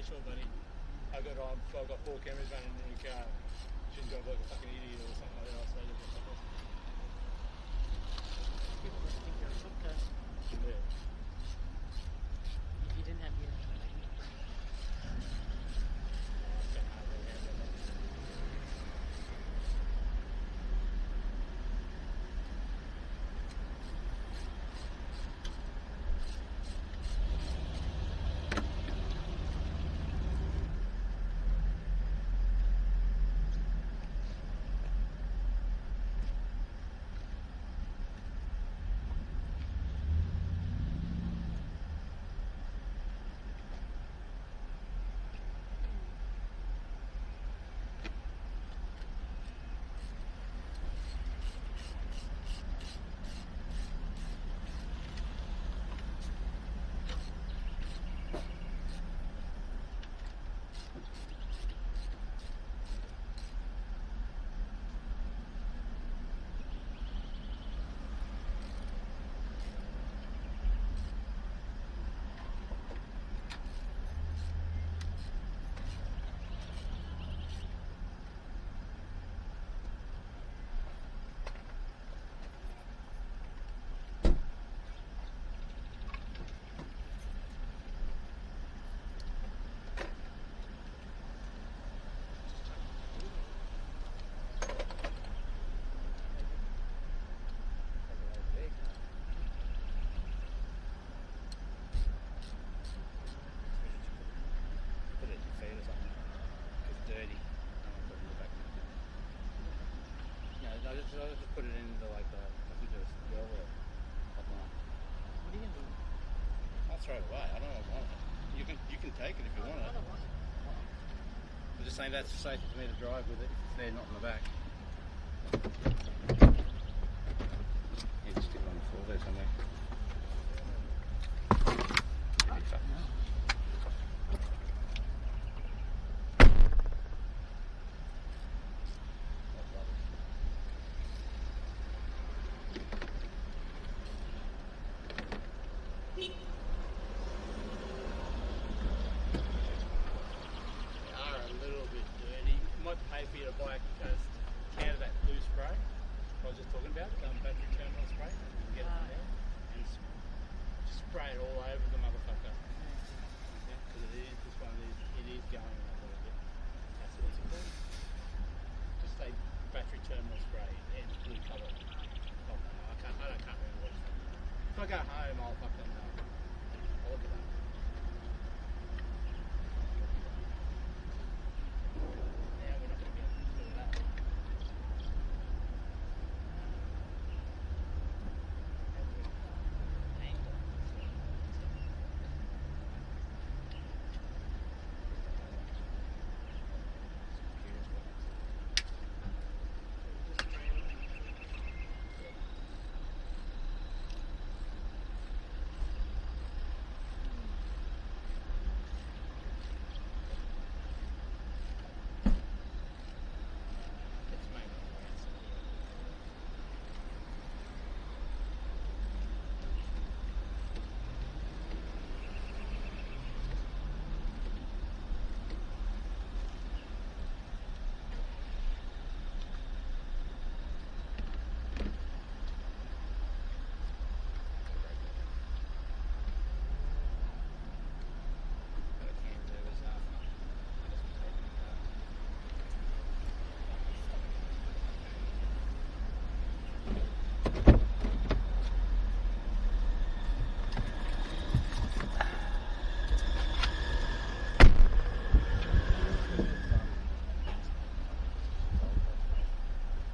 short, buddy. I got 4 cameras running in your car. Shouldn't drive like a fucking idiot or something like that. I suppose it's something else. People must think you're a podcast. Yeah. You didn't have your... I'll just put it into like the, I think there's the or something. What are you going to do? I'll throw it away. I don't know if I want it. You can take it if you want it. I don't want it. I'm just saying that's safe for me to drive with it if it's there, not in the back. Yeah, just stick it on the floor there somewhere. If I go home, I'll fucking I'll look at that. Yeah, we're not going to be able to do that.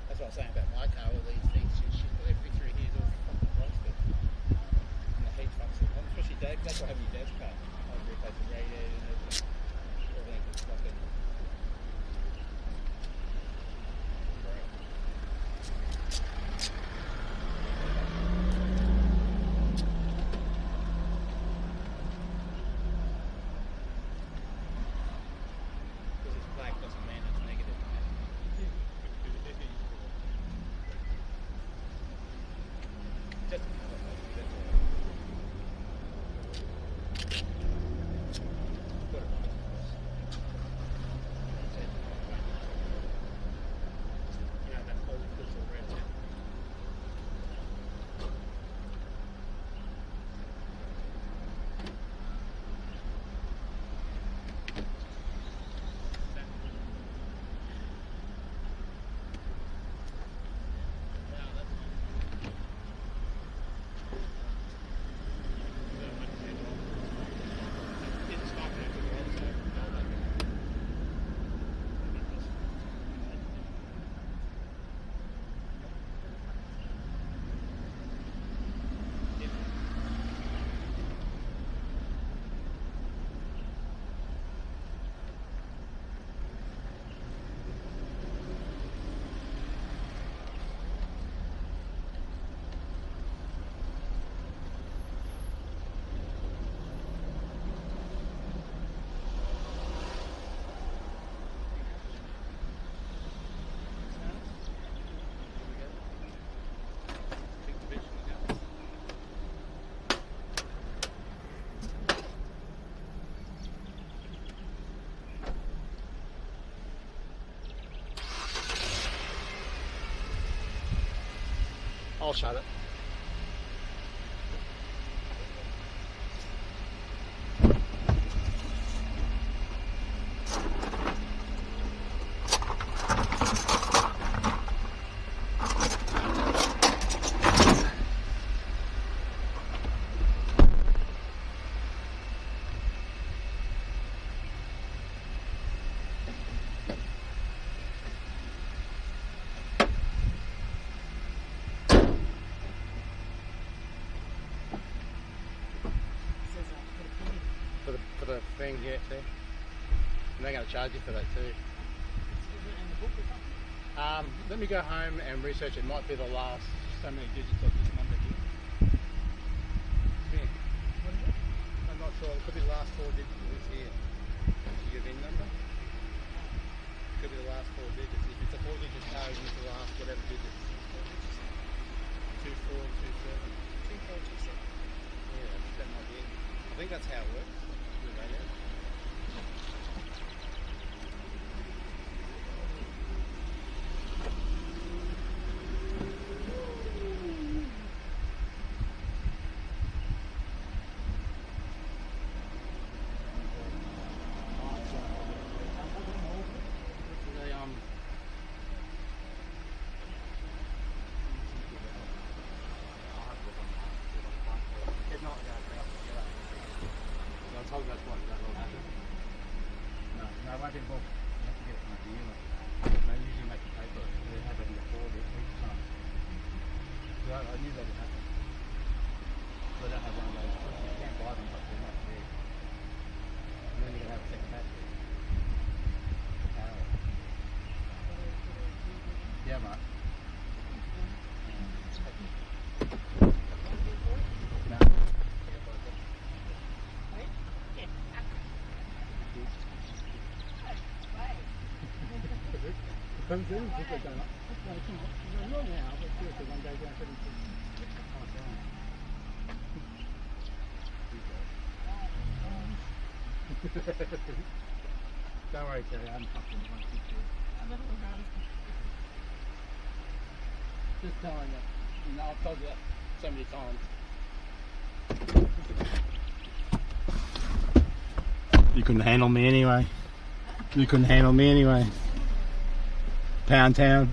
That's what I was saying about my car, all these things, every 3 years all fucking frosted. And the heat fucks it. Especially Dave, that's what happened with Dave's car. I was replacing the radiator and everything. Everything was fucking because it's black doesn't mean it's negative. Just I'll shut it. For the thing, yeah, see? And they're going to charge you for that too. Let me go home and research. It might be the last so many digits of this number here. Yeah. I'm not sure. It could be the last 4 digits of this here. Your VIN number? Could be the last 4 digits. If it's a 4-digit code, it's the last whatever digits. 2427. 2427. Yeah, I think that might be it. I think that's how it works. The radio. No, I won't be involved. You have to get it from a dealer. They usually make you pay for it. They have it before each time. So I knew that would happen. So I don't have one of those. You can't buy them, but they're not there. And then you're going to have a second battery. Power. Yeah, mate. Comes in, people go up. It's not now, but seriously, one day down 76. Don't worry, Terry, I'm fucking just telling you. No, I've told you that so many times. You couldn't handle me anyway. You couldn't handle me anyway. Pound Town.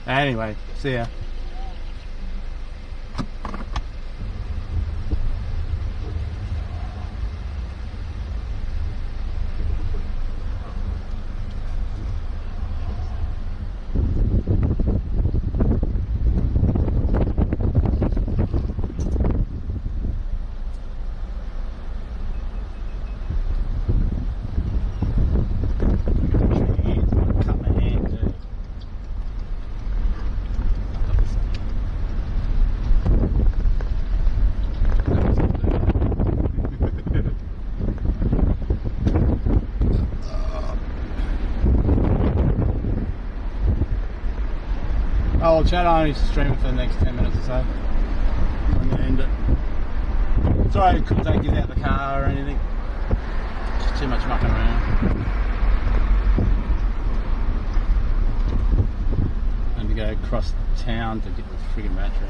Anyway, see ya. I'll chat on, he's streaming for the next 10 minutes or so. I'm going to end it. Sorry I couldn't take you out of the car or anything. Just too much mucking around. And to go across town to get the friggin' battery.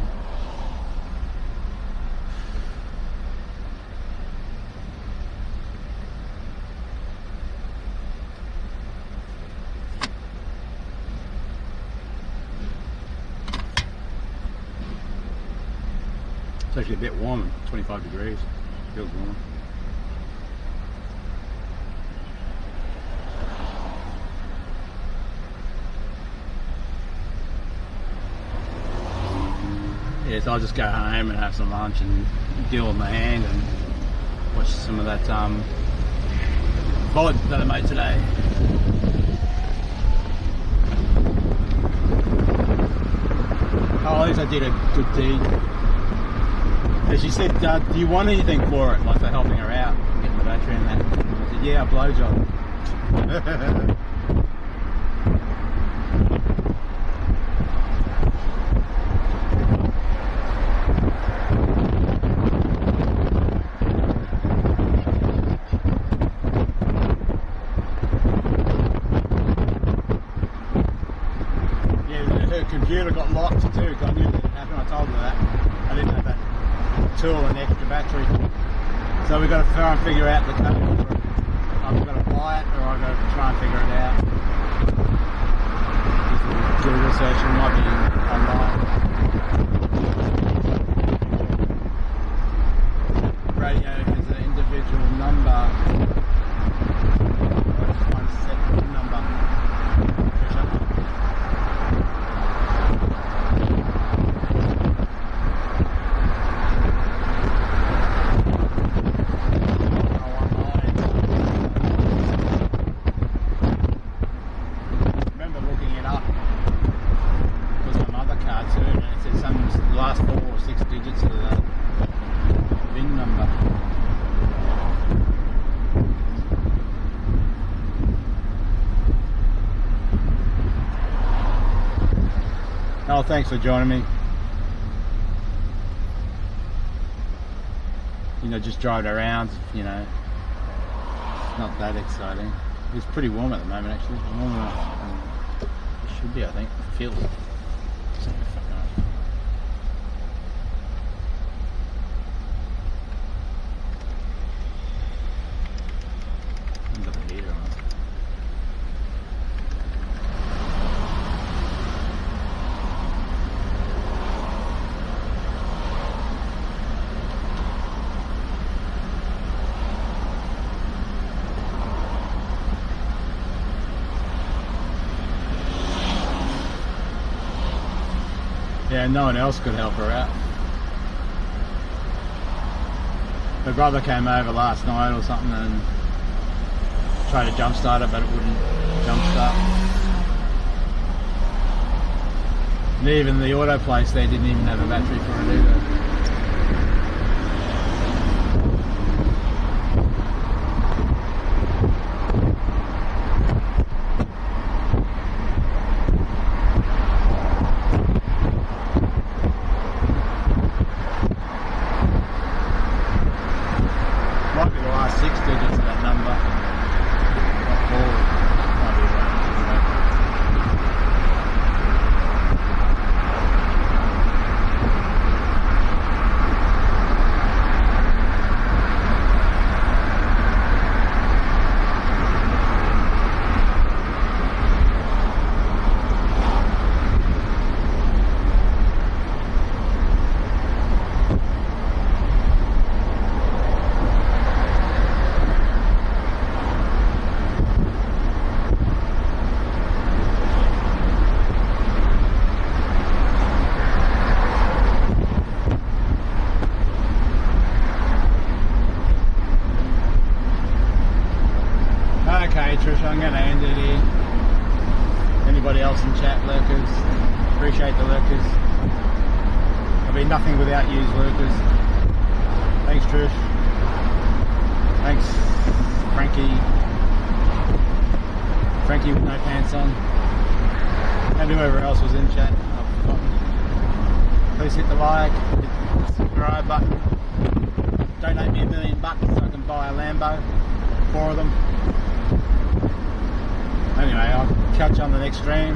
It's actually a bit warm, 25 degrees. Feels warm. Yeah, so I'll just go home and have some lunch and deal with my hand and watch some of that VOD that I made today. Oh, at least I did a good deed. And she said, do you want anything for it? Like for helping her out, getting the battery and that. I said, yeah, a blowjob. too, because I knew that would happen. I told her that. I didn't have that tool and extra battery. So we've got to try and figure out the code for it. I've got to buy it or I've got to try and figure it out. Do a research, it might be online. Radio is an individual number. I just want to set the number. Oh, thanks for joining me. You know, just driving around, you know, it's not that exciting. It's pretty warm at the moment, actually. Warm enough. It should be, I think. It feels so fucking nice. I've got the heater on. Yeah, no one else could help her out. Her brother came over last night or something and tried to jump start it, but it wouldn't jump start. And even the auto place there didn't even have a battery for it either. Trish, I'm going to end it here. Anybody else in chat, lurkers? Appreciate the lurkers. I'll be nothing without you, lurkers. Thanks, Trish. Thanks, Frankie. Frankie with no pants on. And whoever else was in chat. I've forgotten. Please hit the like, hit the subscribe button. Donate me $1 million so I can buy a Lambo. 4 of them. Anyway, I'll catch you on the next stream.